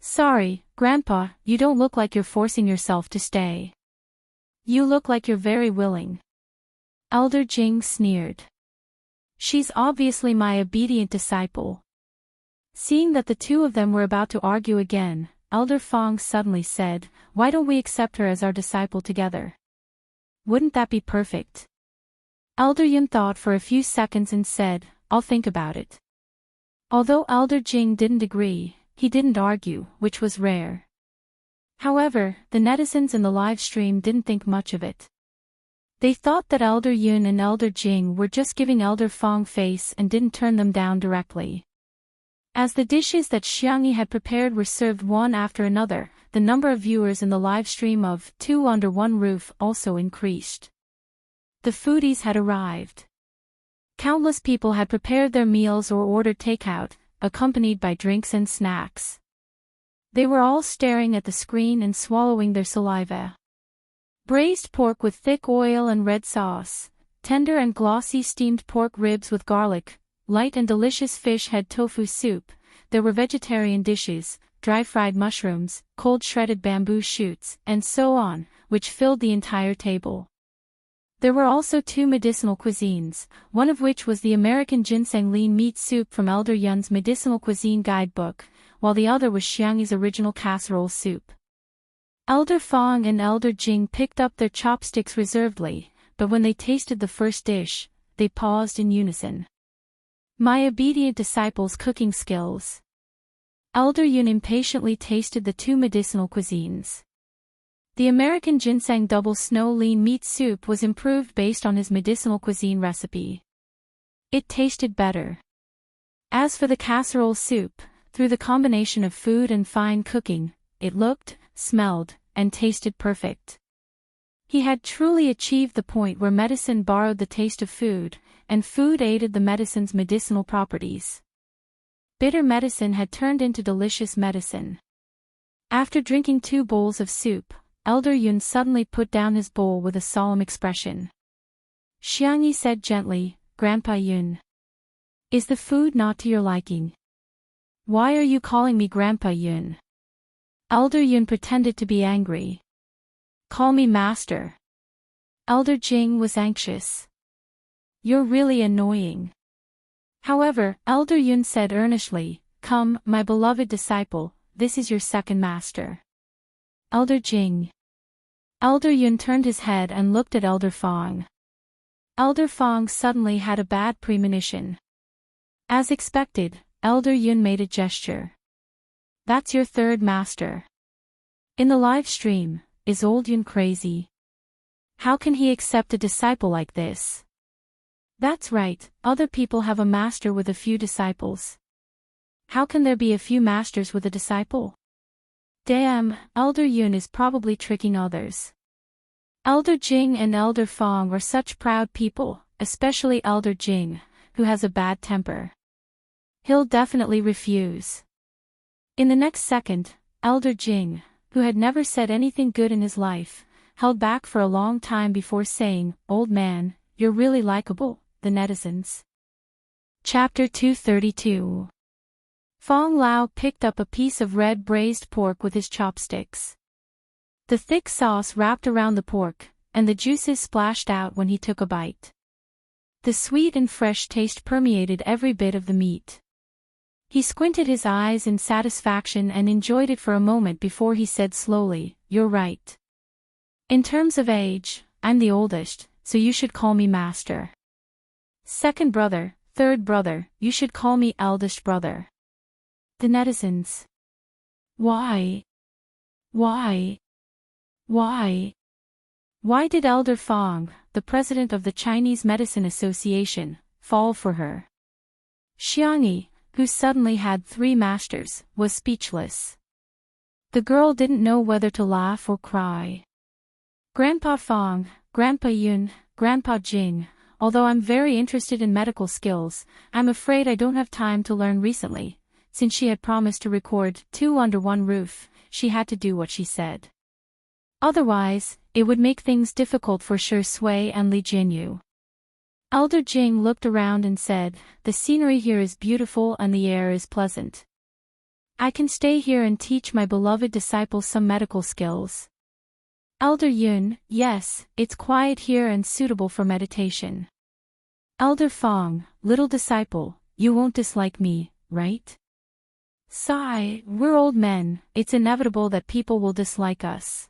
Speaker 1: "Sorry, Grandpa, you don't look like you're forcing yourself to stay. You look like you're very willing." Elder Jing sneered. She's obviously my obedient disciple. Seeing that the two of them were about to argue again, Elder Fong suddenly said, "Why don't we accept her as our disciple together? Wouldn't that be perfect?" Elder Yun thought for a few seconds and said, "I'll think about it." Although Elder Jing didn't agree, he didn't argue, which was rare. However, the netizens in the live stream didn't think much of it. They thought that Elder Yun and Elder Jing were just giving Elder Fong face and didn't turn them down directly. As the dishes that Xiangyi had prepared were served one after another, the number of viewers in the live stream of Two Under One Roof also increased. The foodies had arrived. Countless people had prepared their meals or ordered takeout, accompanied by drinks and snacks. They were all staring at the screen and swallowing their saliva. Braised pork with thick oil and red sauce, tender and glossy steamed pork ribs with garlic, light and delicious fish head tofu soup. There were vegetarian dishes, dry-fried mushrooms, cold shredded bamboo shoots, and so on, which filled the entire table. There were also two medicinal cuisines, one of which was the American ginseng lean meat soup from Elder Yun's medicinal cuisine guidebook, while the other was Xiangyi's original casserole soup. Elder Fong and Elder Jing picked up their chopsticks reservedly, but when they tasted the first dish, they paused in unison. My obedient disciple's cooking skills. Elder Yun impatiently tasted the two medicinal cuisines. The American ginseng double snow lean meat soup was improved based on his medicinal cuisine recipe. It tasted better. As for the casserole soup, through the combination of food and fine cooking, it looked, smelled, and tasted perfect. He had truly achieved the point where medicine borrowed the taste of food, and food aided the medicine's medicinal properties. Bitter medicine had turned into delicious medicine. After drinking 2 bowls of soup, Elder Yun suddenly put down his bowl with a solemn expression. Xiangyi said gently, "Grandpa Yun. Is the food not to your liking? Why are you calling me Grandpa Yun?" Elder Yun pretended to be angry. "Call me Master." Elder Jing was anxious. "You're really annoying." However, Elder Yun said earnestly, "Come, my beloved disciple, this is your second master." Elder Jing. Elder Yun turned his head and looked at Elder Fong. Elder Fong suddenly had a bad premonition. As expected, Elder Yun made a gesture. "That's your third master." In the live stream, is old Yun crazy? How can he accept a disciple like this? That's right, other people have a master with a few disciples. How can there be a few masters with a disciple? Damn, Elder Yun is probably tricking others. Elder Jing and Elder Fong are such proud people, especially Elder Jing, who has a bad temper. He'll definitely refuse. In the next second, Elder Jing, who had never said anything good in his life, held back for a long time before saying, "Old man, you're really likable," the netizens. Chapter 232. Fong Lao picked up a piece of red braised pork with his chopsticks. The thick sauce wrapped around the pork, and the juices splashed out when he took a bite. The sweet and fresh taste permeated every bit of the meat. He squinted his eyes in satisfaction and enjoyed it for a moment before he said slowly, "You're right. In terms of age, I'm the oldest, so you should call me master. Second brother, third brother, you should call me eldest brother." The netizens. Why? Why? Why? Why did Elder Fong, the president of the Chinese Medicine Association, fall for her? Xiangyi, who suddenly had 3 masters, was speechless. The girl didn't know whether to laugh or cry. Grandpa Fong, Grandpa Yun, Grandpa Jing, although I'm very interested in medical skills, I'm afraid I don't have time to learn recently. Since she had promised to record Two Under One Roof, she had to do what she said. Otherwise, it would make things difficult for Shi Sui and Li Jinyu. Elder Jing looked around and said, "The scenery here is beautiful and the air is pleasant. I can stay here and teach my beloved disciples some medical skills." Elder Yun, "Yes, it's quiet here and suitable for meditation." Elder Fong, little disciple, you won't dislike me, right? Sigh, we're old men, it's inevitable that people will dislike us.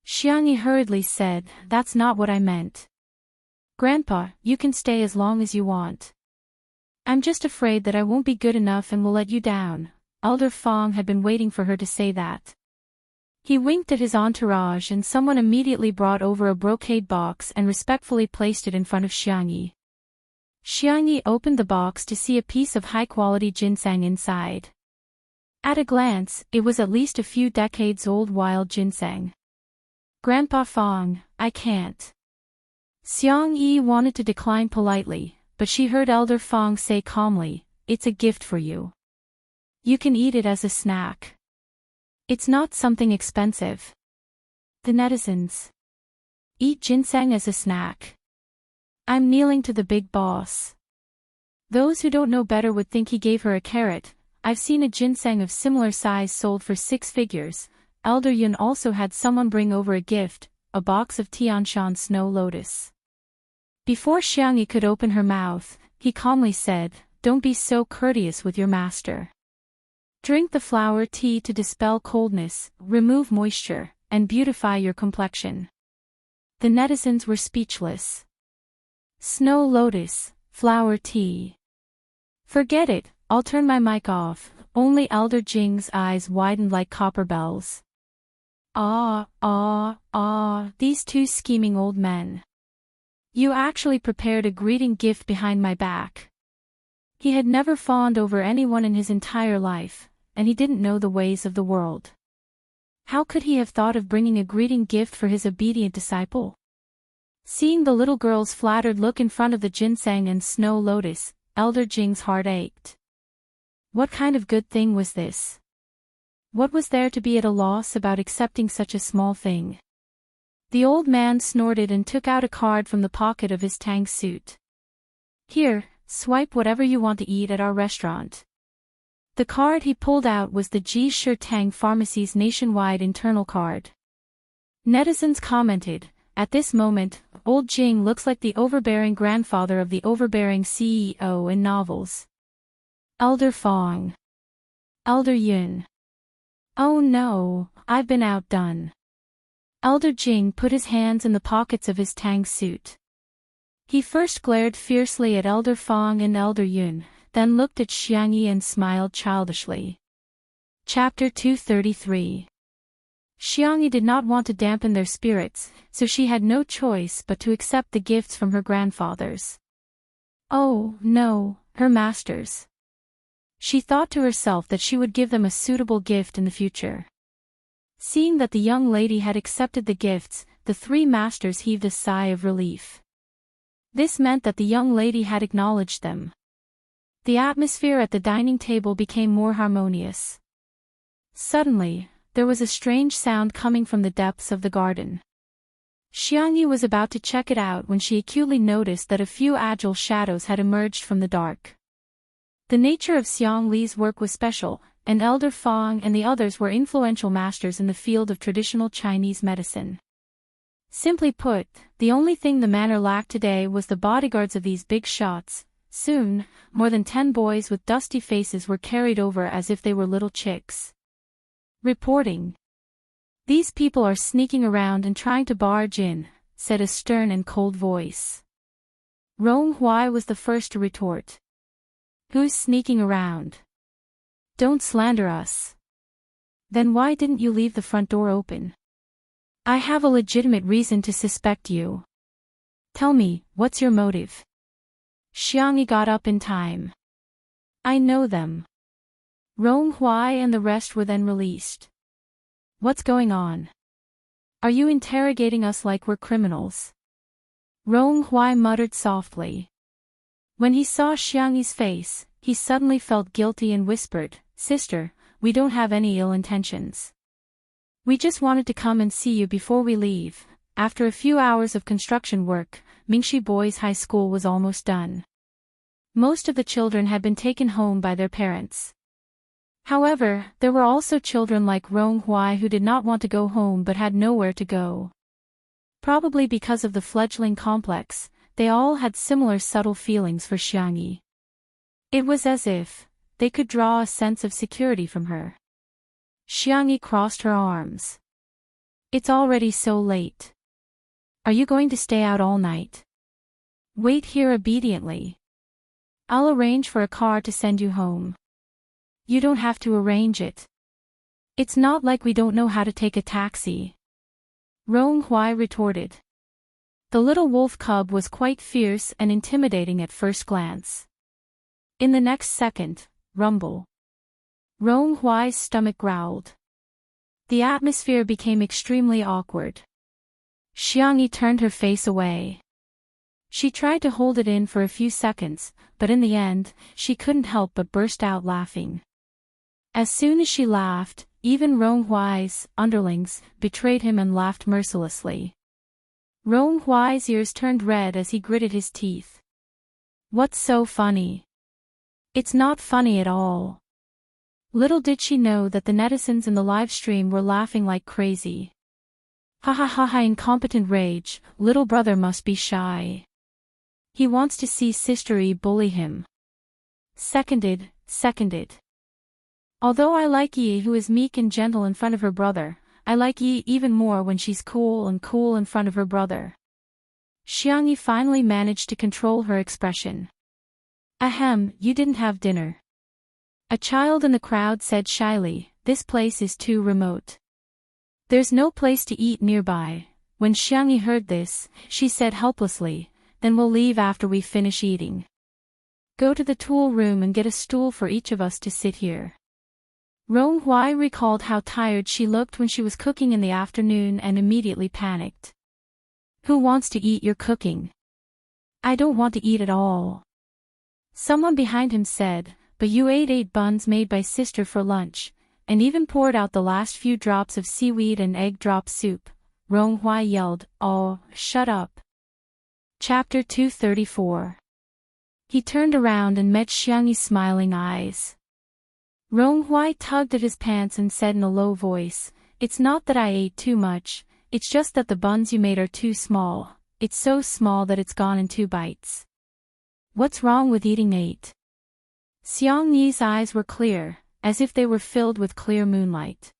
Speaker 1: Xiangyi hurriedly said, that's not what I meant. Grandpa, you can stay as long as you want. I'm just afraid that I won't be good enough and will let you down. Elder Fong had been waiting for her to say that. He winked at his entourage and someone immediately brought over a brocade box and respectfully placed it in front of Xiangyi. Xiangyi opened the box to see a piece of high-quality ginseng inside. At a glance, it was at least a few decades old wild ginseng. Grandpa Fong, I can't. Xiangyi wanted to decline politely, but she heard Elder Fong say calmly, it's a gift for you. You can eat it as a snack. It's not something expensive. The netizens. Eat ginseng as a snack. I'm kneeling to the big boss. Those who don't know better would think he gave her a carrot. I've seen a ginseng of similar size sold for 6 figures. Elder Yun also had someone bring over a gift, a box of Tianshan snow lotus. Before Xiangyi could open her mouth, he calmly said, don't be so courteous with your master. Drink the flower tea to dispel coldness, remove moisture, and beautify your complexion. The netizens were speechless. Snow lotus, flower tea. Forget it, I'll turn my mic off. Only Elder Jing's eyes widened like copper bells. These two scheming old men. You actually prepared a greeting gift behind my back. He had never fawned over anyone in his entire life, and he didn't know the ways of the world. How could he have thought of bringing a greeting gift for his obedient disciple? Seeing the little girl's flattered look in front of the ginseng and snow lotus, Elder Jing's heart ached. What kind of good thing was this? What was there to be at a loss about accepting such a small thing? The old man snorted and took out a card from the pocket of his tang suit. Here, swipe whatever you want to eat at our restaurant. The card he pulled out was the Ji Shi Tang Pharmacy's nationwide internal card. Netizens commented, at this moment, old Jing looks like the overbearing grandfather of the overbearing CEO in novels. Elder Fong. Elder Yun. Oh no, I've been outdone. Elder Jing put his hands in the pockets of his tang suit. He first glared fiercely at Elder Fong and Elder Yun, then looked at Xiangyi and smiled childishly. Chapter 233. Xiangyi did not want to dampen their spirits, so she had no choice but to accept the gifts from her grandfathers. Oh, no, her masters. She thought to herself that she would give them a suitable gift in the future. Seeing that the young lady had accepted the gifts, the 3 masters heaved a sigh of relief. This meant that the young lady had acknowledged them. The atmosphere at the dining table became more harmonious. Suddenly, there was a strange sound coming from the depths of the garden. Xiangyi was about to check it out when she acutely noticed that a few agile shadows had emerged from the dark. The nature of Xiang Li's work was special, and Elder Fong and the others were influential masters in the field of traditional Chinese medicine. Simply put, the only thing the manor lacked today was the bodyguards of these big shots. Soon, more than 10 boys with dusty faces were carried over as if they were little chicks. Reporting. These people are sneaking around and trying to barge in, said a stern and cold voice. Rong Hui was the first to retort. Who's sneaking around? Don't slander us. Then why didn't you leave the front door open? I have a legitimate reason to suspect you. Tell me, what's your motive? Xiangyi got up in time. I know them. Rong Hui and the rest were then released. What's going on? Are you interrogating us like we're criminals? Rong Hui muttered softly. When he saw Xiangyi's face, he suddenly felt guilty and whispered, Sister, we don't have any ill intentions. We just wanted to come and see you before we leave. After a few hours of construction work, Mingxi Boys High School was almost done. Most of the children had been taken home by their parents. However, there were also children like Rong Hui who did not want to go home but had nowhere to go. Probably because of the fledgling complex, they all had similar subtle feelings for Xiangyi. It was as if they could draw a sense of security from her. Xiangyi crossed her arms. It's already so late. Are you going to stay out all night? Wait here obediently. I'll arrange for a car to send you home. You don't have to arrange it. It's not like we don't know how to take a taxi. Ronghui retorted. The little wolf cub was quite fierce and intimidating at first glance. In the next second, rumble. Ronghui's stomach growled. The atmosphere became extremely awkward. Xiangyi turned her face away. She tried to hold it in for a few seconds, but in the end, she couldn't help but burst out laughing. As soon as she laughed, even Ronghui's underlings betrayed him and laughed mercilessly. Ronghui's ears turned red as he gritted his teeth. What's so funny? It's not funny at all. Little did she know that the netizens in the live stream were laughing like crazy. Ha ha ha ha, incompetent rage, little brother must be shy. He wants to see Sister E bully him. Seconded. Although I like Yi who is meek and gentle in front of her brother, I like Yi even more when she's cool in front of her brother. Xiangyi finally managed to control her expression. Ahem, you didn't have dinner. A child in the crowd said shyly, this place is too remote. There's no place to eat nearby. When Xiangyi heard this, she said helplessly, then we'll leave after we finish eating. Go to the tool room and get a stool for each of us to sit here. Ronghui recalled how tired she looked when she was cooking in the afternoon and immediately panicked. Who wants to eat your cooking? I don't want to eat at all. Someone behind him said, but you ate 8 buns made by sister for lunch, and even poured out the last few drops of seaweed and egg drop soup. Ronghui yelled, oh, shut up. Chapter 234. He turned around and met Xiangyi's smiling eyes. Ronghui tugged at his pants and said in a low voice, it's not that I ate too much, it's just that the buns you made are too small, it's so small that it's gone in 2 bites. What's wrong with eating 8? Xiangyi's eyes were clear, as if they were filled with clear moonlight.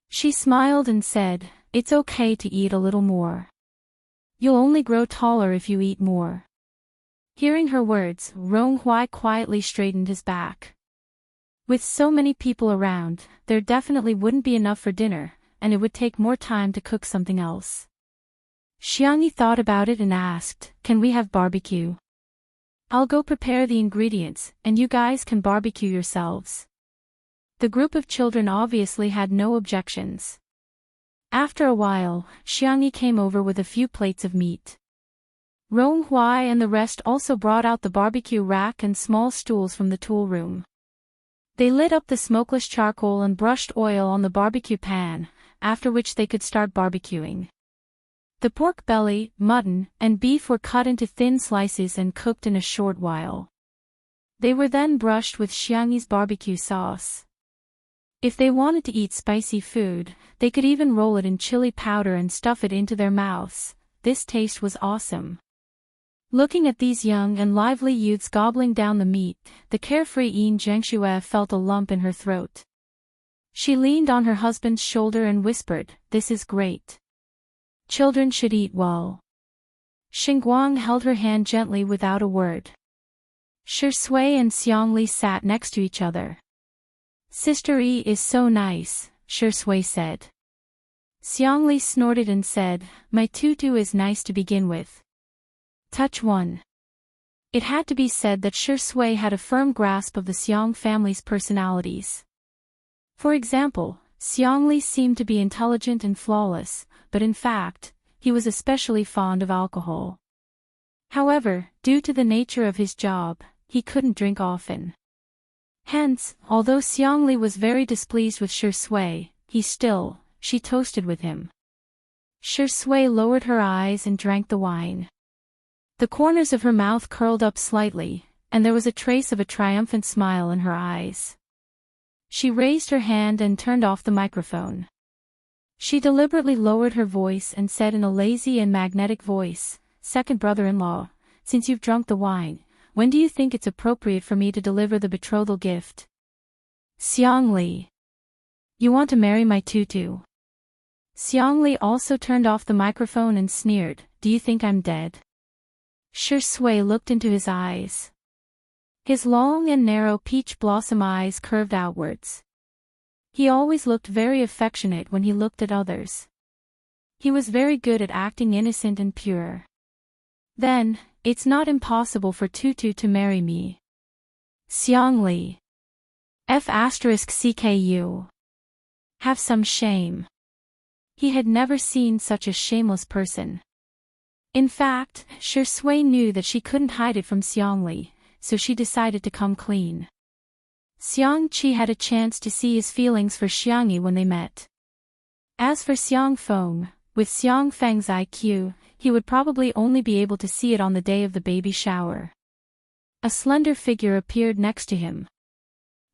Speaker 1: She smiled and said, it's okay to eat a little more. You'll only grow taller if you eat more. Hearing her words, Ronghui quietly straightened his back. With so many people around, there definitely wouldn't be enough for dinner, and it would take more time to cook something else. Xiangyi thought about it and asked, can we have barbecue? I'll go prepare the ingredients, and you guys can barbecue yourselves. The group of children obviously had no objections. After a while, Xiangyi came over with a few plates of meat. Ronghui and the rest also brought out the barbecue rack and small stools from the tool room. They lit up the smokeless charcoal and brushed oil on the barbecue pan, after which they could start barbecuing. The pork belly, mutton, and beef were cut into thin slices and cooked in a short while. They were then brushed with Xiangyi's barbecue sauce. If they wanted to eat spicy food, they could even roll it in chili powder and stuff it into their mouths. This taste was awesome. Looking at these young and lively youths gobbling down the meat, the carefree Yin Zhengxue felt a lump in her throat. She leaned on her husband's shoulder and whispered, this is great. Children should eat well. Xingguang held her hand gently without a word. Shi Sui and Xiangli sat next to each other. Sister E is so nice, Shi Sui said. Xiangli snorted and said, my tutu is nice to begin with. Touch 1. It had to be said that Shi Sui had a firm grasp of the Xiang family's personalities. For example, Xiangli seemed to be intelligent and flawless, but in fact, he was especially fond of alcohol. However, due to the nature of his job, he couldn't drink often. Hence, although Xiangli was very displeased with Shi Sui, she toasted with him. Shi Sui lowered her eyes and drank the wine. The corners of her mouth curled up slightly, and there was a trace of a triumphant smile in her eyes. She raised her hand and turned off the microphone. She deliberately lowered her voice and said in a lazy and magnetic voice, second brother-in-law, since you've drunk the wine, when do you think it's appropriate for me to deliver the betrothal gift? Xiangli. You want to marry my tutu? Xiangli also turned off the microphone and sneered, do you think I'm dead? Shi Sui looked into his eyes. His long and narrow peach blossom eyes curved outwards. He always looked very affectionate when he looked at others. He was very good at acting innocent and pure. Then, it's not impossible for Tutu to marry me. Xiangli. F***CKU. Have some shame. He had never seen such a shameless person. In fact, Shi Sui knew that she couldn't hide it from Xiangli, so she decided to come clean. Xiang Qi had a chance to see his feelings for Xiangyi when they met. As for Xiang Feng, with Xiang Feng's IQ, he would probably only be able to see it on the day of the baby shower. A slender figure appeared next to him.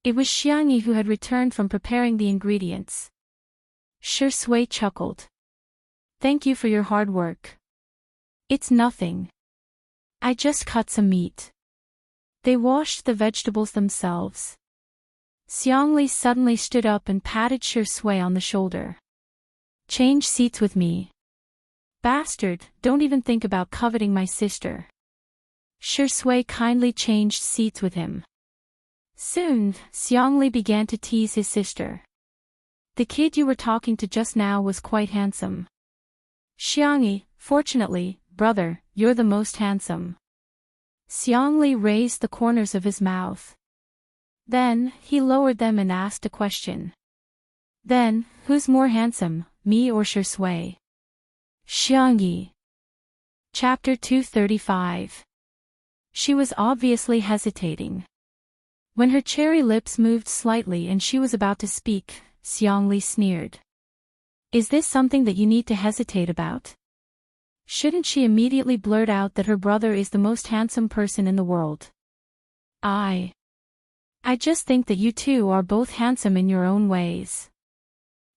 Speaker 1: It was Xiangyi who had returned from preparing the ingredients. Shi Sui chuckled. Thank you for your hard work. It's nothing. I just cut some meat. They washed the vegetables themselves. Xiangli suddenly stood up and patted Shi Sui on the shoulder. Change seats with me. Bastard, don't even think about coveting my sister. Shi Sui kindly changed seats with him. Soon, Xiangli began to tease his sister. The kid you were talking to just now was quite handsome. Xiangyi, fortunately, brother, you're the most handsome. Xiangli raised the corners of his mouth. Then, he lowered them and asked a question. Then, who's more handsome, me or Shi Sui? Xiangyi. Chapter 235. She was obviously hesitating. When her cherry lips moved slightly and she was about to speak, Xiangli sneered. Is this something that you need to hesitate about? Shouldn't she immediately blurt out that her brother is the most handsome person in the world? I just think that you two are both handsome in your own ways.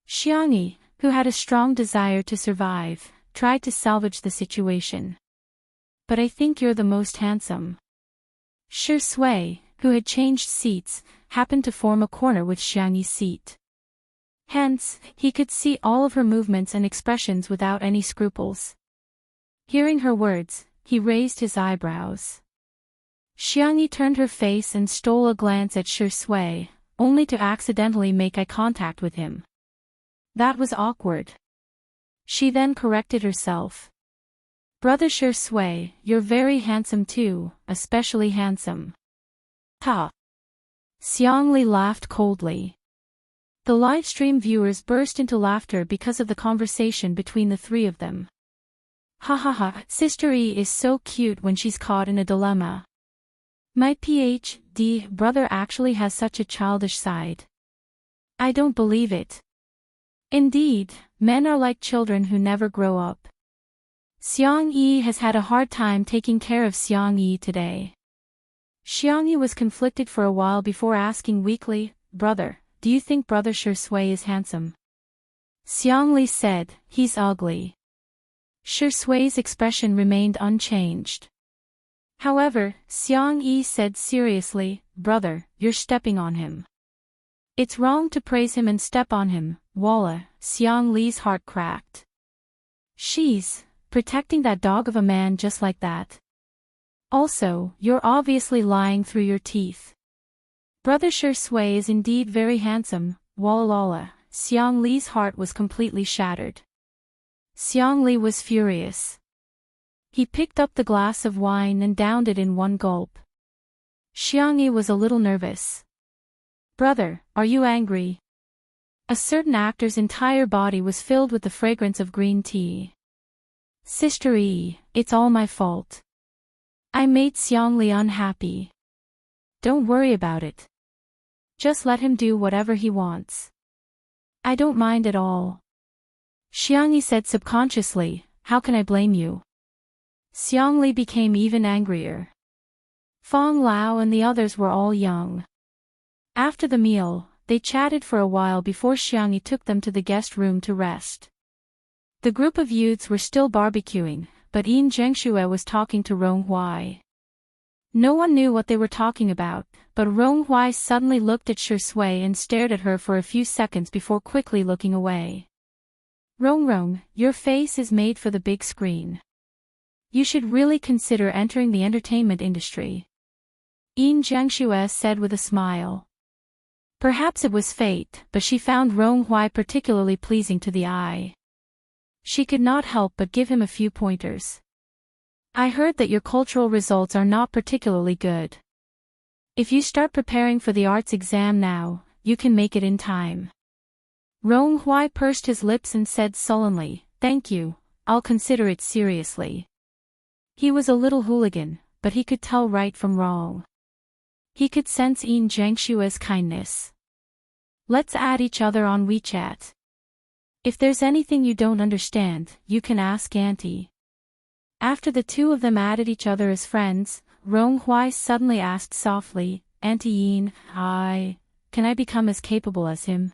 Speaker 1: Xiangyi, who had a strong desire to survive, tried to salvage the situation. But I think you're the most handsome. Shi Sui, who had changed seats, happened to form a corner with Xiangyi's seat. Hence, he could see all of her movements and expressions without any scruples. Hearing her words, he raised his eyebrows. Xiangyi turned her face and stole a glance at Shi Sui, only to accidentally make eye contact with him. That was awkward. She then corrected herself. Brother Shi Sui, you're very handsome too, especially handsome. Ha! Xiangli laughed coldly. The livestream viewers burst into laughter because of the conversation between the three of them. Ha ha ha, Sister E is so cute when she's caught in a dilemma. My PhD brother actually has such a childish side. I don't believe it. Indeed, men are like children who never grow up. Xiang Yi has had a hard time taking care of Xiang Yi today. Xiang Yi was conflicted for a while before asking weakly, Brother, do you think Brother Shi Sui is handsome? Xiang Li said, he's ugly. Shi Sui's expression remained unchanged. However, Xiang Yi said seriously, Brother, you're stepping on him. It's wrong to praise him and step on him, Walla. Xiang Li's heart cracked. She's protecting that dog of a man just like that. Also, you're obviously lying through your teeth. Brother Shi Sui is indeed very handsome, Walla. Xiang Li's heart was completely shattered. Xiang Li was furious. He picked up the glass of wine and downed it in one gulp. Xiang Yi was a little nervous. Brother, are you angry? A certain actor's entire body was filled with the fragrance of green tea. Sister E, it's all my fault. I made Xiang Li unhappy. Don't worry about it. Just let him do whatever he wants. I don't mind at all. Xiang Yi said subconsciously, how can I blame you? Xiang Li became even angrier. Fong Lao and the others were all young. After the meal, they chatted for a while before Xiang Yi took them to the guest room to rest. The group of youths were still barbecuing, but Yin Zhengxue was talking to Rong Hui. No one knew what they were talking about, but Rong Hui suddenly looked at Shi Sui and stared at her for a few seconds before quickly looking away. Rong, your face is made for the big screen. You should really consider entering the entertainment industry. Yin Zhengxue said with a smile. Perhaps it was fate, but she found Rong Hui particularly pleasing to the eye. She could not help but give him a few pointers. I heard that your cultural results are not particularly good. If you start preparing for the arts exam now, you can make it in time. Rong Hui pursed his lips and said sullenly, "Thank you, I'll consider it seriously." He was a little hooligan, but he could tell right from wrong. He could sense Yin Zhengshue's kindness. Let's add each other on WeChat. If there's anything you don't understand, you can ask Auntie. After the two of them added each other as friends, Rong Hui suddenly asked softly, "Auntie Yin, can I become as capable as him?"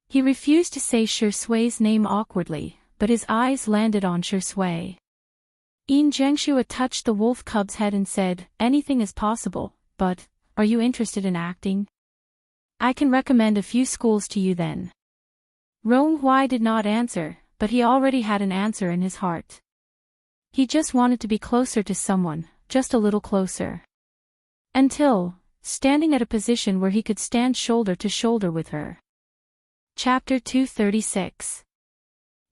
Speaker 1: He refused to say Shi Sui's name awkwardly, but his eyes landed on Shi Sui. Yin Zhengxue touched the wolf cub's head and said, "Anything is possible, but, are you interested in acting? I can recommend a few schools to you then." Rong Hui did not answer, but he already had an answer in his heart. He just wanted to be closer to someone, just a little closer. Until, standing at a position where he could stand shoulder to shoulder with her. Chapter 236.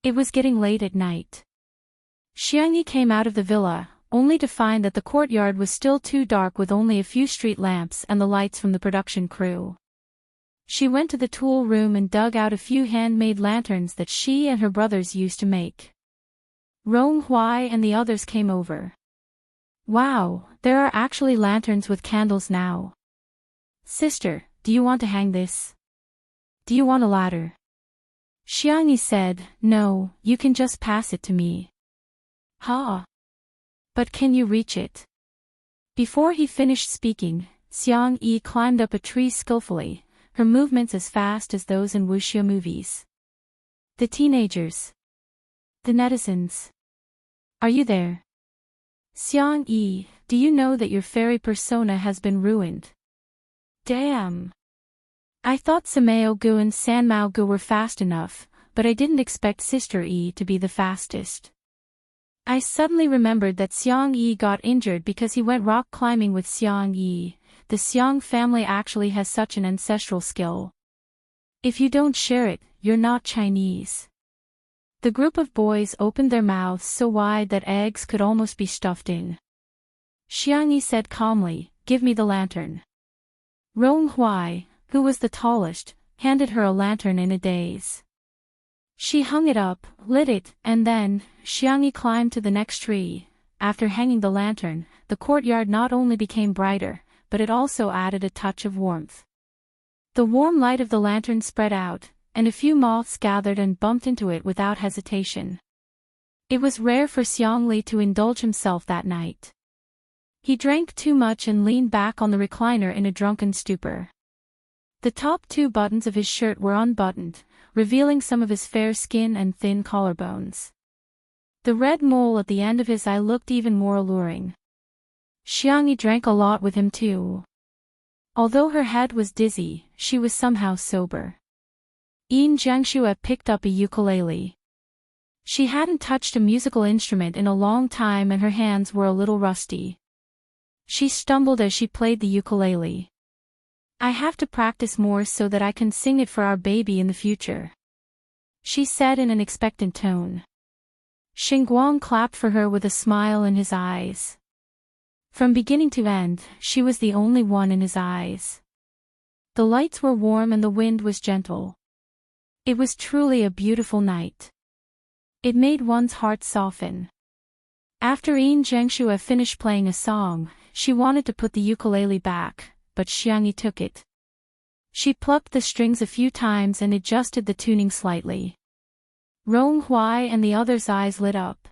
Speaker 1: It was getting late at night. Xiangyi came out of the villa, only to find that the courtyard was still too dark with only a few street lamps and the lights from the production crew. She went to the tool room and dug out a few handmade lanterns that she and her brothers used to make. Rong Hui and the others came over. "Wow, there are actually lanterns with candles now. Sister, do you want to hang this? Do you want a ladder?" Xiangyi said, "No, you can just pass it to me." "Ha! But can you reach it?" Before he finished speaking, Xiang Yi climbed up a tree skillfully, her movements as fast as those in wuxia movies. "The teenagers. The netizens. Are you there? Xiang Yi, do you know that your fairy persona has been ruined? Damn. I thought Samao Gu and Sanmao Gu were fast enough, but I didn't expect Sister Yi to be the fastest." I suddenly remembered that Xiang Yi got injured because he went rock climbing with Xiang Yi. The Xiang family actually has such an ancestral skill. If you don't share it, you're not Chinese. The group of boys opened their mouths so wide that eggs could almost be stuffed in. Xiang Yi said calmly, "Give me the lantern." Rong Hui, who was the tallest, handed her a lantern in a daze. She hung it up, lit it, and then, Xiang Yi climbed to the next tree. After hanging the lantern, the courtyard not only became brighter, but it also added a touch of warmth. The warm light of the lantern spread out, and a few moths gathered and bumped into it without hesitation. It was rare for Xiang Li to indulge himself that night. He drank too much and leaned back on the recliner in a drunken stupor. The top two buttons of his shirt were unbuttoned, revealing some of his fair skin and thin collarbones. The red mole at the end of his eye looked even more alluring. Xiang Yi drank a lot with him too. Although her head was dizzy, she was somehow sober. Yin Zhengxue picked up a ukulele. She hadn't touched a musical instrument in a long time and her hands were a little rusty. She stumbled as she played the ukulele. "I have to practice more so that I can sing it for our baby in the future," she said in an expectant tone. Xingguang clapped for her with a smile in his eyes. From beginning to end, she was the only one in his eyes. The lights were warm and the wind was gentle. It was truly a beautiful night. It made one's heart soften. After Yin Zhengxue finished playing a song, she wanted to put the ukulele back, but Xiang Yi took it. She plucked the strings a few times and adjusted the tuning slightly. Rong Hui and the others' eyes lit up.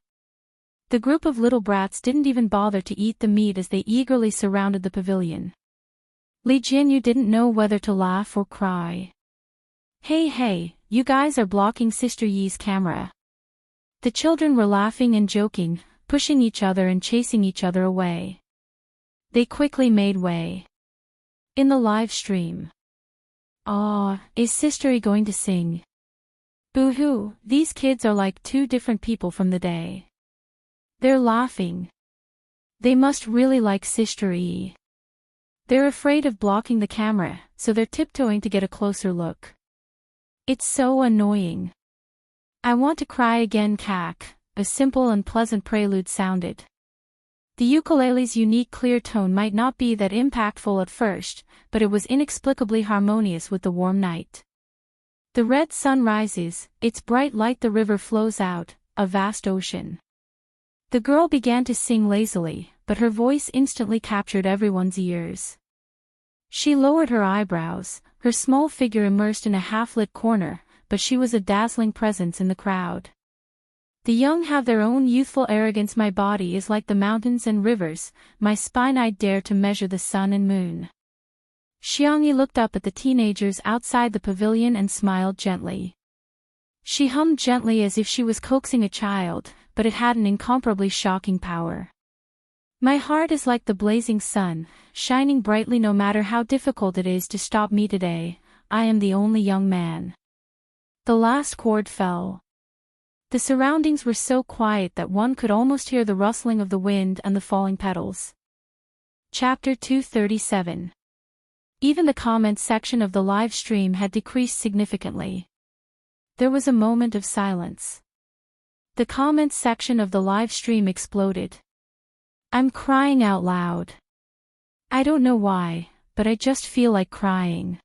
Speaker 1: The group of little brats didn't even bother to eat the meat as they eagerly surrounded the pavilion. Li Jinyu didn't know whether to laugh or cry. Hey, you guys are blocking Sister Yi's camera." The children were laughing and joking, pushing each other and chasing each other away. They quickly made way. In the live stream. "Aw, is Sistery going to sing? Boo-hoo, these kids are like two different people from the day. They're laughing. They must really like Sistery. They're afraid of blocking the camera, so they're tiptoeing to get a closer look. It's so annoying. I want to cry again, cack," a simple and pleasant prelude sounded. The ukulele's unique clear tone might not be that impactful at first, but it was inexplicably harmonious with the warm night. The red sun rises, its bright light the river flows out, a vast ocean. The girl began to sing lazily, but her voice instantly captured everyone's ears. She lowered her eyebrows, her small figure immersed in a half-lit corner, but she was a dazzling presence in the crowd. "The young have their own youthful arrogance. My body is like the mountains and rivers, my spine I'd dare to measure the sun and moon." Xiangyi looked up at the teenagers outside the pavilion and smiled gently. She hummed gently as if she was coaxing a child, but it had an incomparably shocking power. "My heart is like the blazing sun, shining brightly no matter how difficult it is to stop me today, I am the only young man." The last chord fell. The surroundings were so quiet that one could almost hear the rustling of the wind and the falling petals. Chapter 237. Even the comments section of the live stream had decreased significantly. There was a moment of silence. The comments section of the live stream exploded. "I'm crying out loud. I don't know why, but I just feel like crying.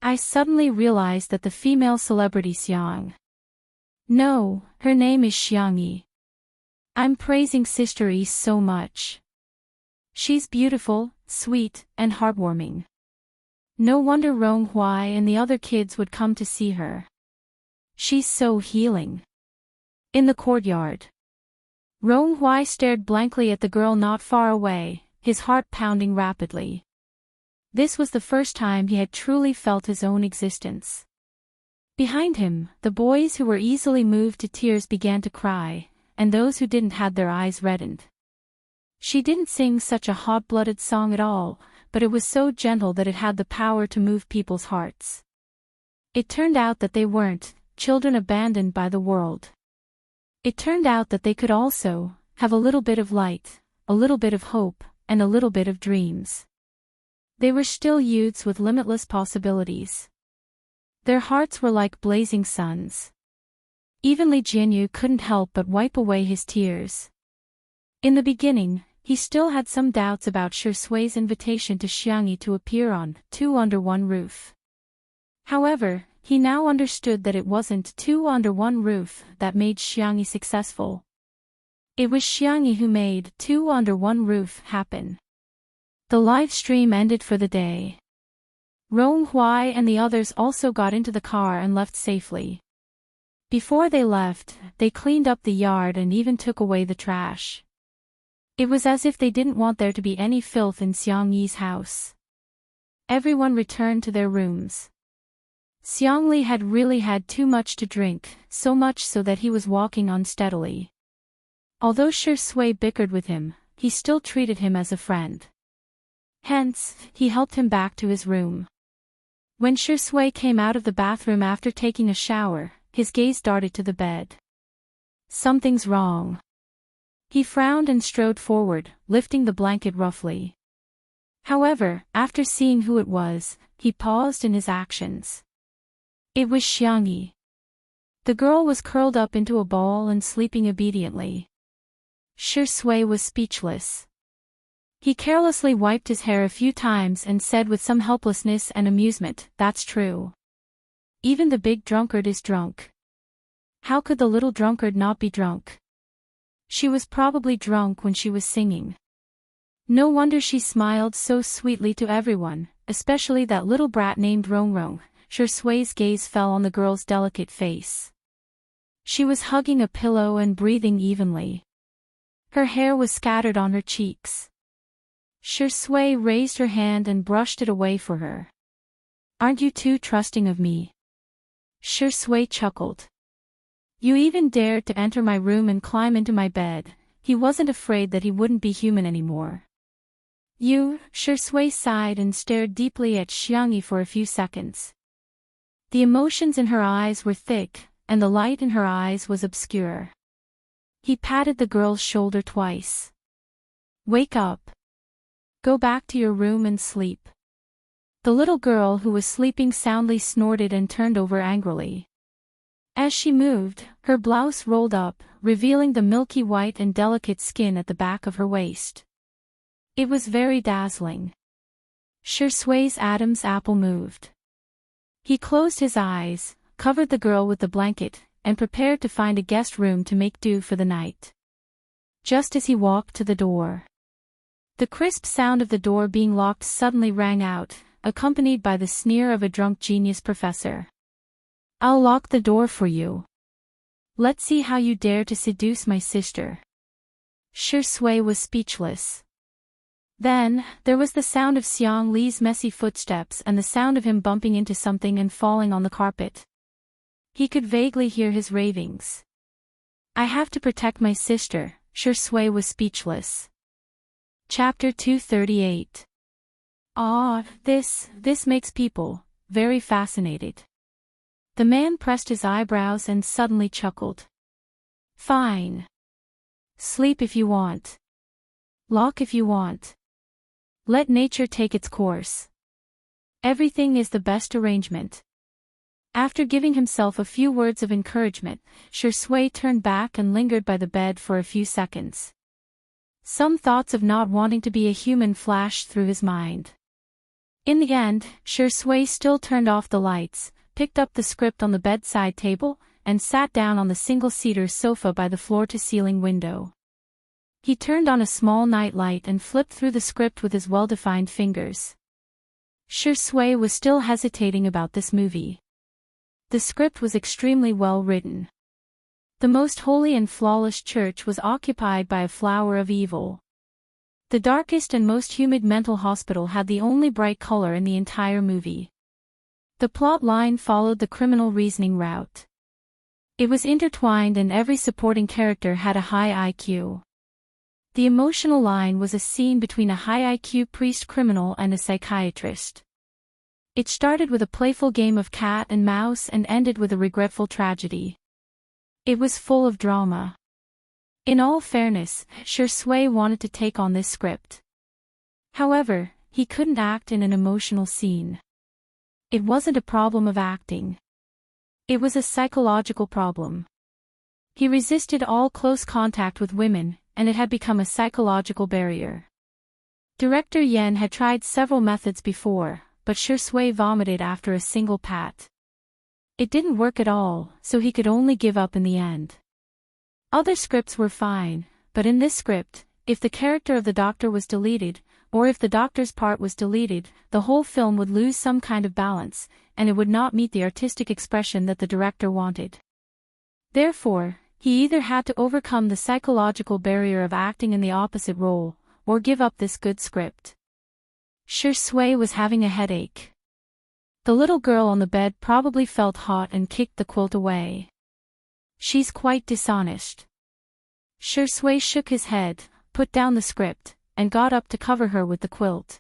Speaker 1: I suddenly realized that the female celebrity Xiang. No, her name is Xiangyi. I'm praising Sister Yi so much. She's beautiful, sweet, and heartwarming. No wonder Rong Hui and the other kids would come to see her. She's so healing." In the courtyard. Rong Hui stared blankly at the girl not far away, his heart pounding rapidly. This was the first time he had truly felt his own existence. Behind him, the boys who were easily moved to tears began to cry, and those who didn't had their eyes reddened. She didn't sing such a hot-blooded song at all, but it was so gentle that it had the power to move people's hearts. It turned out that they weren't children abandoned by the world. It turned out that they could also have a little bit of light, a little bit of hope, and a little bit of dreams. They were still youths with limitless possibilities. Their hearts were like blazing suns. Even Li Jianyu couldn't help but wipe away his tears. In the beginning, he still had some doubts about Shi Sui's invitation to Xiangyi to appear on Two Under One Roof. However, he now understood that it wasn't Two Under One Roof that made Xiangyi successful. It was Xiangyi who made Two Under One Roof happen. The live stream ended for the day. Rong Hui and the others also got into the car and left safely. Before they left, they cleaned up the yard and even took away the trash. It was as if they didn't want there to be any filth in Xiangyi's house. Everyone returned to their rooms. Xiangli had really had too much to drink, so much so that he was walking unsteadily. Although Shi Sui bickered with him, he still treated him as a friend. Hence, he helped him back to his room. When Shi Sui came out of the bathroom after taking a shower, his gaze darted to the bed. Something's wrong. He frowned and strode forward, lifting the blanket roughly. However, after seeing who it was, he paused in his actions. It was Xiangyi. The girl was curled up into a ball and sleeping obediently. Shi Sui was speechless. He carelessly wiped his hair a few times and said with some helplessness and amusement, "That's true. Even the big drunkard is drunk. How could the little drunkard not be drunk? She was probably drunk when she was singing. No wonder she smiled so sweetly to everyone, especially that little brat named Rongrong." Shi Sui's gaze fell on the girl's delicate face. She was hugging a pillow and breathing evenly. Her hair was scattered on her cheeks. Shi Sui raised her hand and brushed it away for her. "Aren't you too trusting of me?" Shi Sui chuckled. "You even dared to enter my room and climb into my bed, He wasn't afraid that he wouldn't be human anymore. Shui sighed and stared deeply at Xiangyi for a few seconds. The emotions in her eyes were thick, and the light in her eyes was obscure. He patted the girl's shoulder twice. Wake up. Go back to your room and sleep. The little girl who was sleeping soundly snorted and turned over angrily. As she moved, her blouse rolled up, revealing the milky white and delicate skin at the back of her waist. It was very dazzling. Shui's Adam's apple moved. He closed his eyes, covered the girl with the blanket, and prepared to find a guest room to make do for the night. Just as he walked to the door, the crisp sound of the door being locked suddenly rang out, accompanied by the sneer of a drunk genius professor. I'll lock the door for you. Let's see how you dare to seduce my sister. Shui was speechless. Then, there was the sound of Xiang Li's messy footsteps and the sound of him bumping into something and falling on the carpet. He could vaguely hear his ravings. I have to protect my sister. Shui was speechless. Chapter 238. This makes people very fascinated. The man pressed his eyebrows and suddenly chuckled. Fine. Sleep if you want. Lock if you want. Let nature take its course. Everything is the best arrangement. After giving himself a few words of encouragement, Shui turned back and lingered by the bed for a few seconds. Some thoughts of not wanting to be a human flashed through his mind. In the end, Shui still turned off the lights, picked up the script on the bedside table, and sat down on the single-seater sofa by the floor-to-ceiling window. He turned on a small nightlight and flipped through the script with his well-defined fingers. Shui was still hesitating about this movie. The script was extremely well written. The most holy and flawless church was occupied by a flower of evil. The darkest and most humid mental hospital had the only bright color in the entire movie. The plot line followed the criminal reasoning route. It was intertwined and every supporting character had a high IQ. The emotional line was a scene between a high IQ priest criminal and a psychiatrist. It started with a playful game of cat and mouse and ended with a regretful tragedy. It was full of drama. In all fairness, Shui wanted to take on this script. However, he couldn't act in an emotional scene. It wasn't a problem of acting. It was a psychological problem. He resisted all close contact with women, and it had become a psychological barrier. Director Yen had tried several methods before, but Shui vomited after a single pat. It didn't work at all, so he could only give up in the end. Other scripts were fine, but in this script, if the character of the doctor was deleted, or if the doctor's part was deleted, the whole film would lose some kind of balance, and it would not meet the artistic expression that the director wanted. Therefore, he either had to overcome the psychological barrier of acting in the opposite role, or give up this good script. Shui was having a headache. The little girl on the bed probably felt hot and kicked the quilt away. She's quite dishonest. Shui shook his head, put down the script, and got up to cover her with the quilt.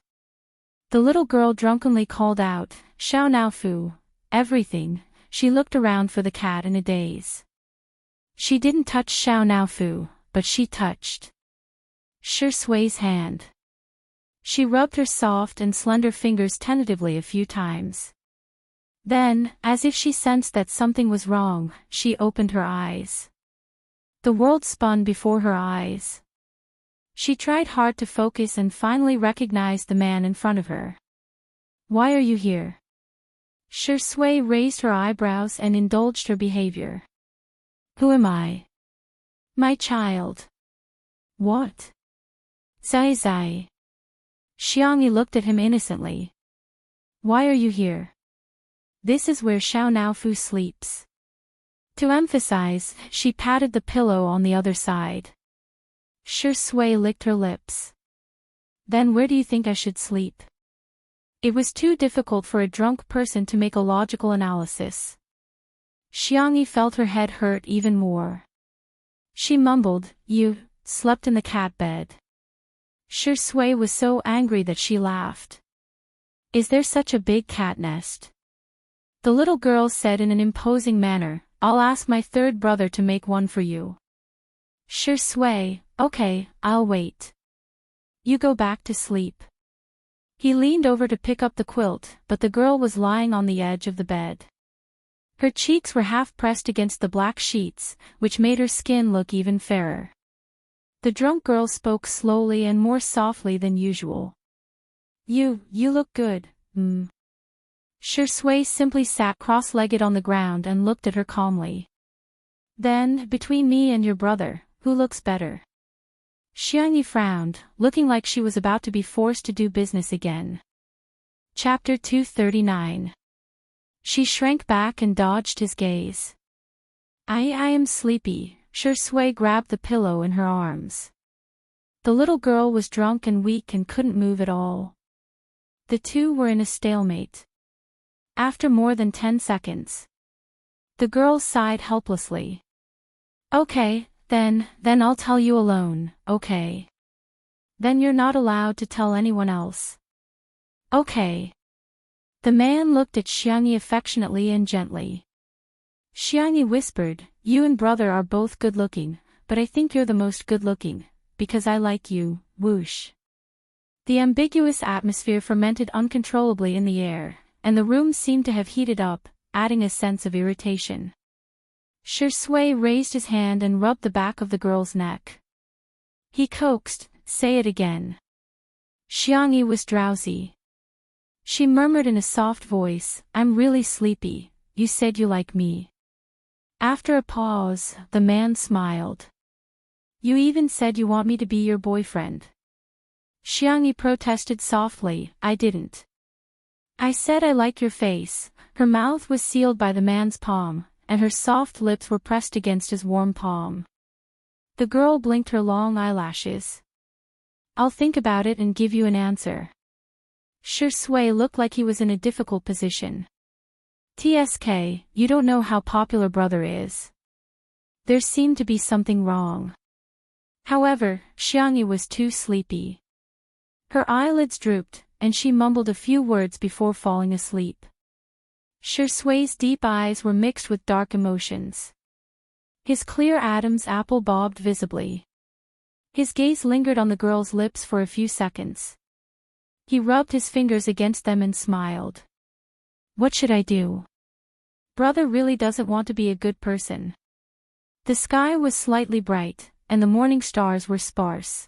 Speaker 1: The little girl drunkenly called out, Xiao Naofu, everything. She looked around for the cat in a daze. She didn't touch Xiao Naofu, but she touched Shui's hand. She rubbed her soft and slender fingers tentatively a few times. Then, as if she sensed that something was wrong, she opened her eyes. The world spun before her eyes. She tried hard to focus and finally recognized the man in front of her. Why are you here? Shui raised her eyebrows and indulged her behavior. Who am I? My child. What? Zai. Xiangyi looked at him innocently. Why are you here? This is where Xiao Naofu sleeps. To emphasize, she patted the pillow on the other side. Shui licked her lips. Then where do you think I should sleep? It was too difficult for a drunk person to make a logical analysis. Xiangyi felt her head hurt even more. She mumbled, You slept in the cat bed. Shui was so angry that she laughed. Is there such a big cat nest? The little girl said in an imposing manner, I'll ask my third brother to make one for you. Shui, okay, I'll wait. You go back to sleep. He leaned over to pick up the quilt, but the girl was lying on the edge of the bed. Her cheeks were half pressed against the black sheets, which made her skin look even fairer. The drunk girl spoke slowly and more softly than usual. You look good, Shui simply sat cross-legged on the ground and looked at her calmly. Then, between me and your brother, who looks better? Xiangyi frowned, looking like she was about to be forced to do business again. Chapter 239. She shrank back and dodged his gaze. I am sleepy. Shui grabbed the pillow in her arms. The little girl was drunk and weak and couldn't move at all. The two were in a stalemate. After more than 10 seconds, the girl sighed helplessly. Okay, then I'll tell you alone, okay? Then you're not allowed to tell anyone else. Okay. The man looked at Xiangyi affectionately and gently. Xiangyi whispered, you and brother are both good-looking, but I think you're the most good-looking, because I like you, whoosh. The ambiguous atmosphere fermented uncontrollably in the air, and the room seemed to have heated up, adding a sense of irritation. Shui raised his hand and rubbed the back of the girl's neck. He coaxed, say it again. Xiangyi was drowsy. She murmured in a soft voice, I'm really sleepy, you said you like me. After a pause, the man smiled. You even said you want me to be your boyfriend. Xiangyi protested softly, I didn't. I said I like your face. Her mouth was sealed by the man's palm, and her soft lips were pressed against his warm palm. The girl blinked her long eyelashes. I'll think about it and give you an answer. Shui looked like he was in a difficult position. TSK, you don't know how popular brother is. There seemed to be something wrong. However, Xiangyi was too sleepy. Her eyelids drooped, and she mumbled a few words before falling asleep. Shui's deep eyes were mixed with dark emotions. His clear Adam's apple bobbed visibly. His gaze lingered on the girl's lips for a few seconds. He rubbed his fingers against them and smiled. What should I do? Brother really doesn't want to be a good person. The sky was slightly bright, and the morning stars were sparse.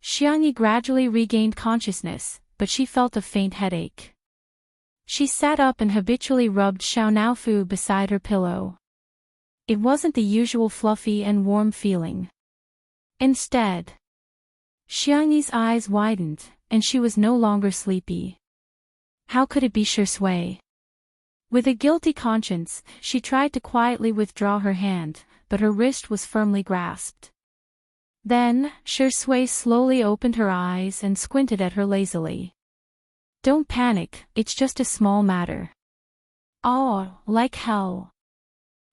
Speaker 1: Xiangyi gradually regained consciousness, but she felt a faint headache. She sat up and habitually rubbed Xiaonaofu beside her pillow. It wasn't the usual fluffy and warm feeling. Instead, Xiangyi's eyes widened, and she was no longer sleepy. How could it be Shui? With a guilty conscience, she tried to quietly withdraw her hand, but her wrist was firmly grasped. Then, Shui slowly opened her eyes and squinted at her lazily. Don't panic, it's just a small matter. Oh, like hell.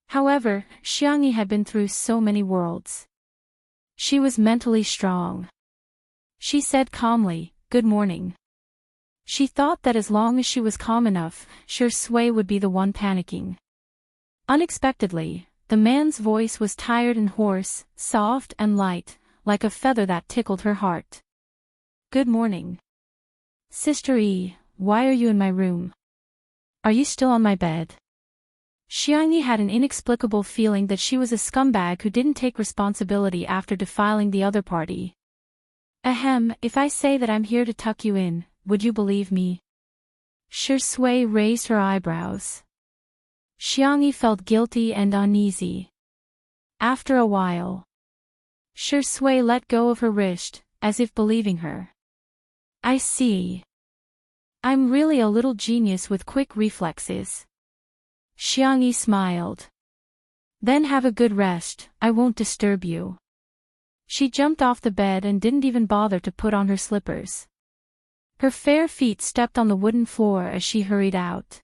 Speaker 1: However, Xiangyi had been through so many worlds. She was mentally strong. She said calmly, Good morning. She thought that as long as she was calm enough, Shui would be the one panicking. Unexpectedly, the man's voice was tired and hoarse, soft and light, like a feather that tickled her heart. Good morning. Sister E, why are you in my room? Are you still on my bed? Xiangyi had an inexplicable feeling that she was a scumbag who didn't take responsibility after defiling the other party. Ahem, if I say that I'm here to tuck you in, would you believe me? Shui raised her eyebrows. Xiangyi felt guilty and uneasy. After a while, Shui let go of her wrist, as if believing her. I see. I'm really a little genius with quick reflexes. Xiangyi smiled. Then have a good rest, I won't disturb you. She jumped off the bed and didn't even bother to put on her slippers. Her fair feet stepped on the wooden floor as she hurried out.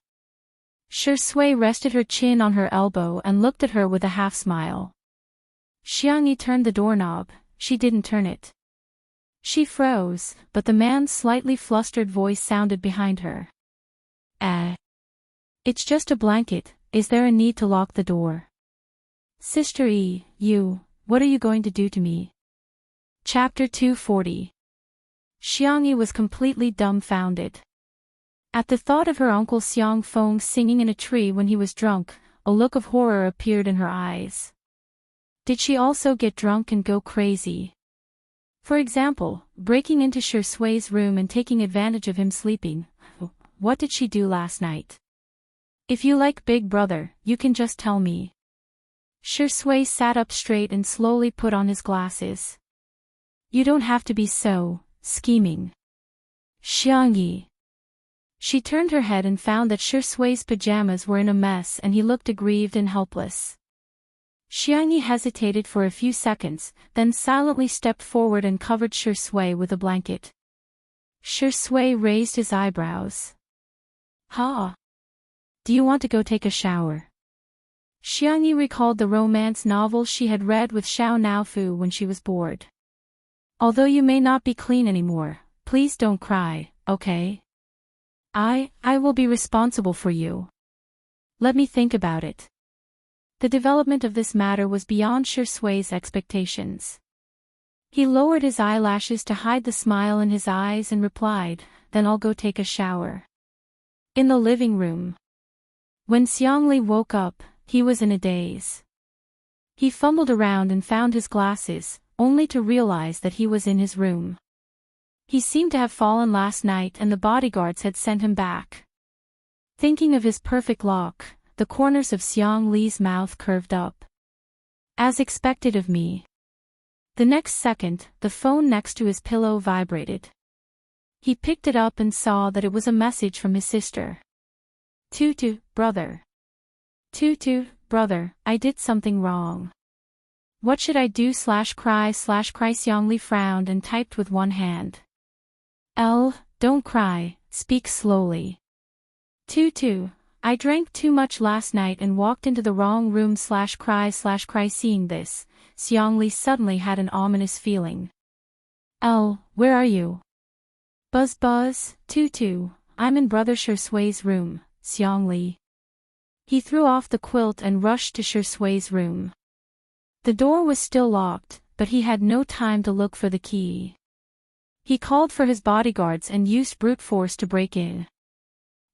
Speaker 1: Shui rested her chin on her elbow and looked at her with a half-smile. Xiangyi turned the doorknob, she didn't turn it. She froze, but the man's slightly flustered voice sounded behind her. It's just a blanket, is there a need to lock the door? Sister E, what are you going to do to me? Chapter 240. Xiangyi was completely dumbfounded. At the thought of her uncle Xiang Feng singing in a tree when he was drunk, a look of horror appeared in her eyes. Did she also get drunk and go crazy? For example, breaking into Shi Sui's room and taking advantage of him sleeping. What did she do last night? If you like Big Brother, you can just tell me. Shi Sui sat up straight and slowly put on his glasses. You don't have to be so scheming. Xiangyi. She turned her head and found that Shi Sui's pajamas were in a mess and he looked aggrieved and helpless. Xiangyi hesitated for a few seconds, then silently stepped forward and covered Shi Sui with a blanket. Shi Sui raised his eyebrows. Ha! Do you want to go take a shower? Xiangyi recalled the romance novel she had read with Xiao Naofu when she was bored. Although you may not be clean anymore, please don't cry, okay? I will be responsible for you. Let me think about it. The development of this matter was beyond Shi Sui's expectations. He lowered his eyelashes to hide the smile in his eyes and replied, then I'll go take a shower. In the living room. When Xiangli woke up, he was in a daze. He fumbled around and found his glasses, only to realize that he was in his room. He seemed to have fallen last night and the bodyguards had sent him back. Thinking of his perfect lock, the corners of Xiang Li's mouth curved up. As expected of me. The next second, the phone next to his pillow vibrated. He picked it up and saw that it was a message from his sister. Tutu, brother. Tutu, brother, I did something wrong. What should I do /cry? Xiang Li frowned and typed with one hand. Don't cry, speak slowly. Tutu, I drank too much last night and walked into the wrong room /cry. Seeing this, Xiang Li suddenly had an ominous feeling. Where are you? Buzz, Tutu, I'm in Brother Shi Sui's room, Xiang Li. He threw off the quilt and rushed to Shi Sui's room. The door was still locked, but he had no time to look for the key. He called for his bodyguards and used brute force to break in.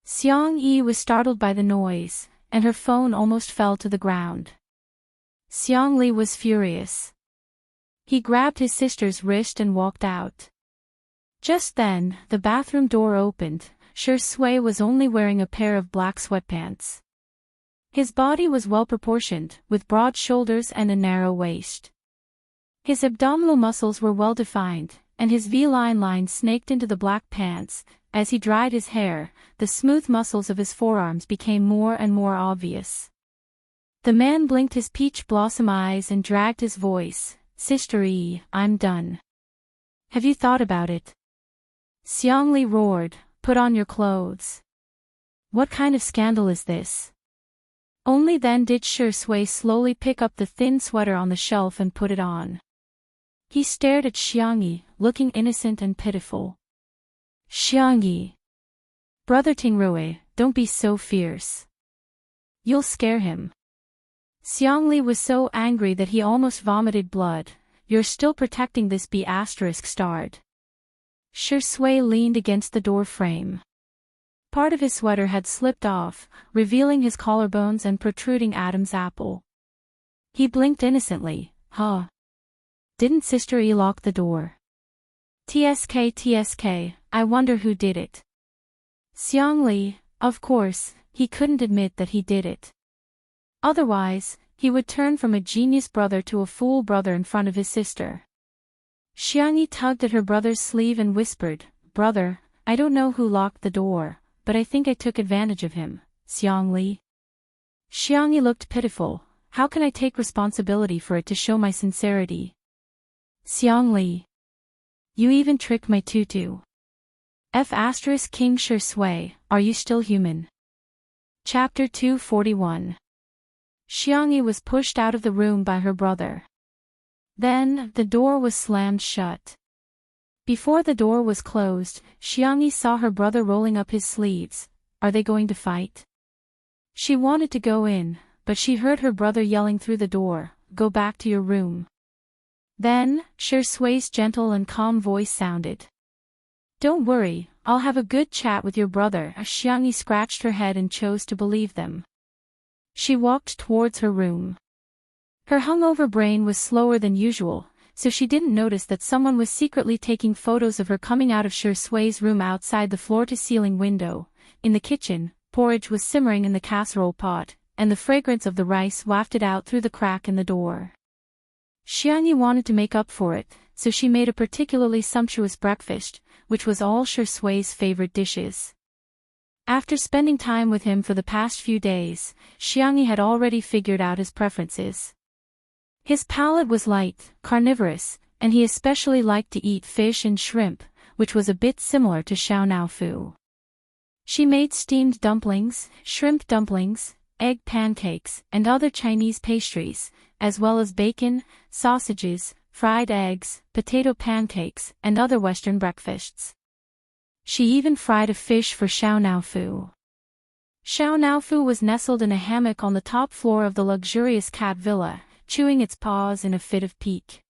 Speaker 1: Xiang Yi was startled by the noise, and her phone almost fell to the ground. Xiang Li was furious. He grabbed his sister's wrist and walked out. Just then, the bathroom door opened. Shi Sui was only wearing a pair of black sweatpants. His body was well proportioned, with broad shoulders and a narrow waist. His abdominal muscles were well defined, and his V-line line snaked into the black pants. As he dried his hair, the smooth muscles of his forearms became more and more obvious. The man blinked his peach blossom eyes and dragged his voice, Sister E, I'm done. Have you thought about it? Xiang Li roared, put on your clothes. What kind of scandal is this? Only then did Shi Sui slowly pick up the thin sweater on the shelf and put it on. He stared at Xiangyi, looking innocent and pitiful. Xiangyi. Brother Tingrui, don't be so fierce. You'll scare him. Xiangli was so angry that he almost vomited blood. You're still protecting this B******. Shi Sui leaned against the door frame. Part of his sweater had slipped off, revealing his collarbones and protruding Adam's apple. He blinked innocently, huh? Didn't Sister E lock the door? TSK, I wonder who did it. Xiang Li, of course, he couldn't admit that he did it. Otherwise, he would turn from a genius brother to a fool brother in front of his sister. Xiangyi tugged at her brother's sleeve and whispered, Brother, I don't know who locked the door, but I think I took advantage of him, Xiang Li. Xiangyi looked pitiful. How can I take responsibility for it to show my sincerity? Xiang Li. You even tricked my tutu. King Shi Sui, are you still human? Chapter 241. Xiangyi was pushed out of the room by her brother. Then, the door was slammed shut. Before the door was closed, Xiangyi saw her brother rolling up his sleeves. Are they going to fight? She wanted to go in, but she heard her brother yelling through the door, "Go back to your room." Then, Sui's gentle and calm voice sounded. "Don't worry, I'll have a good chat with your brother." Xiangyi scratched her head and chose to believe them. She walked towards her room. Her hungover brain was slower than usual, so she didn't notice that someone was secretly taking photos of her coming out of Sui's room outside the floor-to-ceiling window. In the kitchen, porridge was simmering in the casserole pot, and the fragrance of the rice wafted out through the crack in the door. Xiangyi wanted to make up for it, so she made a particularly sumptuous breakfast, which was all Sui's favorite dishes. After spending time with him for the past few days, Xiangyi had already figured out his preferences. His palate was light, carnivorous, and he especially liked to eat fish and shrimp, which was a bit similar to Xiao Naofu. She made steamed dumplings, shrimp dumplings, egg pancakes, and other Chinese pastries, as well as bacon, sausages, fried eggs, potato pancakes, and other Western breakfasts. She even fried a fish for Xiao Naofu. Xiao Naofu was nestled in a hammock on the top floor of the luxurious cat villa, chewing its paws in a fit of pique.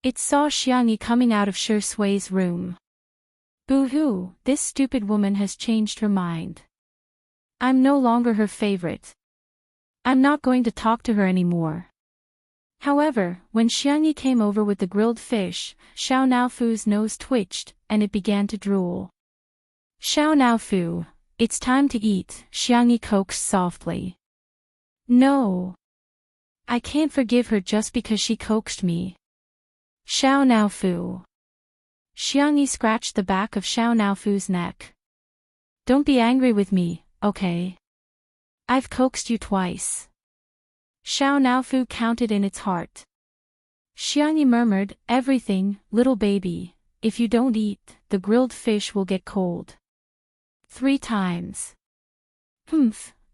Speaker 1: It saw Xiangyi coming out of Sui's room. Boo-hoo, this stupid woman has changed her mind. I'm no longer her favorite. I'm not going to talk to her anymore. However, when Xiangyi came over with the grilled fish, Xiao Naofu's nose twitched, and it began to drool. Xiao Naofu, it's time to eat, Xiangyi coaxed softly. No. I can't forgive her just because she coaxed me. Xiao Naofu. Xiangyi scratched the back of Xiao Naofu's neck. Don't be angry with me, okay? I've coaxed you twice. Xiao Naofu counted in its heart. Xiangyi murmured, everything, little baby, if you don't eat, the grilled fish will get cold. 3 times.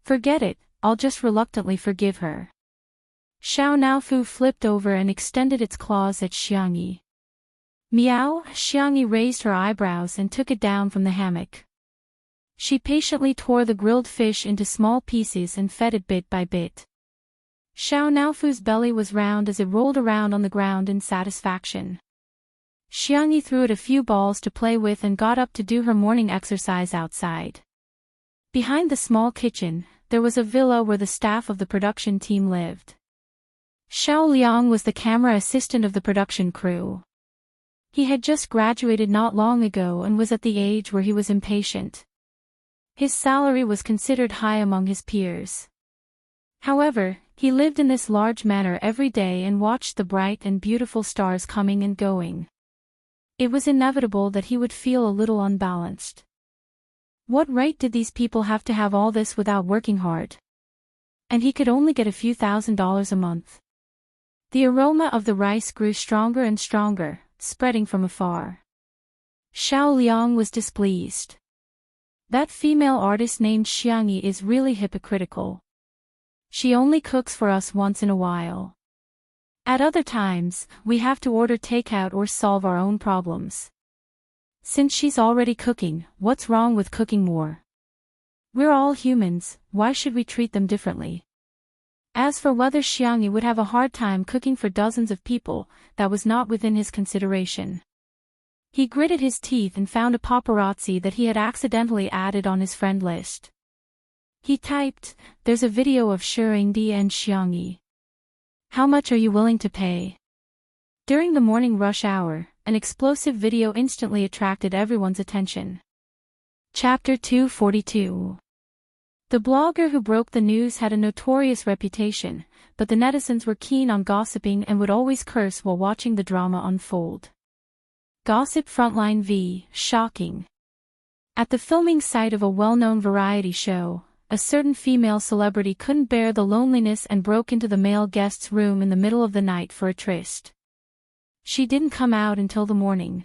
Speaker 1: Forget it, I'll just reluctantly forgive her. Xiao Naofu flipped over and extended its claws at Xiangyi. Meow, Xiangyi raised her eyebrows and took it down from the hammock. She patiently tore the grilled fish into small pieces and fed it bit by bit. Xiao Naofu's belly was round as it rolled around on the ground in satisfaction. Xiangyi threw it a few balls to play with and got up to do her morning exercise outside. Behind the small kitchen, there was a villa where the staff of the production team lived. Xiao Liang was the camera assistant of the production crew. He had just graduated not long ago and was at the age where he was impatient. His salary was considered high among his peers. However, he lived in this large manor every day and watched the bright and beautiful stars coming and going. It was inevitable that he would feel a little unbalanced. What right did these people have to have all this without working hard? And he could only get a few $1,000s a month. The aroma of the rice grew stronger and stronger, spreading from afar. Xiao Liang was displeased. That female artist named Xiangyi is really hypocritical. She only cooks for us once in a while. At other times, we have to order takeout or solve our own problems. Since she's already cooking, what's wrong with cooking more? We're all humans, why should we treat them differently? As for whether Xiangyi would have a hard time cooking for dozens of people, that was not within his consideration. He gritted his teeth and found a paparazzi that he had accidentally added on his friend list. He typed, "There's a video of Shirindi and Xiangyi. How much are you willing to pay?" During the morning rush hour, an explosive video instantly attracted everyone's attention. Chapter 242. The blogger who broke the news had a notorious reputation, but the netizens were keen on gossiping and would always curse while watching the drama unfold. Gossip Frontline v. Shocking. At the filming site of a well-known variety show, a certain female celebrity couldn't bear the loneliness and broke into the male guest's room in the middle of the night for a tryst. She didn't come out until the morning.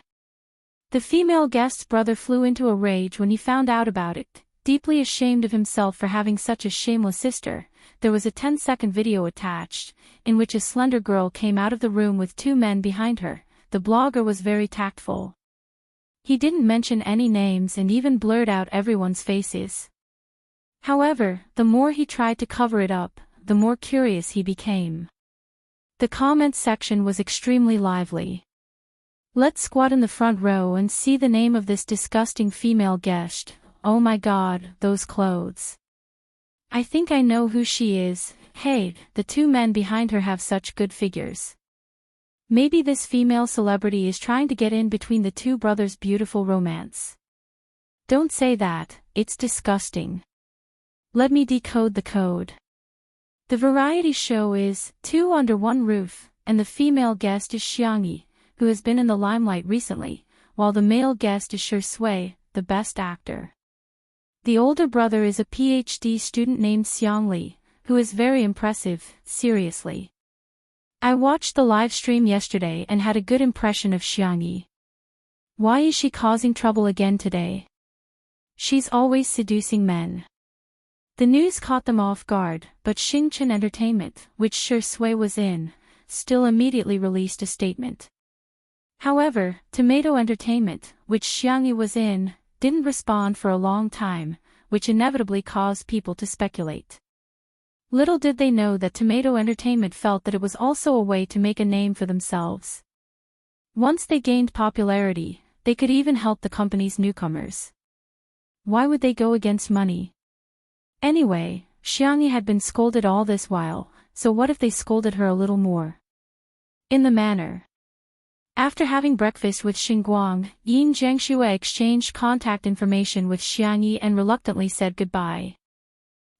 Speaker 1: The female guest's brother flew into a rage when he found out about it, Deeply ashamed of himself for having such a shameless sister, there was a 10-second video attached, in which a slender girl came out of the room with two men behind her. The blogger was very tactful. He didn't mention any names and even blurred out everyone's faces. However, the more he tried to cover it up, the more curious he became. The comments section was extremely lively. Let's squat in the front row and see the name of this disgusting female guest. Oh my god, those clothes. I think I know who she is. Hey, the two men behind her have such good figures. Maybe this female celebrity is trying to get in between the two brothers' beautiful romance. Don't say that, it's disgusting. Let me decode the code. The variety show is Two Under One Roof, and the female guest is Xiangyi, who has been in the limelight recently, while the male guest is Shui, the best actor. The older brother is a PhD student named Xiangli, who is very impressive, seriously. I watched the live stream yesterday and had a good impression of Xiangyi. Why is she causing trouble again today? She's always seducing men. The news caught them off guard, but Xingchen Entertainment, which Shui was in, still immediately released a statement. However, Tomato Entertainment, which Xiangyi was in, didn't respond for a long time, which inevitably caused people to speculate. Little did they know that Tomato Entertainment felt that it was also a way to make a name for themselves. Once they gained popularity, they could even help the company's newcomers. Why would they go against money? Anyway, Xiangyi had been scolded all this while, so what if they scolded her a little more? In the manner. After having breakfast with Xinguang, Yin Zhengxue exchanged contact information with Xiangyi and reluctantly said goodbye.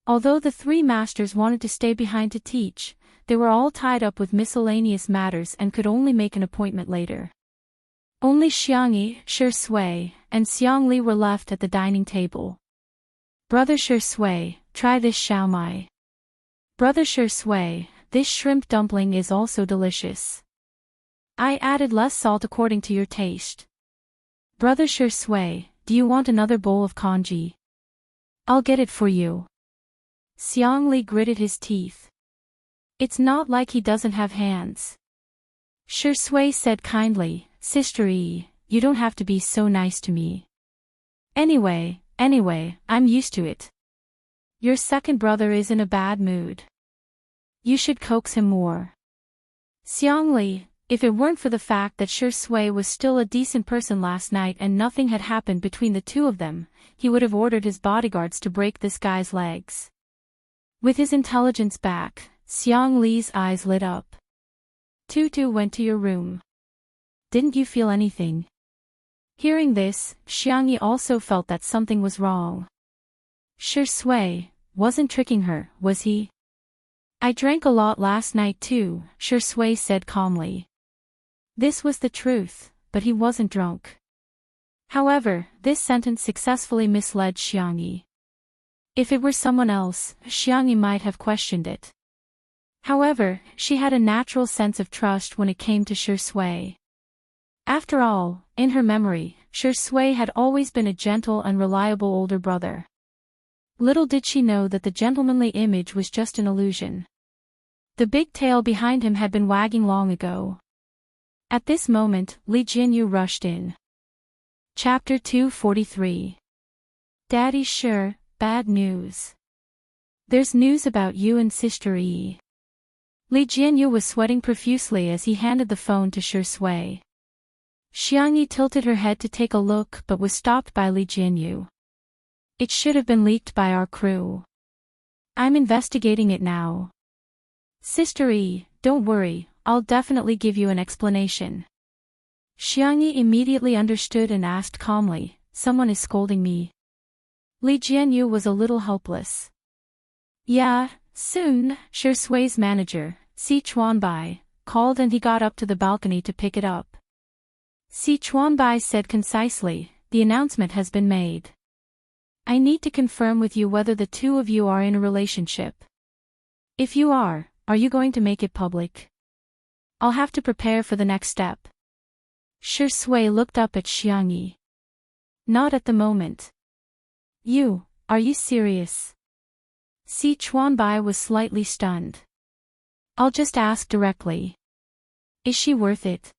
Speaker 1: Although the three masters wanted to stay behind to teach, they were all tied up with miscellaneous matters and could only make an appointment later. Only Xiangyi, Shui, and Xiangli were left at the dining table. Brother Shui, try this xiaomai. Brother Shui, this shrimp dumpling is also delicious. I added less salt according to your taste. Brother Shui, do you want another bowl of congee? I'll get it for you. Xiangli gritted his teeth. It's not like he doesn't have hands. Shui said kindly, Sister E, you don't have to be so nice to me. Anyway, I'm used to it. Your second brother is in a bad mood. You should coax him more. Xiangli, if it weren't for the fact that Shui was still a decent person last night and nothing had happened between the two of them, he would have ordered his bodyguards to break this guy's legs. With his intelligence back, Xiangli's eyes lit up. Tutu went to your room. Didn't you feel anything? Hearing this, Xiangyi also felt that something was wrong. Shui wasn't tricking her, was he? I drank a lot last night too, Shui said calmly. This was the truth, but he wasn't drunk. However, this sentence successfully misled Xiangyi. If it were someone else, Xiangyi might have questioned it. However, she had a natural sense of trust when it came to Shui. After all, in her memory, Shui had always been a gentle and reliable older brother. Little did she know that the gentlemanly image was just an illusion. The big tail behind him had been wagging long ago. At this moment, Li Jinyu rushed in. Chapter 243. Daddy sure, bad news. There's news about you and Sister E. Li Jinyu was sweating profusely as he handed the phone to Shui. Xiangyi tilted her head to take a look but was stopped by Li Jinyu. It should have been leaked by our crew. I'm investigating it now. Sister E, don't worry, I'll definitely give you an explanation. Xiangyi immediately understood and asked calmly, someone is scolding me. Li Jianyu was a little helpless. Yeah, soon, Shui's manager, Si Chuanbai, called and he got up to the balcony to pick it up. Si Chuanbai said concisely, the announcement has been made. I need to confirm with you whether the two of you are in a relationship. If you are you going to make it public? I'll have to prepare for the next step. Shui looked up at Xiangyi. Not at the moment. You Are you serious? Si Chuanbai was slightly stunned. I'll just ask directly. Is she worth it?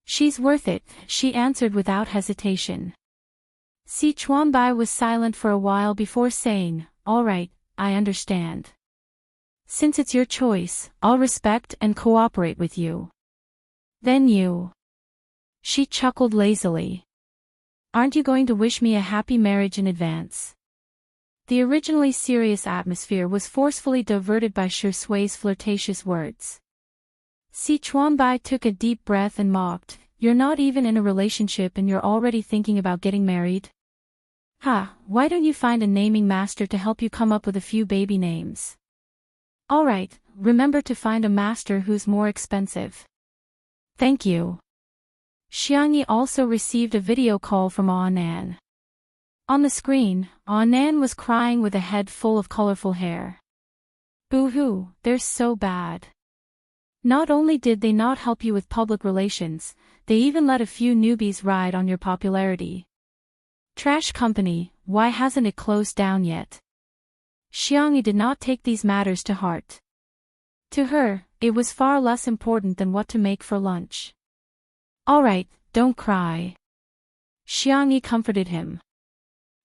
Speaker 1: She's worth it, she answered without hesitation. Si Chuanbai was silent for a while before saying, all right, I understand. Since it's your choice, I'll respect and cooperate with you. Then you. She chuckled lazily. Aren't you going to wish me a happy marriage in advance? The originally serious atmosphere was forcefully diverted by Shui's flirtatious words. Si Chuanbai took a deep breath and mocked, you're not even in a relationship and you're already thinking about getting married? Why don't you find a naming master to help you come up with a few baby names? Alright, remember to find a master who's more expensive. Thank you. Xiangyi also received a video call from Nan. On the screen, Nan was crying with a head full of colorful hair. Boo-hoo, they're so bad. Not only did they not help you with public relations, they even let a few newbies ride on your popularity. Trash company, why hasn't it closed down yet? Xiangyi did not take these matters to heart. To her, it was far less important than what to make for lunch. Alright, don't cry. Xiangyi comforted him.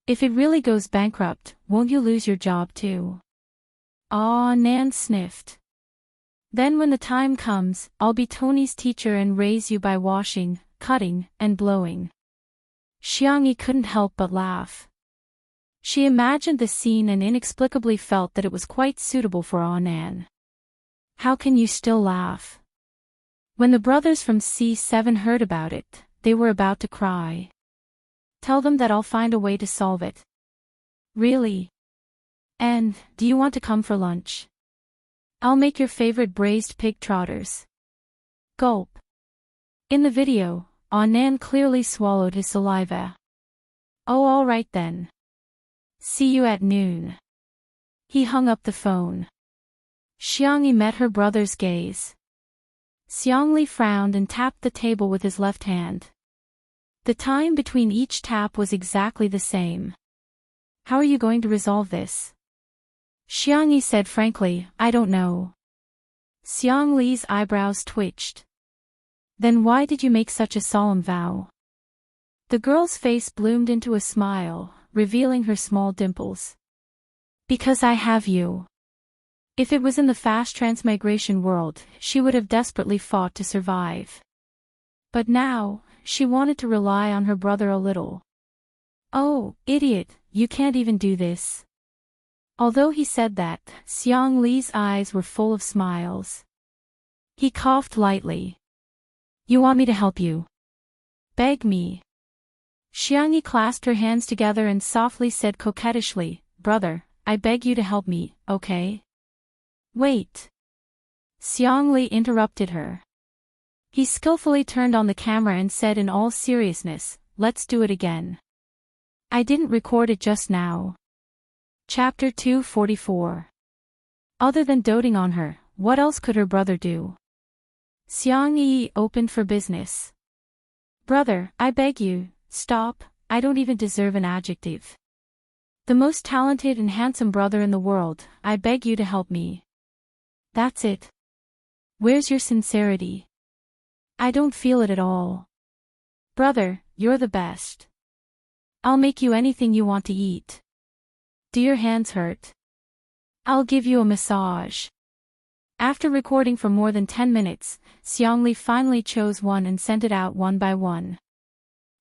Speaker 1: If it really goes bankrupt, won't you lose your job too? Nan sniffed. Then when the time comes, I'll be Tony's teacher and raise you by washing, cutting, and blowing. Xiangyi couldn't help but laugh. She imagined the scene and inexplicably felt that it was quite suitable for Nan. How can you still laugh? When the brothers from C7 heard about it, they were about to cry. Tell them that I'll find a way to solve it. Really? And, do you want to come for lunch? I'll make your favorite braised pig trotters. Gulp. In the video, Nan clearly swallowed his saliva. Oh, all right then. See you at noon. He hung up the phone. Xiangyi met her brother's gaze. Xiangli frowned and tapped the table with his left hand. The time between each tap was exactly the same. How are you going to resolve this? Xiangyi said frankly, I don't know. Xiangli's eyebrows twitched. Then why did you make such a solemn vow? The girl's face bloomed into a smile, revealing her small dimples. Because I have you. If it was in the fast transmigration world, she would have desperately fought to survive. But now, she wanted to rely on her brother a little. Oh, idiot, you can't even do this. Although he said that, Xiang Li's eyes were full of smiles. He coughed lightly. You want me to help you? Beg me. Xiangyi clasped her hands together and softly said coquettishly, Brother, I beg you to help me, okay? Wait. Xiang Li interrupted her. He skillfully turned on the camera and said in all seriousness, Let's do it again. I didn't record it just now. Chapter 244. Other than doting on her, what else could her brother do? Xiang Yi opened for business. Brother, I beg you, stop, I don't even deserve an adjective. The most talented and handsome brother in the world, I beg you to help me. That's it. Where's your sincerity? I don't feel it at all. Brother, you're the best. I'll make you anything you want to eat. Do your hands hurt? I'll give you a massage. After recording for more than 10 minutes, Xiangli finally chose one and sent it out one by one.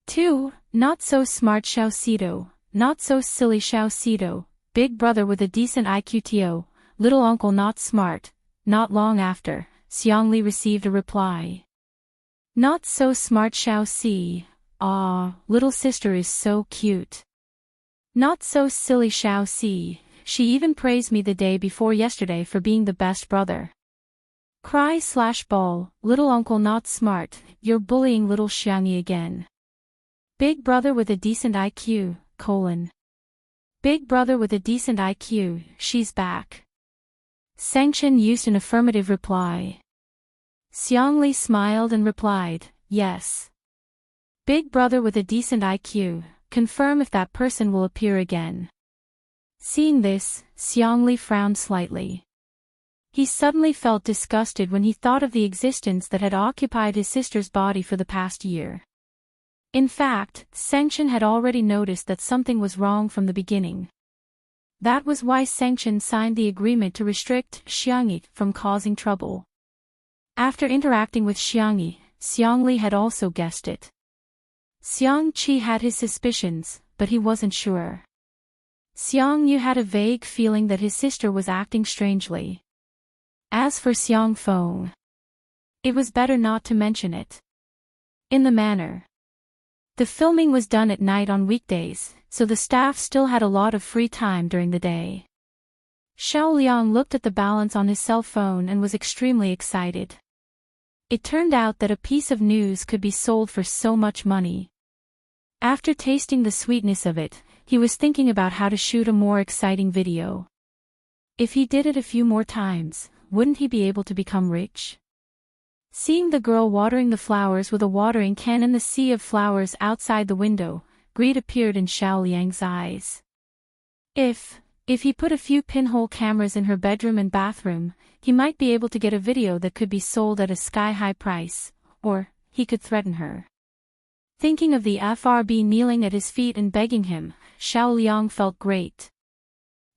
Speaker 1: 2. Not so smart Xiaoxido, not so silly Xiaoxido, big brother with a decent IQTO, little uncle not smart. Not long after, Xiangli received a reply. Not so smart Xiaoxi, little sister is so cute. Not so silly Xiaoxi, she even praised me the day before yesterday for being the best brother. Cry/ball, little uncle not smart, you're bullying little Xiangyi again. Big brother with a decent IQ, Big brother with a decent IQ, she's back. Sanction used an affirmative reply. Xiangli smiled and replied, yes. Big brother with a decent IQ, confirm if that person will appear again. Seeing this, Xiangli frowned slightly. He suddenly felt disgusted when he thought of the existence that had occupied his sister's body for the past year. In fact, Sengchen had already noticed that something was wrong from the beginning. That was why Sengchen signed the agreement to restrict Xiangli from causing trouble. After interacting with Xiangli, Xiangli had also guessed it. Xiangqi had his suspicions, but he wasn't sure. Xiangyu had a vague feeling that his sister was acting strangely. As for Xiangfeng, it was better not to mention it. In the manner. The filming was done at night on weekdays, so the staff still had a lot of free time during the day. Xiaoliang looked at the balance on his cell phone and was extremely excited. It turned out that a piece of news could be sold for so much money. After tasting the sweetness of it, he was thinking about how to shoot a more exciting video. If he did it a few more times, wouldn't he be able to become rich? Seeing the girl watering the flowers with a watering can in the sea of flowers outside the window, greed appeared in Xiaoliang's eyes. If he put a few pinhole cameras in her bedroom and bathroom, he might be able to get a video that could be sold at a sky-high price, or he could threaten her. Thinking of the FRB kneeling at his feet and begging him, Xiaoliang felt great.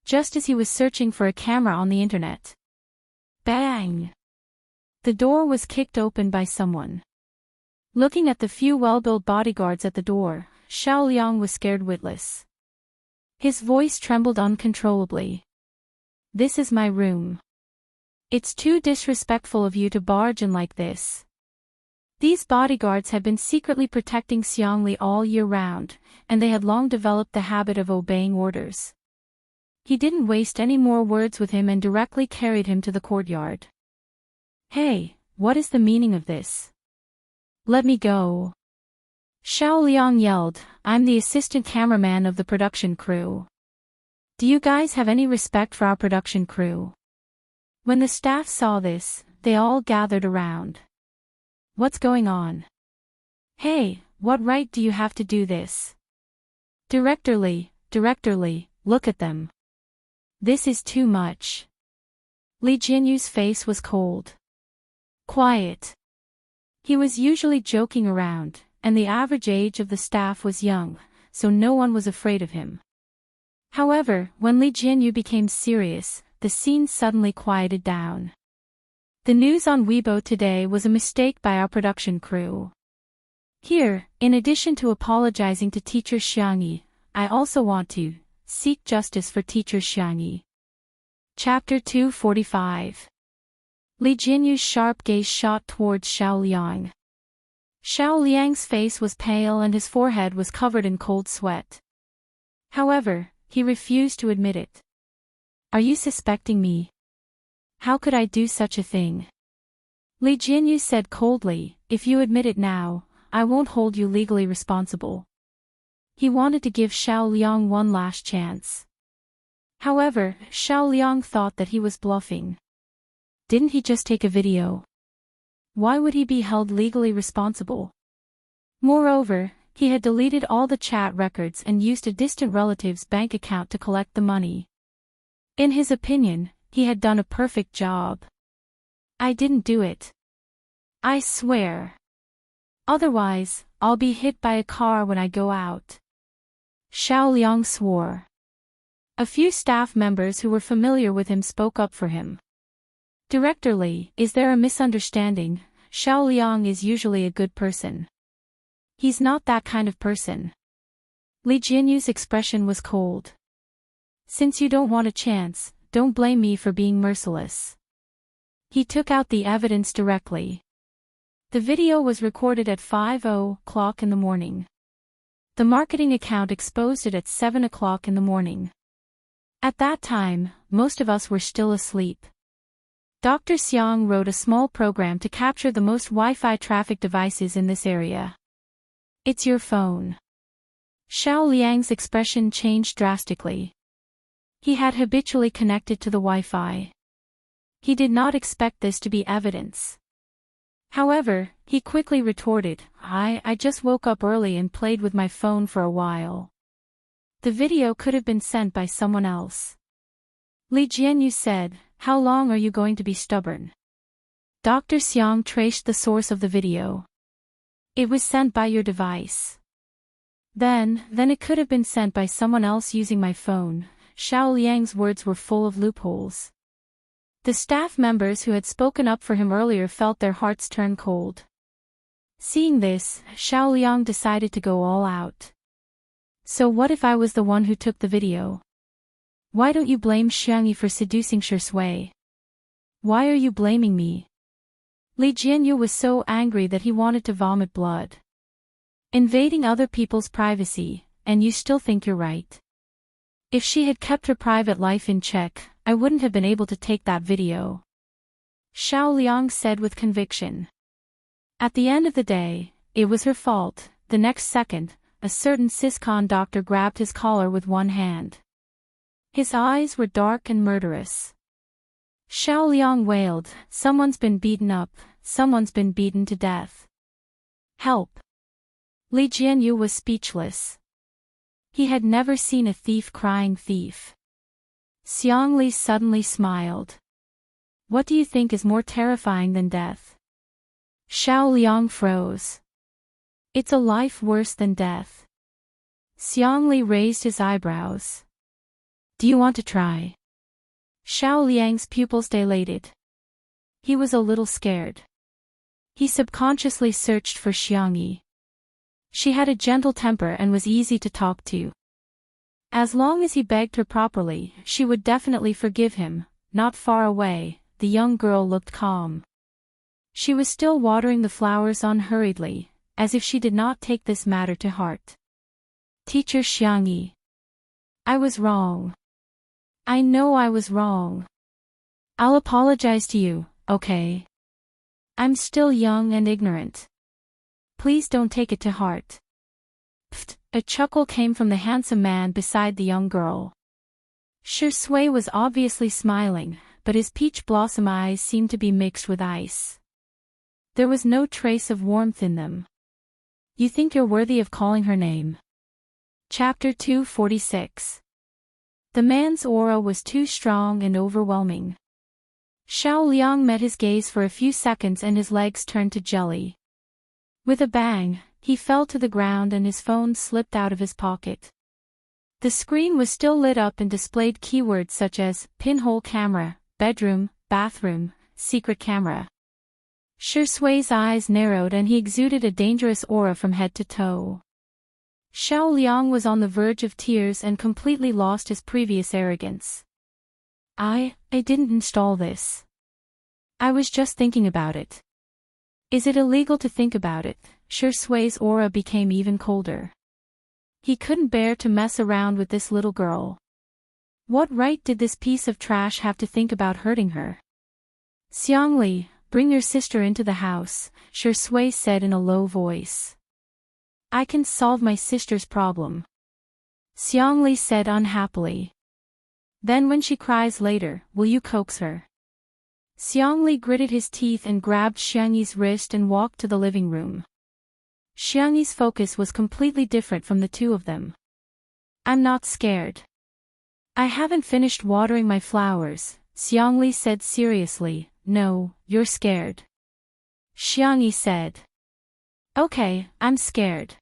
Speaker 1: Just as he was searching for a camera on the internet. Bang! The door was kicked open by someone. Looking at the few well-built bodyguards at the door, Xiaoliang was scared witless. His voice trembled uncontrollably. "This is my room. It's too disrespectful of you to barge in like this." These bodyguards had been secretly protecting Xiangli all year round, and they had long developed the habit of obeying orders. He didn't waste any more words with him and directly carried him to the courtyard. "Hey, what is the meaning of this? Let me go." Xiaoliang yelled, "I'm the assistant cameraman of the production crew. Do you guys have any respect for our production crew?" When the staff saw this, they all gathered around. "What's going on? Hey, what right do you have to do this? Directorly, look at them. This is too much." Li Jinyu's face was cold. Quiet. He was usually joking around, and the average age of the staff was young, so no one was afraid of him. However, when Li Jinyu became serious, the scene suddenly quieted down. "The news on Weibo today was a mistake by our production crew. Here, in addition to apologizing to teacher Xiangyi, I also want to seek justice for teacher Xiangyi." Chapter 245. Li Jinyu's sharp gaze shot towards Xiaoliang. Xiaoliang's face was pale and his forehead was covered in cold sweat. However, he refused to admit it. "Are you suspecting me? How could I do such a thing?" Li Jinyu said coldly, "If you admit it now, I won't hold you legally responsible." He wanted to give Xiaoliang one last chance. However, Xiaoliang thought that he was bluffing. Didn't he just take a video? Why would he be held legally responsible? Moreover, he had deleted all the chat records and used a distant relative's bank account to collect the money. In his opinion, he had done a perfect job. "I didn't do it. I swear. Otherwise, I'll be hit by a car when I go out." Xiaoliang swore. A few staff members who were familiar with him spoke up for him. "Directorly, is there a misunderstanding? Xiaoliang is usually a good person. He's not that kind of person." Li Jinyu's expression was cold. "Since you don't want a chance, don't blame me for being merciless." He took out the evidence directly. The video was recorded at 5:00 in the morning. The marketing account exposed it at 7:00 in the morning. At that time, most of us were still asleep. Dr. Xiang wrote a small program to capture the most Wi-Fi traffic devices in this area. "It's your phone." Xiaoliang's expression changed drastically. He had habitually connected to the Wi-Fi. He did not expect this to be evidence. However, he quickly retorted, I just woke up early and played with my phone for a while." The video could have been sent by someone else. Li Jianyu said, "How long are you going to be stubborn?" Dr. Xiang traced the source of the video. "It was sent by your device." Then it could have been sent by someone else using my phone." Xiao Liang's words were full of loopholes. The staff members who had spoken up for him earlier felt their hearts turn cold. Seeing this, Xiao Liang decided to go all out. "So what if I was the one who took the video? Why don't you blame Xiangyi for seducing Shui? Why are you blaming me?" Li Jianyu was so angry that he wanted to vomit blood. "Invading other people's privacy, and you still think you're right? If she had kept her private life in check, I wouldn't have been able to take that video," Xiao Liang said with conviction. At the end of the day, it was her fault. The next second, a certain Siscon doctor grabbed his collar with one hand. His eyes were dark and murderous. Xiao Liang wailed, "Someone's been beaten up, someone's been beaten to death. Help!" Li Jianyu was speechless. He had never seen a thief crying thief. Xiang Li suddenly smiled. "What do you think is more terrifying than death?" Xiao Liang froze. "It's a life worse than death." Xiang Li raised his eyebrows. "Do you want to try?" Xiao Liang's pupils dilated. He was a little scared. He subconsciously searched for Xiangyi. She had a gentle temper and was easy to talk to. As long as he begged her properly, she would definitely forgive him. Not far away, the young girl looked calm. She was still watering the flowers unhurriedly, as if she did not take this matter to heart. "Teacher Xiangyi. I was wrong. I know I was wrong. I'll apologize to you, okay? I'm still young and ignorant. Please don't take it to heart." Pfft, a chuckle came from the handsome man beside the young girl. Shui was obviously smiling, but his peach blossom eyes seemed to be mixed with ice. There was no trace of warmth in them. "You think you're worthy of calling her name?" Chapter 246. The man's aura was too strong and overwhelming. Xiao Liang met his gaze for a few seconds and his legs turned to jelly. With a bang, he fell to the ground and his phone slipped out of his pocket. The screen was still lit up and displayed keywords such as pinhole camera, bedroom, bathroom, secret camera. Shui's eyes narrowed and he exuded a dangerous aura from head to toe. Xiao Liang was on the verge of tears and completely lost his previous arrogance. I didn't install this. I was just thinking about it." "Is it illegal to think about it?" Shui's aura became even colder. He couldn't bear to mess around with this little girl. What right did this piece of trash have to think about hurting her? "Xiangli, bring your sister into the house," Shui said in a low voice. "I can solve my sister's problem," Xiangli said unhappily. "Then when she cries later, will you coax her?" Xiangli gritted his teeth and grabbed Xiangyi's wrist and walked to the living room. Xiangyi's focus was completely different from the two of them. "I'm not scared. I haven't finished watering my flowers," Xiangli said seriously. "No, you're scared," Xiangyi said. "Okay, I'm scared."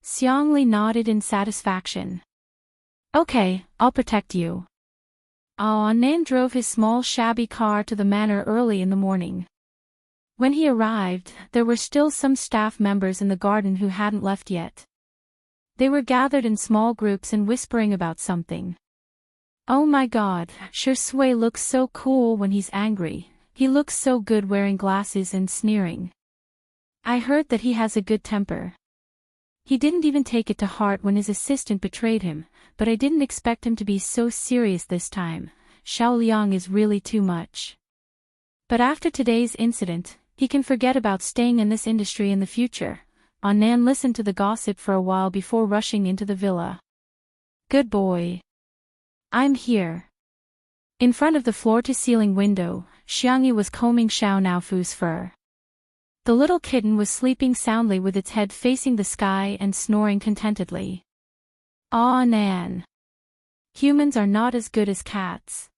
Speaker 1: Xiangli nodded in satisfaction. "Okay, I'll protect you." Nan drove his small shabby car to the manor early in the morning. When he arrived, there were still some staff members in the garden who hadn't left yet. They were gathered in small groups and whispering about something. "Oh my god, Shui looks so cool when he's angry, he looks so good wearing glasses and sneering. I heard that he has a good temper. He didn't even take it to heart when his assistant betrayed him, but I didn't expect him to be so serious this time. Xiao Liang is really too much. But after today's incident, he can forget about staying in this industry in the future." Nan listened to the gossip for a while before rushing into the villa. "Good boy. I'm here." In front of the floor-to-ceiling window, Xiangyi was combing Xiao Naofu's fur. The little kitten was sleeping soundly with its head facing the sky and snoring contentedly. Aw Nan. Humans are not as good as cats.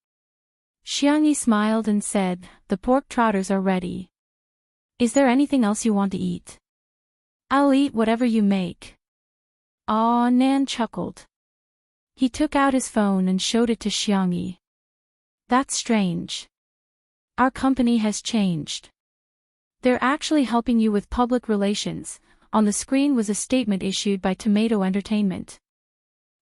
Speaker 1: Xiangyi smiled and said, the pork trotters are ready. Is there anything else you want to eat? I'll eat whatever you make. Aw Nan chuckled. He took out his phone and showed it to Xiangyi. That's strange. Our company has changed. They're actually helping you with public relations. On the screen was a statement issued by Tomato Entertainment.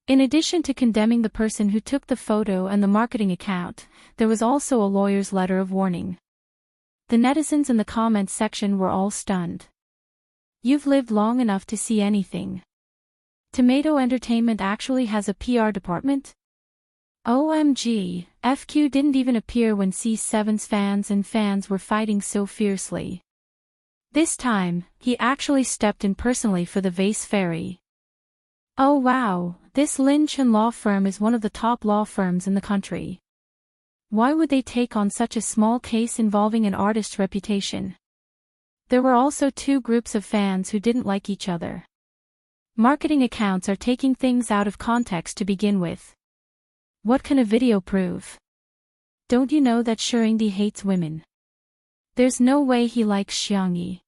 Speaker 1: In addition to condemning the person who took the photo and the marketing account, there was also a lawyer's letter of warning. The netizens in the comments section were all stunned. You've lived long enough to see anything. Tomato Entertainment actually has a PR department? OMG, FQ didn't even appear when C7's fans were fighting so fiercely. This time, he actually stepped in personally for the vase fairy. Oh wow, this Lin Chen law firm is one of the top law firms in the country. Why would they take on such a small case involving an artist's reputation? There were also two groups of fans who didn't like each other. Marketing accounts are taking things out of context to begin with. What can a video prove? Don't you know that Shurindi hates women? There's no way he likes Xiangyi.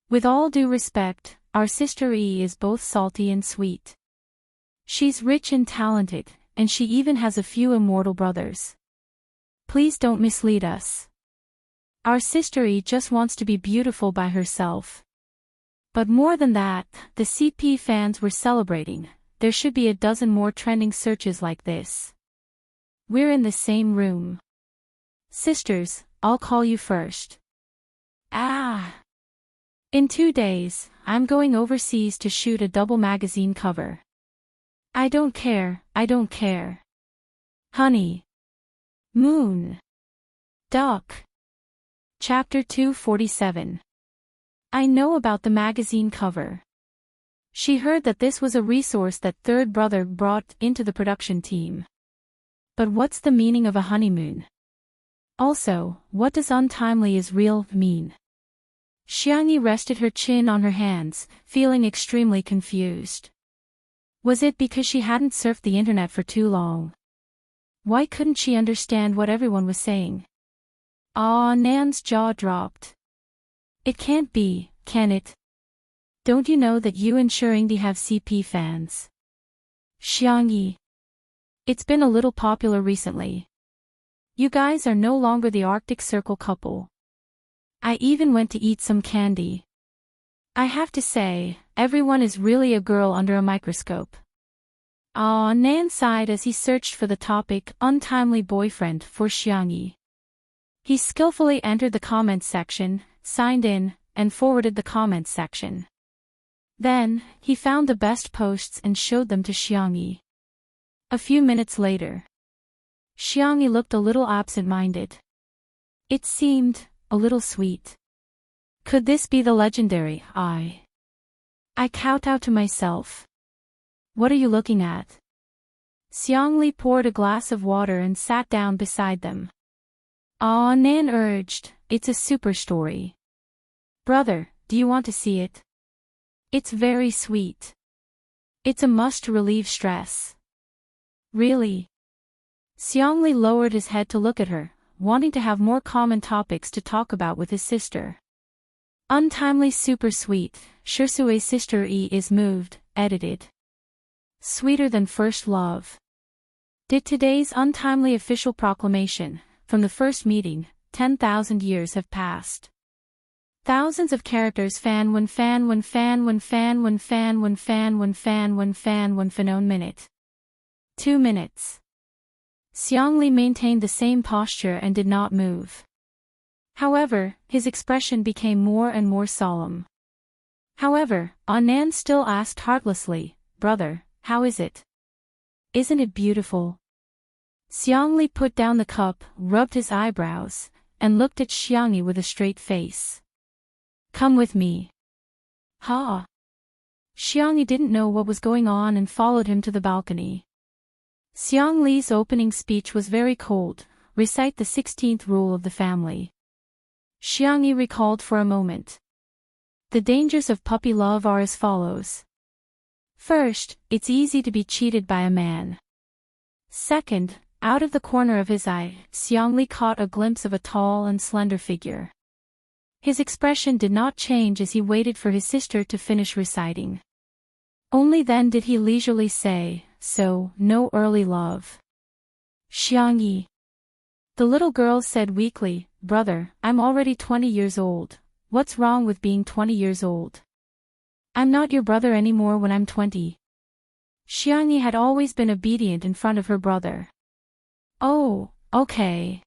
Speaker 1: With all due respect, our sister E is both salty and sweet. She's rich and talented, and she even has a few immortal brothers. Please don't mislead us. Our sister E just wants to be beautiful by herself. But more than that, the CP fans were celebrating. There should be a dozen more trending searches like this. We're in the same room. Sisters, I'll call you first. Ah! In 2 days, I'm going overseas to shoot a double magazine cover. I don't care, I don't care. Honey. Moon. Duck. Chapter 247. I know about the magazine cover. She heard that this was a resource that third brother brought into the production team. But what's the meaning of a honeymoon? Also, what does untimely is real mean? Xiangyi rested her chin on her hands, feeling extremely confused. Was it because she hadn't surfed the internet for too long? Why couldn't she understand what everyone was saying? Ah, Nan's jaw dropped. It can't be, can it? Don't you know that you and Shurindi have CP fans? Xiangyi. It's been a little popular recently. You guys are no longer the Arctic Circle couple. I even went to eat some candy. I have to say, everyone is really a girl under a microscope. Ah, Nan sighed as he searched for the topic, untimely boyfriend, for Xiangyi. He skillfully entered the comments section, signed in, and forwarded the comments section. Then, he found the best posts and showed them to Xiangyi. A few minutes later, Xiangyi looked a little absent-minded. It seemed a little sweet. Could this be the legendary I kowtow to myself. What are you looking at? Xiangli poured a glass of water and sat down beside them. Ah, Nan urged, it's a super story. Brother, do you want to see it? It's very sweet. It's a must to relieve stress. Really? Xiangli lowered his head to look at her, wanting to have more common topics to talk about with his sister. Untimely super sweet, Shursue's sister E is moved, edited. Sweeter than first love. Did today's untimely official proclamation, from the first meeting, 10,000 years have passed. Thousands of characters fan minute. 2 minutes. Xiangli maintained the same posture and did not move. However, his expression became more and more solemn. However, Anand still asked heartlessly, brother, how is it? Isn't it beautiful? Xiangli put down the cup, rubbed his eyebrows, and looked at Xiangyi with a straight face. Come with me. Ha! Xiangyi didn't know what was going on and followed him to the balcony. Xiangli's opening speech was very cold, recite the 16th rule of the family. Xiangyi recalled for a moment. The dangers of puppy love are as follows. First, it's easy to be cheated by a man. Second, out of the corner of his eye, Xiangli caught a glimpse of a tall and slender figure. His expression did not change as he waited for his sister to finish reciting. Only then did he leisurely say, "So, no early love." "Xiangyi." The little girl said weakly, "Brother, I'm already 20 years old. What's wrong with being 20 years old? I'm not your brother anymore when I'm 20. Xiangyi had always been obedient in front of her brother. "Oh, okay."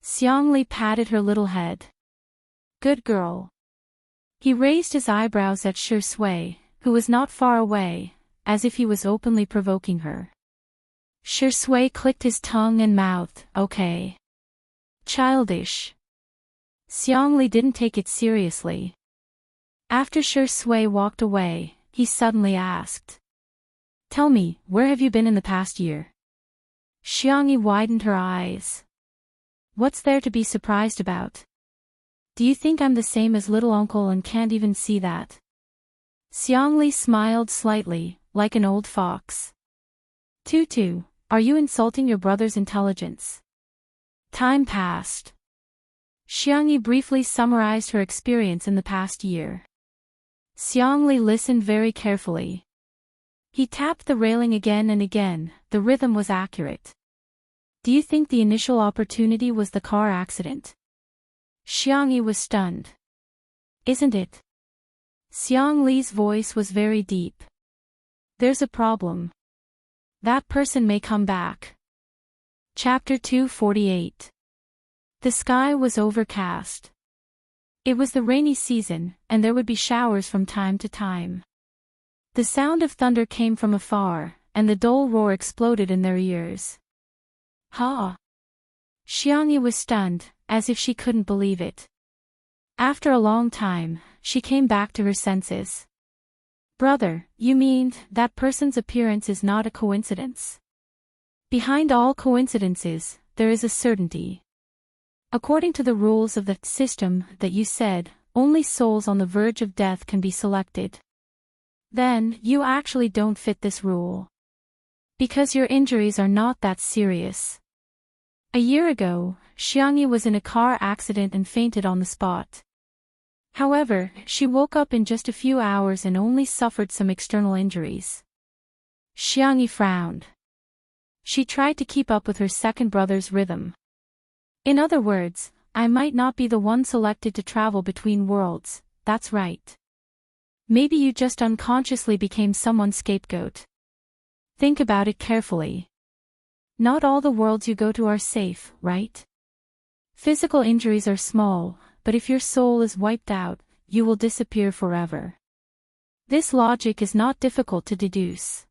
Speaker 1: Xiangli patted her little head. "Good girl." He raised his eyebrows at Shi Sui, who was not far away, as if he was openly provoking her. Shi Sui clicked his tongue and mouthed, "Okay." Childish. Xiangli didn't take it seriously. After Shi Sui walked away, he suddenly asked, "Tell me, where have you been in the past year?" Xiangyi widened her eyes. "What's there to be surprised about? Do you think I'm the same as little uncle and can't even see that?" Xiangli smiled slightly, like an old fox. "Tutu, are you insulting your brother's intelligence?" Time passed. Xiangyi briefly summarized her experience in the past year. Xiangli listened very carefully. He tapped the railing again and again, the rhythm was accurate. "Do you think the initial opportunity was the car accident?" Xiangyi was stunned. "Isn't it?" Xiangli's voice was very deep. "There's a problem. That person may come back." Chapter 248. The sky was overcast. It was the rainy season, and there would be showers from time to time. The sound of thunder came from afar, and the dull roar exploded in their ears. "Ha!" Xiangyi was stunned, as if she couldn't believe it. After a long time, she came back to her senses. "Brother, you mean that person's appearance is not a coincidence? Behind all coincidences, there is a certainty. According to the rules of the system that you said, only souls on the verge of death can be selected. Then, you actually don't fit this rule. Because your injuries are not that serious." A year ago, Xiangyi was in a car accident and fainted on the spot. However, she woke up in just a few hours and only suffered some external injuries. Xiangyi frowned. She tried to keep up with her second brother's rhythm. "In other words, I might not be the one selected to travel between worlds, that's right. Maybe you just unconsciously became someone's scapegoat. Think about it carefully. Not all the worlds you go to are safe, right? Physical injuries are small, but if your soul is wiped out, you will disappear forever. This logic is not difficult to deduce.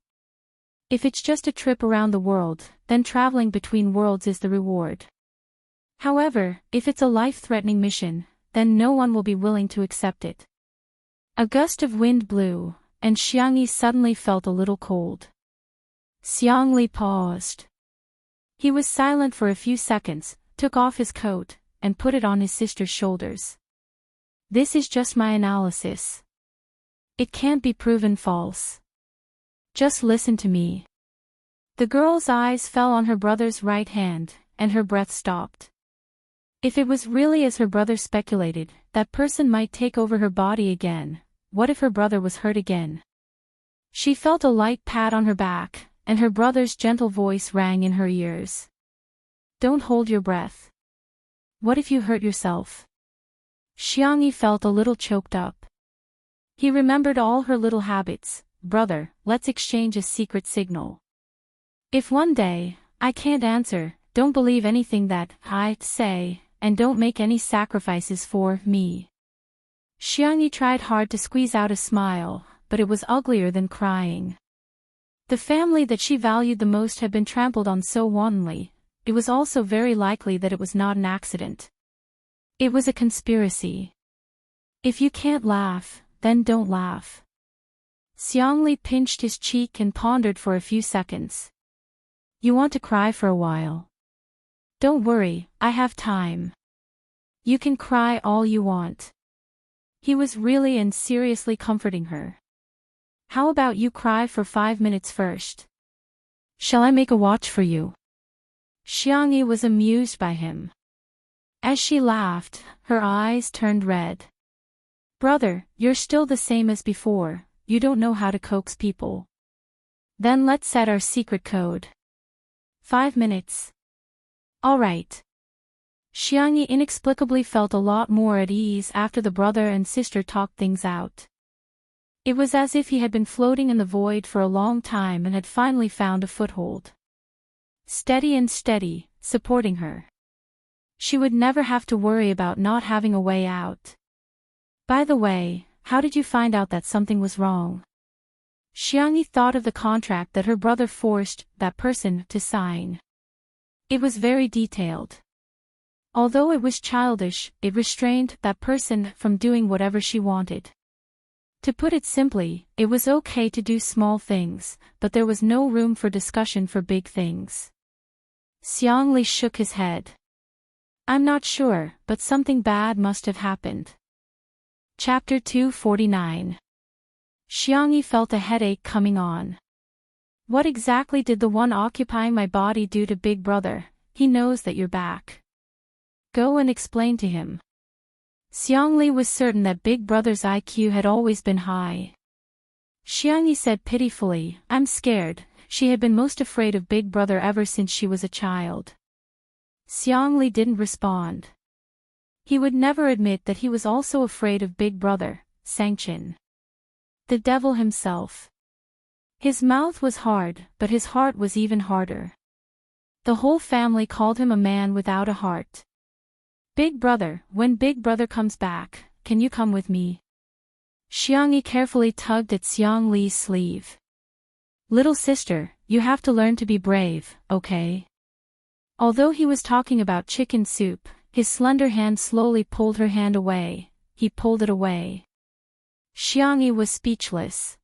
Speaker 1: If it's just a trip around the world, then traveling between worlds is the reward. However, if it's a life-threatening mission, then no one will be willing to accept it." A gust of wind blew, and Xiangyi suddenly felt a little cold. Xiangli paused. He was silent for a few seconds, took off his coat, and put it on his sister's shoulders. "This is just my analysis. It can't be proven false. Just listen to me." The girl's eyes fell on her brother's right hand, and her breath stopped. If it was really as her brother speculated, that person might take over her body again. What if her brother was hurt again? She felt a light pat on her back, and her brother's gentle voice rang in her ears. "Don't hold your breath. What if you hurt yourself?" Xiangyi felt a little choked up. He remembered all her little habits. "Brother, let's exchange a secret signal. If one day, I can't answer, don't believe anything that I say, and don't make any sacrifices for me." Xiangyi tried hard to squeeze out a smile, but it was uglier than crying. The family that she valued the most had been trampled on so wantonly. It was also very likely that it was not an accident. It was a conspiracy. If you can't laugh, then don't laugh. Xiangli pinched his cheek and pondered for a few seconds. "You want to cry for a while? Don't worry, I have time. You can cry all you want." He was really and seriously comforting her. How about you cry for 5 minutes first? Shall I make a watch for you? Xiangyi was amused by him. As she laughed, her eyes turned red. Brother, you're still the same as before, you don't know how to coax people. Then let's set our secret code. 5 minutes. All right. Xiangyi inexplicably felt a lot more at ease after the brother and sister talked things out. It was as if he had been floating in the void for a long time and had finally found a foothold. Steady and steady, supporting her. She would never have to worry about not having a way out. By the way, how did you find out that something was wrong? Xiangyi thought of the contract that her brother forced that person to sign. It was very detailed. Although it was childish, it restrained that person from doing whatever she wanted. To put it simply, it was okay to do small things, but there was no room for discussion for big things. Xiangli shook his head. I'm not sure, but something bad must have happened. Chapter 249. Xiangyi felt a headache coming on. What exactly did the one occupying my body do to Big Brother? He knows that you're back. Go and explain to him. Xiangli was certain that Big Brother's IQ had always been high. Xiangyi said pitifully, I'm scared. She had been most afraid of Big Brother ever since she was a child. Xiangli didn't respond. He would never admit that he was also afraid of Big Brother, Sangchen. The devil himself. His mouth was hard, but his heart was even harder. The whole family called him a man without a heart. Big Brother, when Big Brother comes back, can you come with me? Xiangyi carefully tugged at Xiang Li's sleeve. Little sister, you have to learn to be brave, okay? Although he was talking about chicken soup, his slender hand slowly pulled her hand away. He pulled it away. Xiangyi was speechless.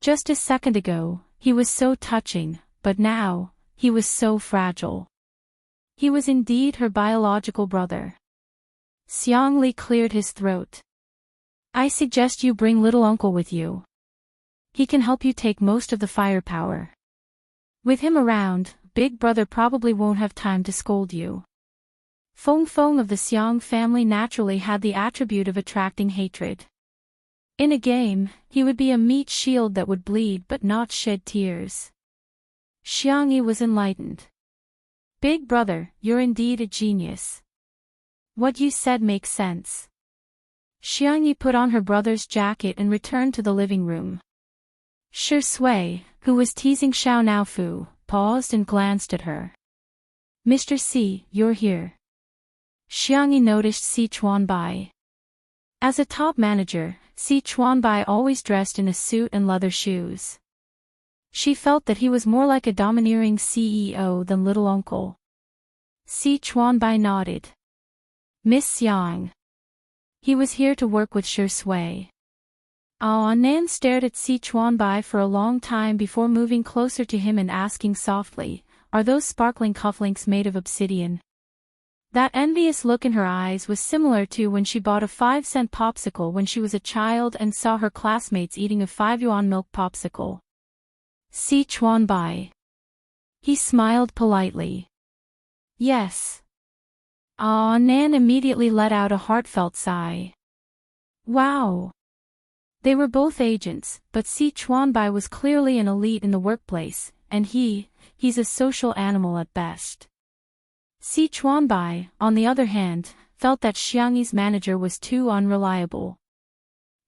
Speaker 1: Just a second ago, he was so touching, but now, he was so fragile. He was indeed her biological brother. Xiangli cleared his throat. I suggest you bring little uncle with you. He can help you take most of the firepower. With him around, Big Brother probably won't have time to scold you. Feng Feng of the Xiang family naturally had the attribute of attracting hatred. In a game, he would be a meat shield that would bleed but not shed tears. Xiangyi was enlightened. Big Brother, you're indeed a genius. What you said makes sense. Xiangyi put on her brother's jacket and returned to the living room. Shi Sui, who was teasing Xiao Naofu, paused and glanced at her. Mr. Si, you're here. Xiangyi noticed Si Chuanbai. As a top manager, Si Chuanbai always dressed in a suit and leather shoes. She felt that he was more like a domineering CEO than little uncle. Si Chuanbai nodded. Miss Xiang. He was here to work with Shi Sui. Nan stared at Si Chuanbai for a long time before moving closer to him and asking softly, are those sparkling cufflinks made of obsidian? That envious look in her eyes was similar to when she bought a 5-cent popsicle when she was a child and saw her classmates eating a 5-yuan milk popsicle. Si Chuanbai. He smiled politely. Yes. Nan immediately let out a heartfelt sigh. Wow. They were both agents, but Si Chuanbai was clearly an elite in the workplace, and he's a social animal at best. Si Chuanbai, on the other hand, felt that Xiangyi's manager was too unreliable.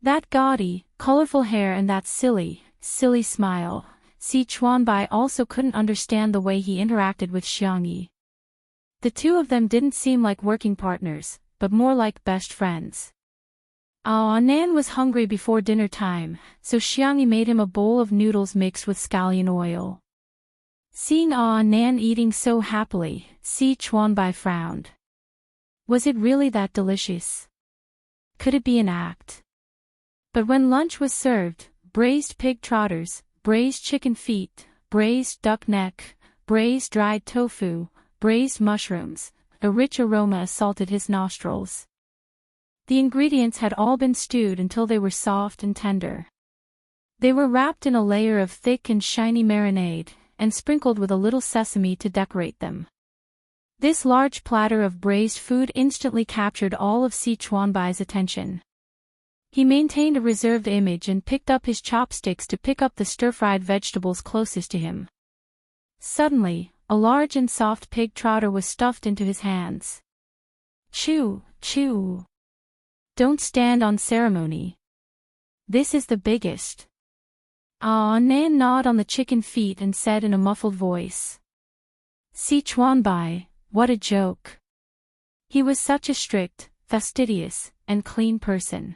Speaker 1: That gaudy, colorful hair and that silly smile. Si Chuanbai also couldn't understand the way he interacted with Xiangyi. The two of them didn't seem like working partners, but more like best friends. Nan was hungry before dinner time, so Xiangyi made him a bowl of noodles mixed with scallion oil. Seeing Nan eating so happily, Si Chuanbai frowned. Was it really that delicious? Could it be an act? But when lunch was served, braised pig trotters, braised chicken feet, braised duck neck, braised dried tofu, braised mushrooms, a rich aroma assaulted his nostrils. The ingredients had all been stewed until they were soft and tender. They were wrapped in a layer of thick and shiny marinade, and sprinkled with a little sesame to decorate them. This large platter of braised food instantly captured all of Si Chuanbai's attention. He maintained a reserved image and picked up his chopsticks to pick up the stir-fried vegetables closest to him. Suddenly, a large and soft pig trotter was stuffed into his hands. Chew, chew. Don't stand on ceremony. This is the biggest. Nan gnawed on the chicken feet and said in a muffled voice. Si Chuanbai, what a joke. He was such a strict, fastidious, and clean person.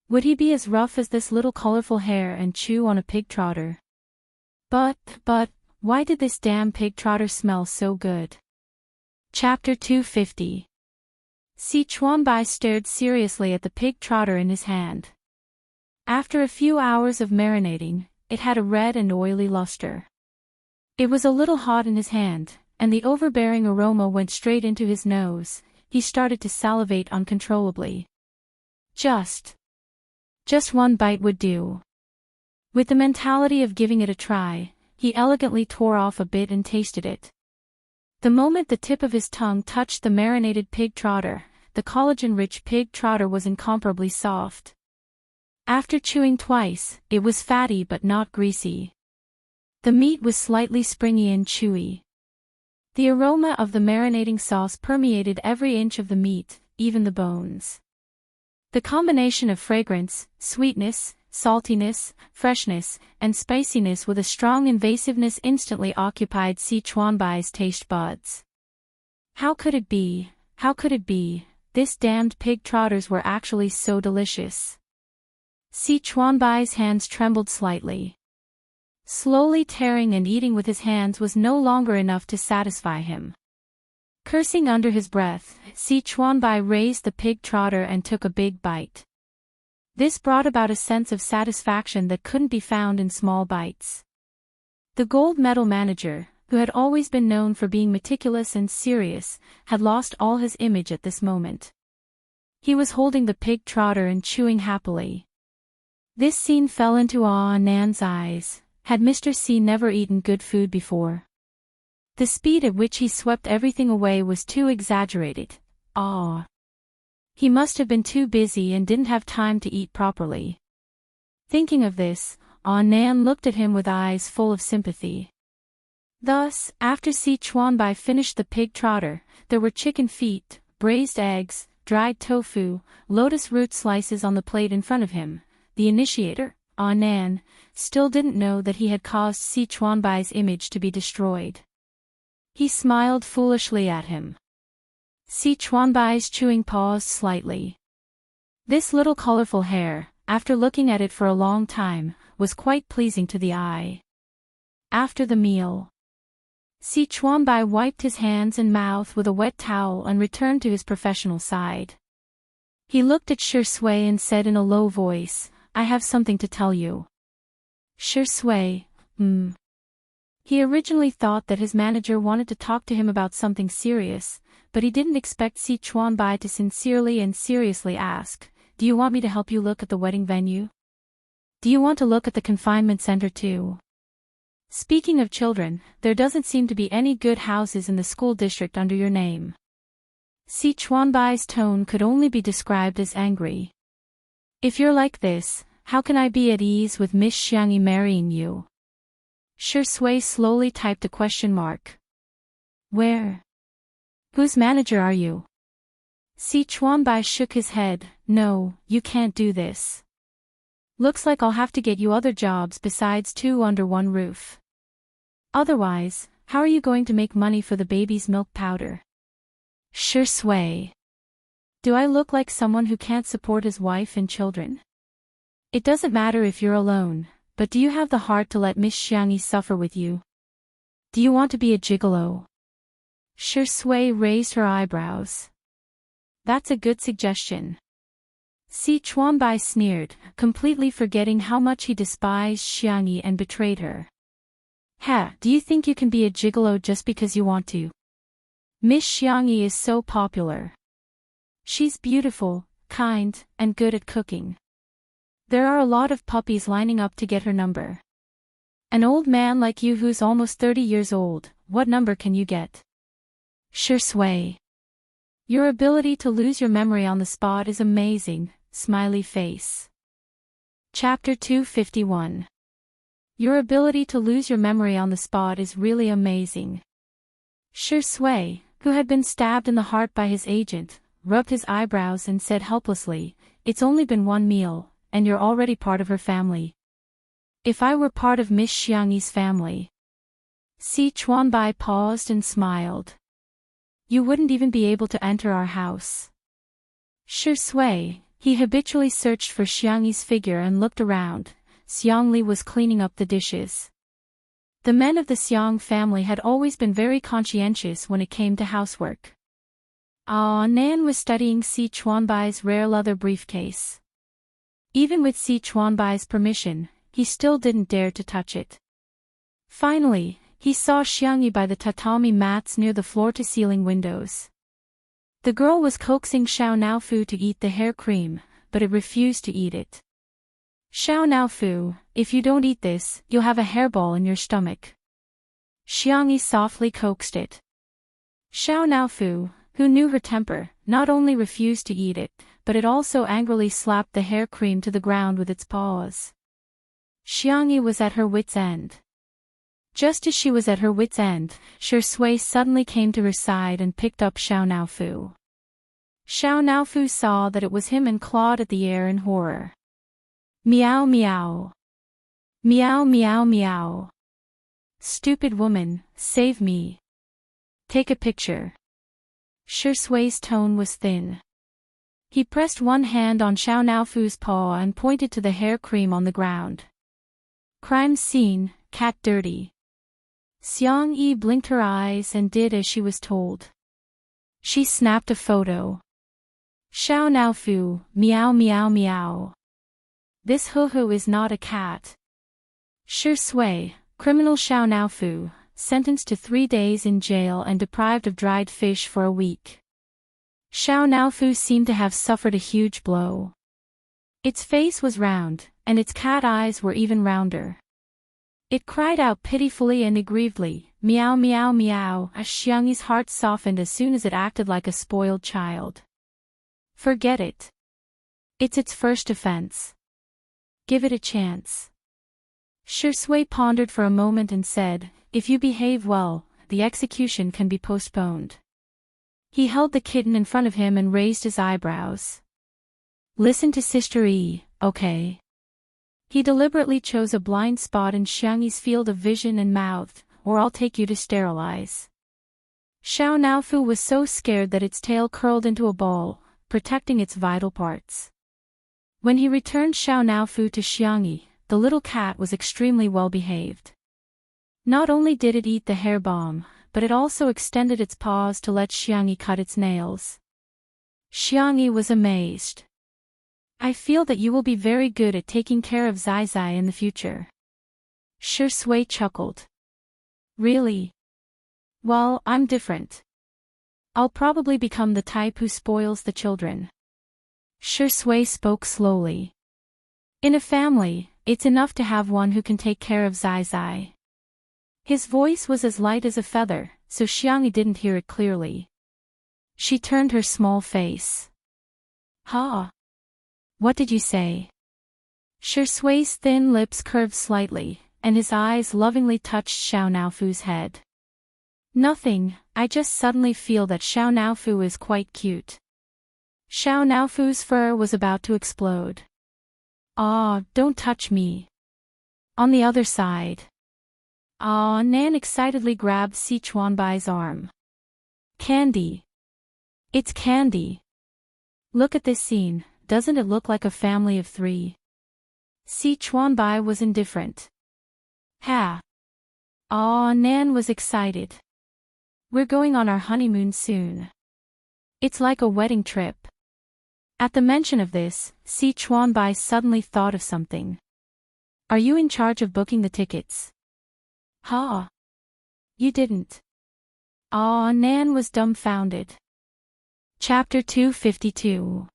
Speaker 1: Would he be as rough as this little colorful hare and chew on a pig trotter? But, why did this damn pig trotter smell so good? Chapter 250. Si Chuanbai stared seriously at the pig trotter in his hand. After a few hours of marinating, it had a red and oily luster. It was a little hot in his hand, and the overbearing aroma went straight into his nose. He started to salivate uncontrollably. Just one bite would do. With the mentality of giving it a try, he elegantly tore off a bit and tasted it. The moment the tip of his tongue touched the marinated pig trotter, the collagen-rich pig trotter was incomparably soft. After chewing twice, it was fatty but not greasy. The meat was slightly springy and chewy. The aroma of the marinating sauce permeated every inch of the meat, even the bones. The combination of fragrance, sweetness, saltiness, freshness, and spiciness with a strong invasiveness instantly occupied Si Chuanbai's taste buds. How could it be? This damned pig trotters were actually so delicious. Si Chuanbai's hands trembled slightly. Slowly tearing and eating with his hands was no longer enough to satisfy him. Cursing under his breath, Si Chuanbai raised the pig trotter and took a big bite. This brought about a sense of satisfaction that couldn't be found in small bites. The gold medal manager, who had always been known for being meticulous and serious, had lost all his image at this moment. He was holding the pig trotter and chewing happily. This scene fell into awe in Nan's eyes. Had Mr. C never eaten good food before? The speed at which he swept everything away was too exaggerated. He must have been too busy and didn't have time to eat properly. Thinking of this, Nan looked at him with eyes full of sympathy. Thus, after Si Chuanbai finished the pig trotter, there were chicken feet, braised eggs, dried tofu, lotus root slices on the plate in front of him. The initiator, Nan, still didn't know that he had caused Si Chuanbai's image to be destroyed. He smiled foolishly at him. Si Chuanbai's chewing paused slightly. This little colorful hare, after looking at it for a long time, was quite pleasing to the eye. After the meal, Si Chuanbai wiped his hands and mouth with a wet towel and returned to his professional side. He looked at Shi Sui and said in a low voice, I have something to tell you. Shi Sui, He originally thought that his manager wanted to talk to him about something serious, but he didn't expect Si Chuanbai to sincerely and seriously ask, do you want me to help you look at the wedding venue? Do you want to look at the confinement center too? Speaking of children, there doesn't seem to be any good houses in the school district under your name. Si Chuanbai's tone could only be described as angry. If you're like this, how can I be at ease with Miss Xiangyi marrying you? Shi Sui slowly typed a question mark. Where? Whose manager are you? Si Chuanbai shook his head. No, you can't do this. Looks like I'll have to get you other jobs besides two under one roof. Otherwise, how are you going to make money for the baby's milk powder? Shi Sui. Do I look like someone who can't support his wife and children? It doesn't matter if you're alone, but do you have the heart to let Miss Xiangyi suffer with you? Do you want to be a gigolo? Shi Sui raised her eyebrows. That's a good suggestion. Si Chuanbai sneered, completely forgetting how much he despised Xiangyi and betrayed her. Do you think you can be a gigolo just because you want to? Miss Xiangyi is so popular. She's beautiful, kind, and good at cooking. There are a lot of puppies lining up to get her number. An old man like you who's almost 30 years old, what number can you get? Sure sway. Your ability to lose your memory on the spot is amazing, smiley face. Chapter 251. Your ability to lose your memory on the spot is really amazing. Sure sway, who had been stabbed in the heart by his agent, rubbed his eyebrows and said helplessly, "It's only been one meal, and you're already part of her family." If I were part of Miss Xiangyi's family. Si Chuanbai paused and smiled. You wouldn't even be able to enter our house. Sure sway, he habitually searched for Xiangyi's figure and looked around. Xiangli was cleaning up the dishes. The men of the Xiang family had always been very conscientious when it came to housework. Nan was studying Si Chuanbai's rare leather briefcase. Even with Si Chuanbai's permission, he still didn't dare to touch it. Finally, he saw Xiangyi by the tatami mats near the floor-to-ceiling windows. The girl was coaxing Xiao Naofu to eat the hair cream, but it refused to eat it. Xiao Naofu, if you don't eat this, you'll have a hairball in your stomach. Xiangyi softly coaxed it. Xiao Naofu, who knew her temper, not only refused to eat it, but it also angrily slapped the hair cream to the ground with its paws. Xiangyi was at her wit's end. Just as she was at her wit's end, Sure Sui suddenly came to her side and picked up Xiao Naofu. Xiao Naofu saw that it was him and clawed at the air in horror. Meow meow. Meow meow meow. Stupid woman, save me. Take a picture. Sure Sui's tone was thin. He pressed one hand on Xiao Naofu's paw and pointed to the hair cream on the ground. Crime scene, cat dirty. Xiang Yi blinked her eyes and did as she was told. She snapped a photo. Xiao Naofu, meow meow meow. This hoo-hoo is not a cat. Sure Sui, criminal Xiao Naofu, sentenced to 3 days in jail and deprived of dried fish for a week. Xiao Naofu seemed to have suffered a huge blow. Its face was round, and its cat eyes were even rounder. It cried out pitifully and aggrievedly, meow meow meow, as Xiangyi's heart softened as soon as it acted like a spoiled child. Forget it. It's its first offense. Give it a chance. Sure Sui pondered for a moment and said, if you behave well, the execution can be postponed. He held the kitten in front of him and raised his eyebrows. Listen to Sister E, okay? He deliberately chose a blind spot in Xiangyi's field of vision and mouthed, or I'll take you to sterilize. Xiao Naofu was so scared that its tail curled into a ball, protecting its vital parts. When he returned Xiao Naofu to Xiangyi, the little cat was extremely well behaved. Not only did it eat the hair bomb, but it also extended its paws to let Xiangyi cut its nails. Xiangyi was amazed. I feel that you will be very good at taking care of Zai Zai in the future. Sure Sui chuckled. Really? Well, I'm different. I'll probably become the type who spoils the children. Sure Sui spoke slowly. In a family, it's enough to have one who can take care of Zai Zai. His voice was as light as a feather, so Xiangyi didn't hear it clearly. She turned her small face. Ha! What did you say? Sure Sui's thin lips curved slightly, and his eyes lovingly touched Xiao Naofu's head. Nothing, I just suddenly feel that Xiao Naofu is quite cute. Xiao Naofu's fur was about to explode. Don't touch me. On the other side. Nan excitedly grabbed Si Chuanbai's arm. Candy. It's candy. Look at this scene, doesn't it look like a family of 3? Si Chuanbai was indifferent. Ha. Nan was excited. We're going on our honeymoon soon. It's like a wedding trip. At the mention of this, Si Chuanbai suddenly thought of something. Are you in charge of booking the tickets? Ha. You didn't. Nan was dumbfounded. Chapter 252.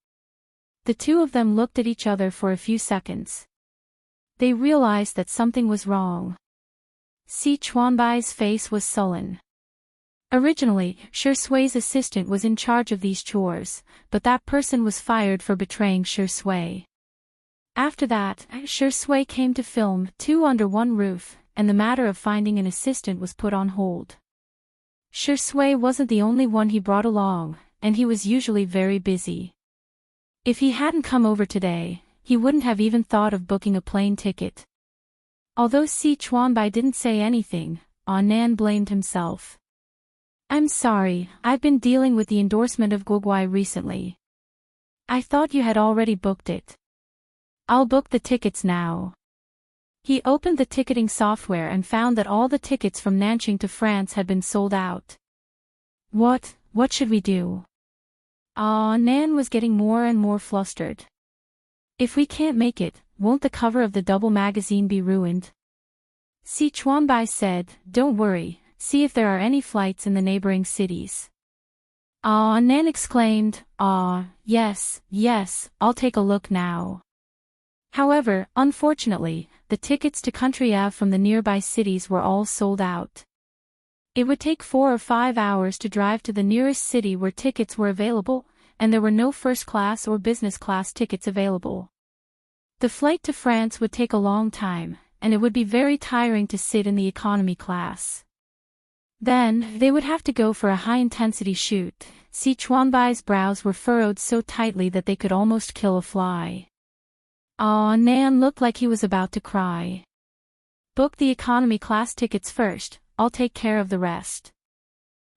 Speaker 1: The The two of them looked at each other for a few seconds. They realized that something was wrong. Si Chuanbai's face was sullen. Originally, Shi Sui's assistant was in charge of these chores, but that person was fired for betraying Shi Sui. After that, Shi Sui came to film Two Under One Roof, and the matter of finding an assistant was put on hold. Shi Sui wasn't the only one he brought along, and he was usually very busy. If he hadn't come over today, he wouldn't have even thought of booking a plane ticket. Although Si Chuanbai didn't say anything, Nan blamed himself. I'm sorry, I've been dealing with the endorsement of Guoguai recently. I thought you had already booked it. I'll book the tickets now. He opened the ticketing software and found that all the tickets from Nanjing to France had been sold out. What should we do? Nan was getting more and more flustered. If we can't make it, won't the cover of the double magazine be ruined? Si Chuanbai said, don't worry, see if there are any flights in the neighboring cities. Nan exclaimed, yes, I'll take a look now. However, unfortunately, the tickets to Country Ave from the nearby cities were all sold out. It would take 4 or 5 hours to drive to the nearest city where tickets were available, and there were no first-class or business-class tickets available. The flight to France would take a long time, and it would be very tiring to sit in the economy class. Then, they would have to go for a high-intensity shoot. Si Chuanbai's brows were furrowed so tightly that they could almost kill a fly. Nan looked like he was about to cry. Book the economy class tickets first, I'll take care of the rest.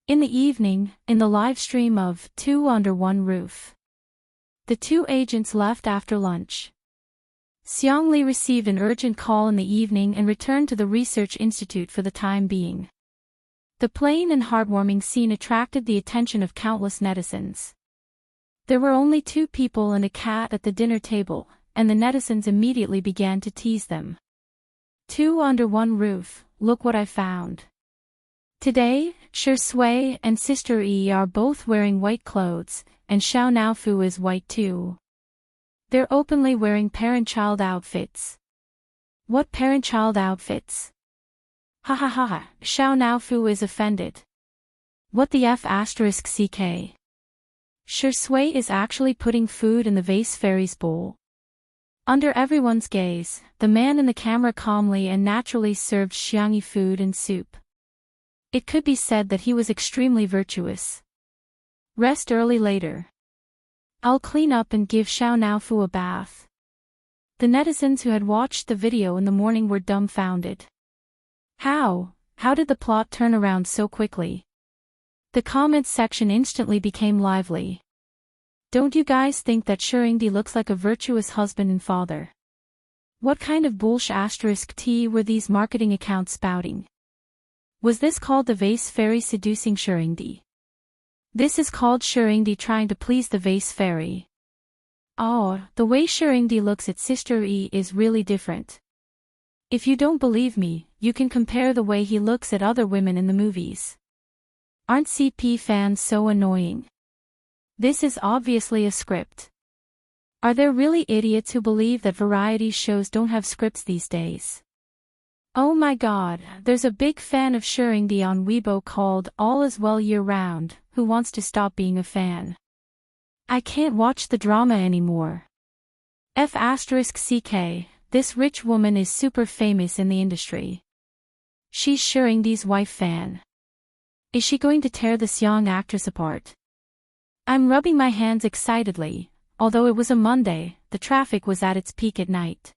Speaker 1: In the evening, in the live stream of Two Under One Roof, the two agents left after lunch. Xiang Li received an urgent call in the evening and returned to the research institute for the time being. The plain and heartwarming scene attracted the attention of countless netizens. There were only 2 people and a cat at the dinner table, and the netizens immediately began to tease them. Two under one roof, look what I found. Today, Shi Sui and Sister Yi are both wearing white clothes, and Xiao Naofu is white too. They're openly wearing parent-child outfits. What parent-child outfits? Ha ha ha ha, Xiao Naofu is offended. What the F***ck? Shi Sui is actually putting food in the vase fairy's bowl. Under everyone's gaze, the man in the camera calmly and naturally served Xiangyi food and soup. It could be said that he was extremely virtuous. Rest early later. I'll clean up and give Xiao Naofu a bath. The netizens who had watched the video in the morning were dumbfounded. How did the plot turn around so quickly? The comments section instantly became lively. Don't you guys think that Shurindi looks like a virtuous husband and father? What kind of bullsh*t were these marketing accounts spouting? Was this called the vase fairy seducing Shurindi? This is called Shurindi trying to please the vase fairy. The way Shurindi looks at Sister Yi is really different. If you don't believe me, you can compare the way he looks at other women in the movies. Aren't CP fans so annoying? This is obviously a script. Are there really idiots who believe that variety shows don't have scripts these days? Oh my god, there's a big fan of Shurindi on Weibo called All Is Well Year Round, who wants to stop being a fan. I can't watch the drama anymore. F***ck, this rich woman is super famous in the industry. She's Shurindi's wife fan. Is she going to tear this young actress apart? I'm rubbing my hands excitedly. Although it was a Monday, the traffic was at its peak at night.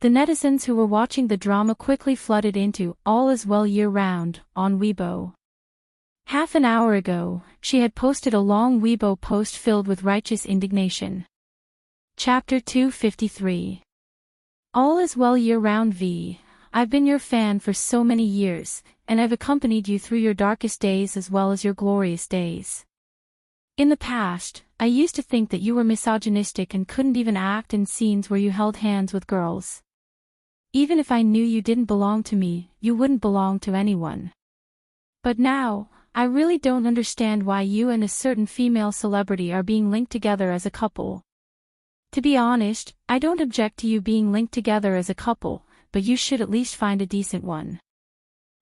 Speaker 1: The netizens who were watching the drama quickly flooded into All Is Well Year Round on Weibo. Half an hour ago, she had posted a long Weibo post filled with righteous indignation. Chapter 253. All Is Well Year Round V. I've been your fan for so many years, and I've accompanied you through your darkest days as well as your glorious days. In the past, I used to think that you were misogynistic and couldn't even act in scenes where you held hands with girls. Even if I knew you didn't belong to me, you wouldn't belong to anyone. But now, I really don't understand why you and a certain female celebrity are being linked together as a couple. To be honest, I don't object to you being linked together as a couple, but you should at least find a decent one.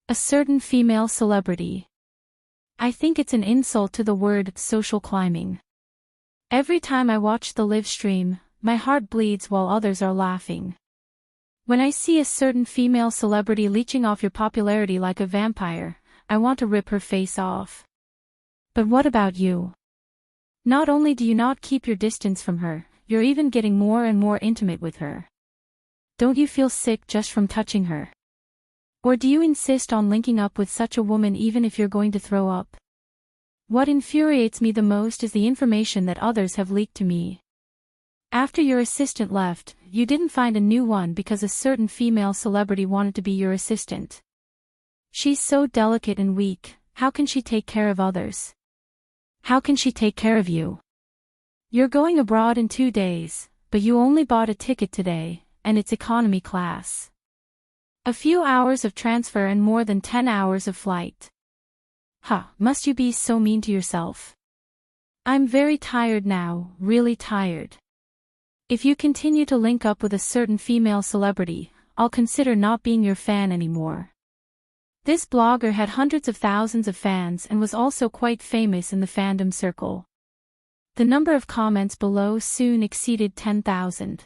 Speaker 1: A certain female celebrity. I think it's an insult to the word social climbing. Every time I watch the live stream, my heart bleeds while others are laughing. When I see a certain female celebrity leeching off your popularity like a vampire, I want to rip her face off. But what about you? Not only do you not keep your distance from her, you're even getting more and more intimate with her. Don't you feel sick just from touching her? Or do you insist on linking up with such a woman even if you're going to throw up? What infuriates me the most is the information that others have leaked to me. After your assistant left, you didn't find a new one because a certain female celebrity wanted to be your assistant. She's so delicate and weak, how can she take care of others? How can she take care of you? You're going abroad in 2 days, but you only bought a ticket today, and it's economy class. A few hours of transfer and more than 10 hours of flight. Must you be so mean to yourself? I'm very tired now, really tired. If you continue to link up with a certain female celebrity, I'll consider not being your fan anymore. This blogger had hundreds of thousands of fans and was also quite famous in the fandom circle. The number of comments below soon exceeded 10,000.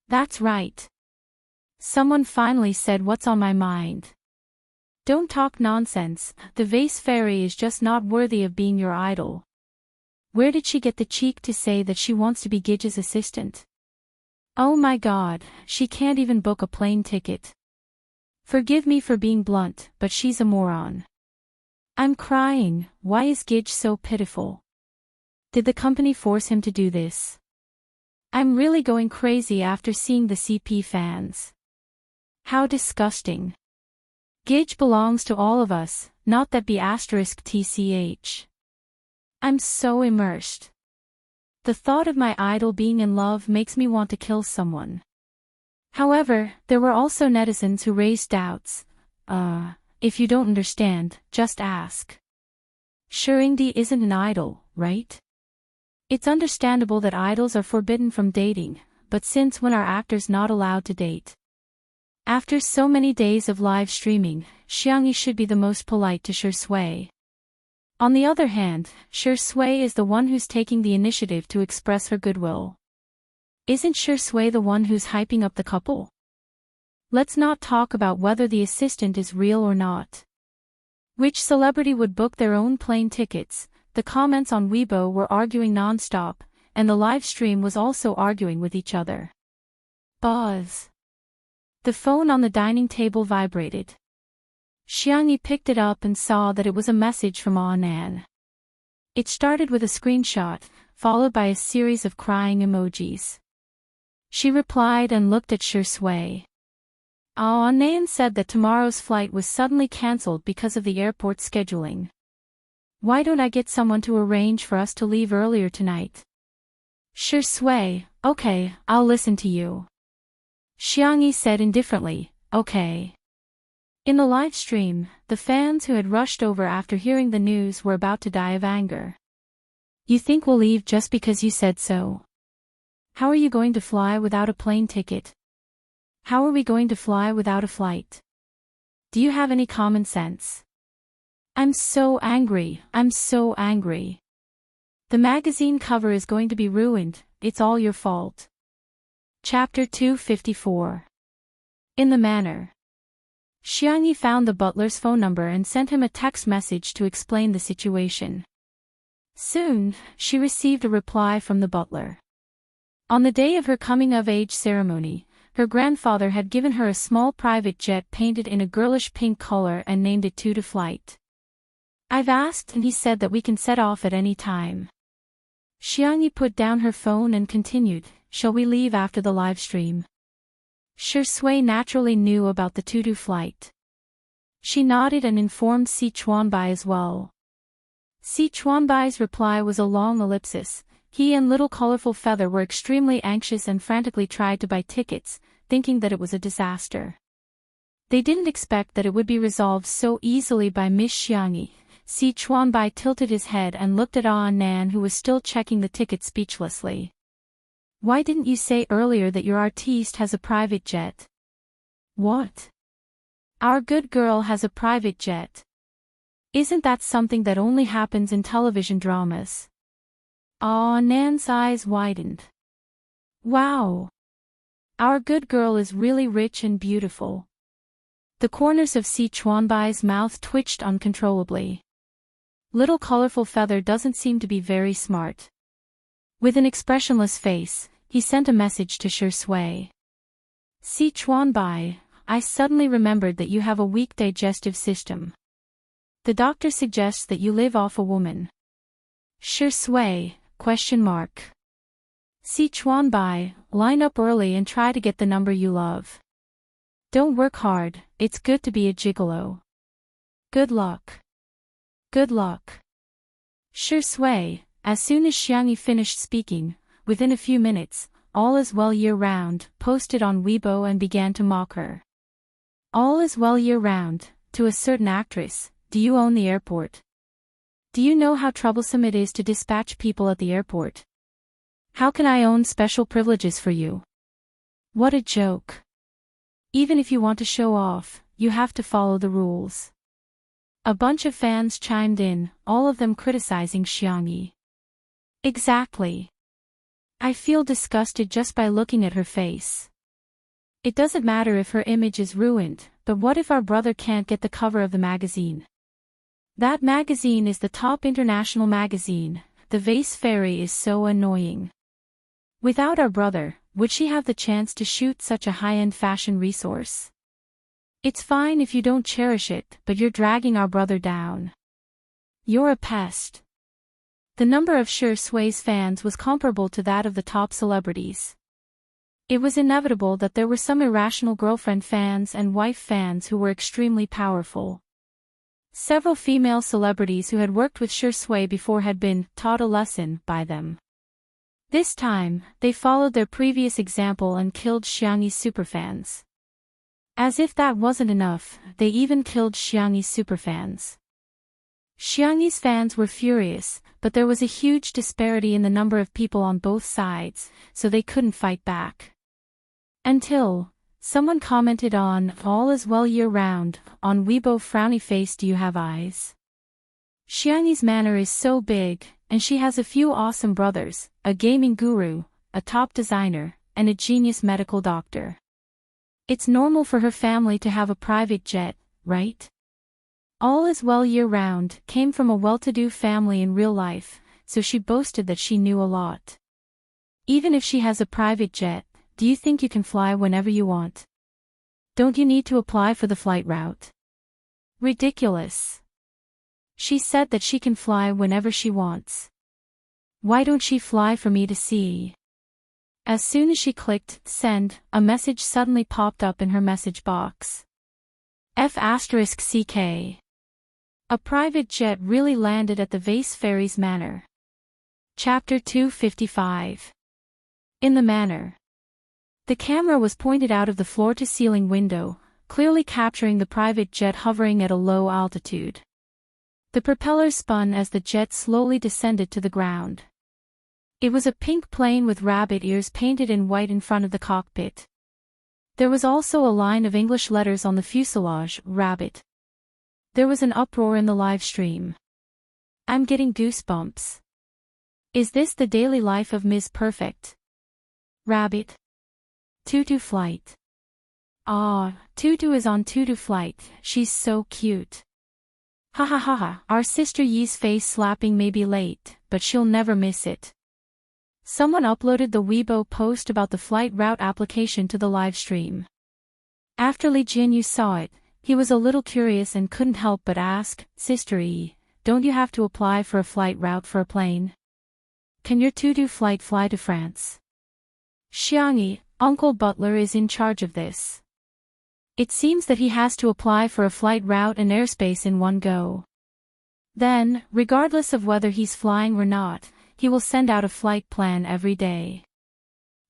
Speaker 1: That's right. Someone finally said what's on my mind. Don't talk nonsense, the vase fairy is just not worthy of being your idol. Where did she get the cheek to say that she wants to be Gidge's assistant? Oh my god, she can't even book a plane ticket. Forgive me for being blunt, but she's a moron. I'm crying, why is Gidge so pitiful? Did the company force him to do this? I'm really going crazy after seeing the CP fans. How disgusting. Gidge belongs to all of us, not that B*TCH. I'm so immersed. The thought of my idol being in love makes me want to kill someone. However, there were also netizens who raised doubts. If you don't understand, just ask. Shurindi isn't an idol, right? It's understandable that idols are forbidden from dating, but since when are actors not allowed to date? After so many days of live streaming, Xiangyi should be the most polite to Shui. On the other hand, Shui is the one who's taking the initiative to express her goodwill. Isn't Shui the one who's hyping up the couple? Let's not talk about whether the assistant is real or not. Which celebrity would book their own plane tickets? The comments on Weibo were arguing non-stop, and the live stream was also arguing with each other. Buzz. The phone on the dining table vibrated. Xiangyi picked it up and saw that it was a message from Anan. It started with a screenshot, followed by a series of crying emojis. She replied and looked at Shui. Anan said that tomorrow's flight was suddenly cancelled because of the airport scheduling. Why don't I get someone to arrange for us to leave earlier tonight? Shui, okay, I'll listen to you. Xiangyi said indifferently, okay. In the live stream, the fans who had rushed over after hearing the news were about to die of anger. You think we'll leave just because you said so? How are you going to fly without a plane ticket? How are we going to fly without a flight? Do you have any common sense? I'm so angry, I'm so angry. The magazine cover is going to be ruined, it's all your fault. Chapter 254. In the Manor. Xiangyi found the butler's phone number and sent him a text message to explain the situation. Soon, she received a reply from the butler. On the day of her coming-of-age ceremony, her grandfather had given her a small private jet painted in a girlish pink color and named it to flight. I've asked and he said that we can set off at any time. Xiangyi put down her phone and continued, shall we leave after the live stream? Shui naturally knew about the to flight. She nodded and informed Si Chuanbai as well. Si Chuanbai's reply was a long ellipsis. He and Little Colorful Feather were extremely anxious and frantically tried to buy tickets, thinking that it was a disaster. They didn't expect that it would be resolved so easily by Miss Xiangyi. Si Chuanbai tilted his head and looked at Nan, who was still checking the ticket speechlessly. Why didn't you say earlier that your artiste has a private jet? What? Our good girl has a private jet. Isn't that something that only happens in television dramas? Ah, Nan's eyes widened. Wow. Our good girl is really rich and beautiful. The corners of Si Chuanbai's mouth twitched uncontrollably. Little colorful feather doesn't seem to be very smart. With an expressionless face, he sent a message to Shi Sui. Si Chuanbai, I suddenly remembered that you have a weak digestive system. The doctor suggests that you live off a woman. Shi Sui, ? Si Chuanbai, line up early and try to get the number you love. Don't work hard, it's good to be a gigolo. Good luck. Good luck. Shi Sui, as soon as Xiangyi finished speaking, within a few minutes, All Is Well Year Round posted on Weibo and began to mock her. All is well year round, to a certain actress, do you own the airport? Do you know how troublesome it is to dispatch people at the airport? How can I own special privileges for you? What a joke. Even if you want to show off, you have to follow the rules. A bunch of fans chimed in, all of them criticizing Xiangyi. Exactly. I feel disgusted just by looking at her face. It doesn't matter if her image is ruined, but what if our brother can't get the cover of the magazine? That magazine is the top international magazine, the Vase Fairy is so annoying. Without our brother, would she have the chance to shoot such a high-end fashion resource? It's fine if you don't cherish it, but you're dragging our brother down. You're a pest. The number of Shi Sui's fans was comparable to that of the top celebrities. It was inevitable that there were some irrational girlfriend fans and wife fans who were extremely powerful. Several female celebrities who had worked with Shi Sui before had been taught a lesson by them. This time, they followed their previous example and killed Xiangyi's superfans. As if that wasn't enough, they even killed Xiangyi's superfans. Xiangyi's fans were furious, but there was a huge disparity in the number of people on both sides, so they couldn't fight back. Until someone commented on All Is Well Year Round on Weibo, frowny face, do you have eyes? Xiangyi's manor is so big, and she has a few awesome brothers, a gaming guru, a top designer, and a genius medical doctor. It's normal for her family to have a private jet, right? All Is Well Year Round came from a well-to-do family in real life, so she boasted that she knew a lot. Even if she has a private jet, do you think you can fly whenever you want? Don't you need to apply for the flight route? Ridiculous. She said that she can fly whenever she wants. Why don't she fly for me to see? As soon as she clicked send, a message suddenly popped up in her message box. F***CK. A private jet really landed at the Vase Fairy's manor. Chapter 255. In the manor. The camera was pointed out of the floor-to-ceiling window, clearly capturing the private jet hovering at a low altitude. The propellers spun as the jet slowly descended to the ground. It was a pink plane with rabbit ears painted in white in front of the cockpit. There was also a line of English letters on the fuselage, rabbit. There was an uproar in the live stream. I'm getting goosebumps. Is this the daily life of Ms. Perfect? Rabbit. Tutu flight. Ah, Tutu is on Tutu flight, she's so cute. Ha ha ha ha, our sister Yi's face slapping may be late, but she'll never miss it. Someone uploaded the Weibo post about the flight route application to the live stream. After Li Jinyu saw it, he was a little curious and couldn't help but ask, Sister Yi, don't you have to apply for a flight route for a plane? Can your Tutu flight fly to France? Xiangyi, Uncle Butler is in charge of this. It seems that he has to apply for a flight route and airspace in one go. Then, regardless of whether he's flying or not, he will send out a flight plan every day.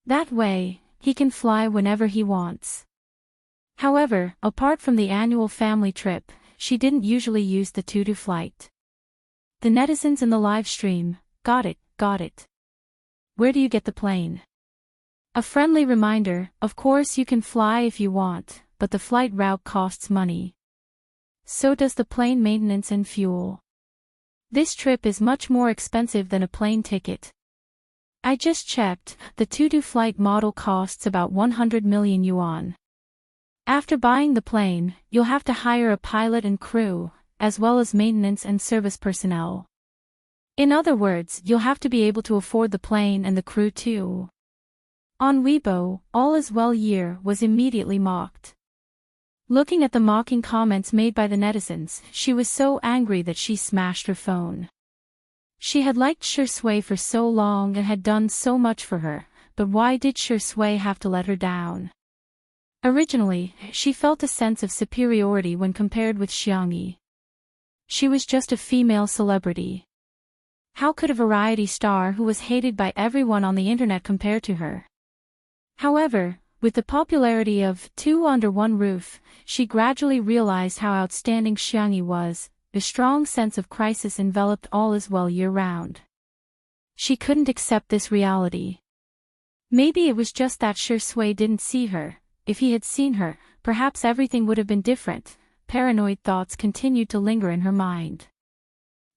Speaker 1: That way, he can fly whenever he wants. However, apart from the annual family trip, she didn't usually use the Tutu flight. The netizens in the live stream, got it, got it. Where do you get the plane? A friendly reminder, of course you can fly if you want, but the flight route costs money. So does the plane maintenance and fuel. This trip is much more expensive than a plane ticket. I just checked, the to-do flight model costs about 100 million yuan. After buying the plane, you'll have to hire a pilot and crew, as well as maintenance and service personnel. In other words, you'll have to be able to afford the plane and the crew too. On Weibo, all is well year was immediately mocked. Looking at the mocking comments made by the netizens, she was so angry that she smashed her phone. She had liked Shui for so long and had done so much for her, but why did Shui have to let her down? Originally, she felt a sense of superiority when compared with Xiangyi. She was just a female celebrity. How could a variety star who was hated by everyone on the internet compare to her? However, with the popularity of Two Under One Roof, she gradually realized how outstanding Xiangyi was. A strong sense of crisis enveloped All Is Well year-round. She couldn't accept this reality. Maybe it was just that Shui didn't see her. If he had seen her, perhaps everything would have been different. Paranoid thoughts continued to linger in her mind.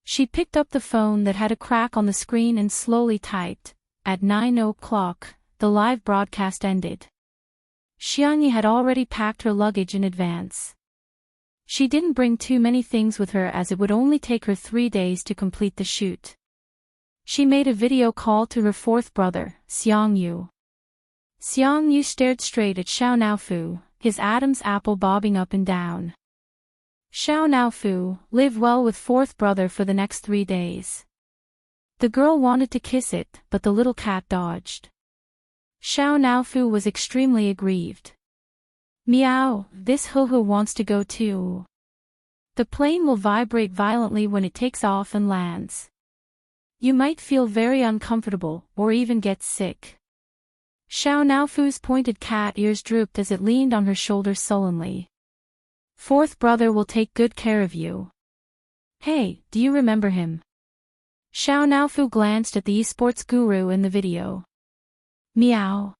Speaker 1: She picked up the phone that had a crack on the screen and slowly typed. At 9 o'clock, the live broadcast ended. Xiangyi had already packed her luggage in advance. She didn't bring too many things with her as it would only take her 3 days to complete the shoot. She made a video call to her fourth brother, Xiangyu. Xiangyu stared straight at Xiao Naofu, his Adam's apple bobbing up and down. Xiao Naofu, live well with fourth brother for the next 3 days. The girl wanted to kiss it, but the little cat dodged. Xiao Naofu was extremely aggrieved. Meow, this Huhu wants to go too. The plane will vibrate violently when it takes off and lands. You might feel very uncomfortable, or even get sick. Xiao Naofu's pointed cat ears drooped as it leaned on her shoulder sullenly. Fourth brother will take good care of you. Hey, do you remember him? Xiao Naofu glanced at the esports guru in the video. Meow.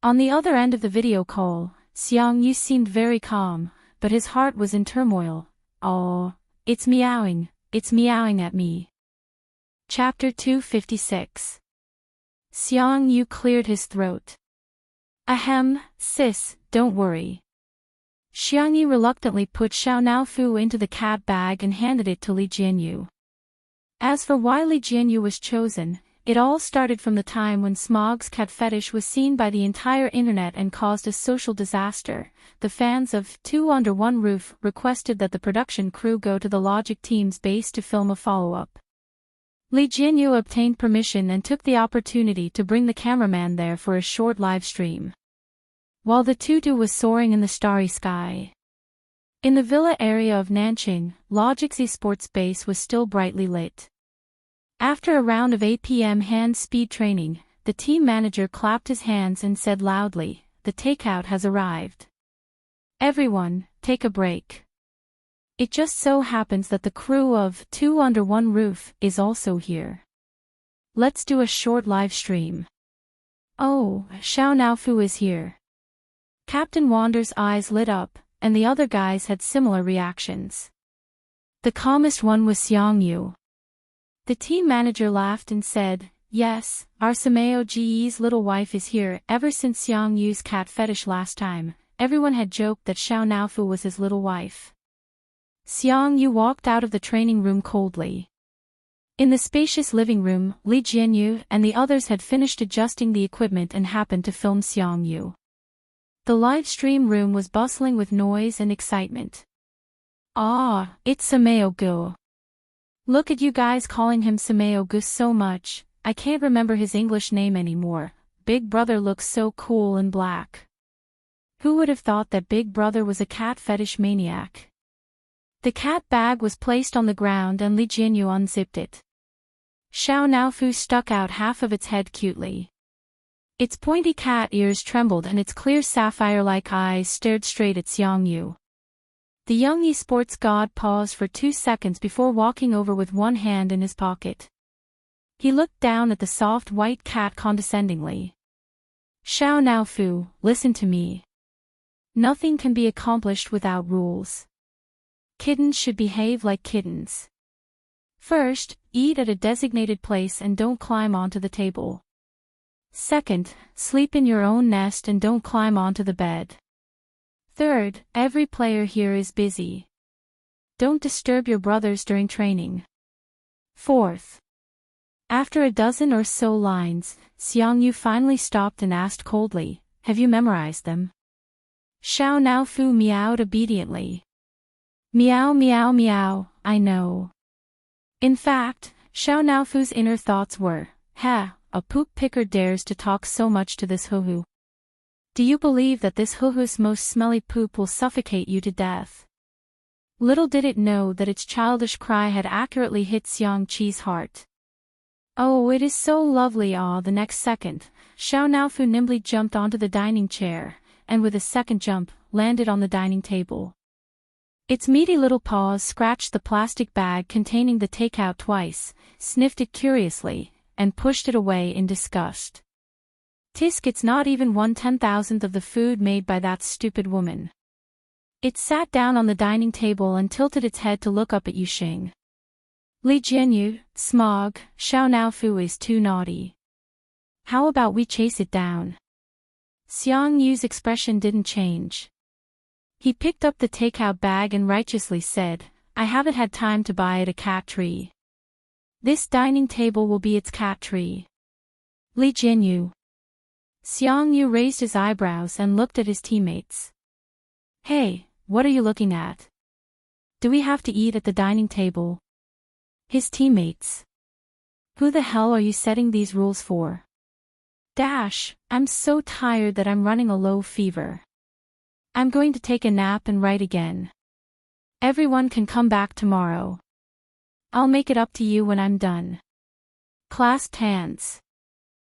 Speaker 1: On the other end of the video call, Xiangyu seemed very calm, but his heart was in turmoil. Oh, it's meowing at me. Chapter 256. Xiangyu cleared his throat. Ahem, sis, don't worry. Xiangyi reluctantly put Xiao Naofu into the cat bag and handed it to Li Jianyu. As for why Li Jianyu was chosen, it all started from the time when Smog's cat fetish was seen by the entire internet and caused a social disaster. The fans of Two Under One Roof requested that the production crew go to the Logic team's base to film a follow-up. Li Jianyu obtained permission and took the opportunity to bring the cameraman there for a short live stream. While the tutu was soaring in the starry sky. In the villa area of Nanqing, Logic's esports base was still brightly lit. After a round of 8 p.m. hand speed training, the team manager clapped his hands and said loudly, "The takeout has arrived. Everyone, take a break." It just so happens that the crew of Two Under One Roof is also here. Let's do a short live stream. Oh, Xiao Naofu is here. Captain Wander's eyes lit up, and the other guys had similar reactions. The calmest one was Xiangyu. The team manager laughed and said, "Yes, our Sameo Ge's little wife is here." Ever since Xiangyu's cat fetish last time, everyone had joked that Xiao Naofu was his little wife. Xiangyu walked out of the training room coldly. In the spacious living room, Li Jianyu and the others had finished adjusting the equipment and happened to film Xiangyu. The live stream room was bustling with noise and excitement. Ah, it's Sameo Gu. Look at you guys calling him Sameo Gu so much, I can't remember his English name anymore. Big Brother looks so cool in black. Who would have thought that Big Brother was a cat fetish maniac? The cat bag was placed on the ground and Li Jianyu unzipped it. Xiao Naofu stuck out half of its head cutely. Its pointy cat ears trembled and its clear sapphire-like eyes stared straight at Xiangyu. The young esports god paused for 2 seconds before walking over with one hand in his pocket. He looked down at the soft white cat condescendingly. Xiao Naofu, listen to me. Nothing can be accomplished without rules. Kittens should behave like kittens. First, eat at a designated place and don't climb onto the table. Second, sleep in your own nest and don't climb onto the bed. Third, every player here is busy. Don't disturb your brothers during training. Fourth. After a dozen or so lines, Xiangyu finally stopped and asked coldly, have you memorized them? Xiao Naofu meowed obediently. Meow meow meow, I know. In fact, Xiao Naofu's inner thoughts were, ha, a poop picker dares to talk so much to this huhu. Do you believe that this huhu's most smelly poop will suffocate you to death? Little did it know that its childish cry had accurately hit Xiang Qi's heart. Oh, it is so lovely. The next second, Xiao Naofu nimbly jumped onto the dining chair, and with a second jump, landed on the dining table. Its meaty little paws scratched the plastic bag containing the takeout twice, sniffed it curiously, and pushed it away in disgust. Tisk, it's not even 1/10,000th of the food made by that stupid woman. It sat down on the dining table and tilted its head to look up at Yuxing. Li Jianyu, smog, Xiao Naofu is too naughty. How about we chase it down? Xiang Yu's expression didn't change. He picked up the takeout bag and righteously said, I haven't had time to buy it a cat tree. This dining table will be its cat tree. Li Jianyu. Xiang Yu raised his eyebrows and looked at his teammates. Hey, what are you looking at? Do we have to eat at the dining table? His teammates. Who the hell are you setting these rules for? I'm so tired that I'm running a low fever. I'm going to take a nap and write again. Everyone can come back tomorrow. I'll make it up to you when I'm done. Clasped hands.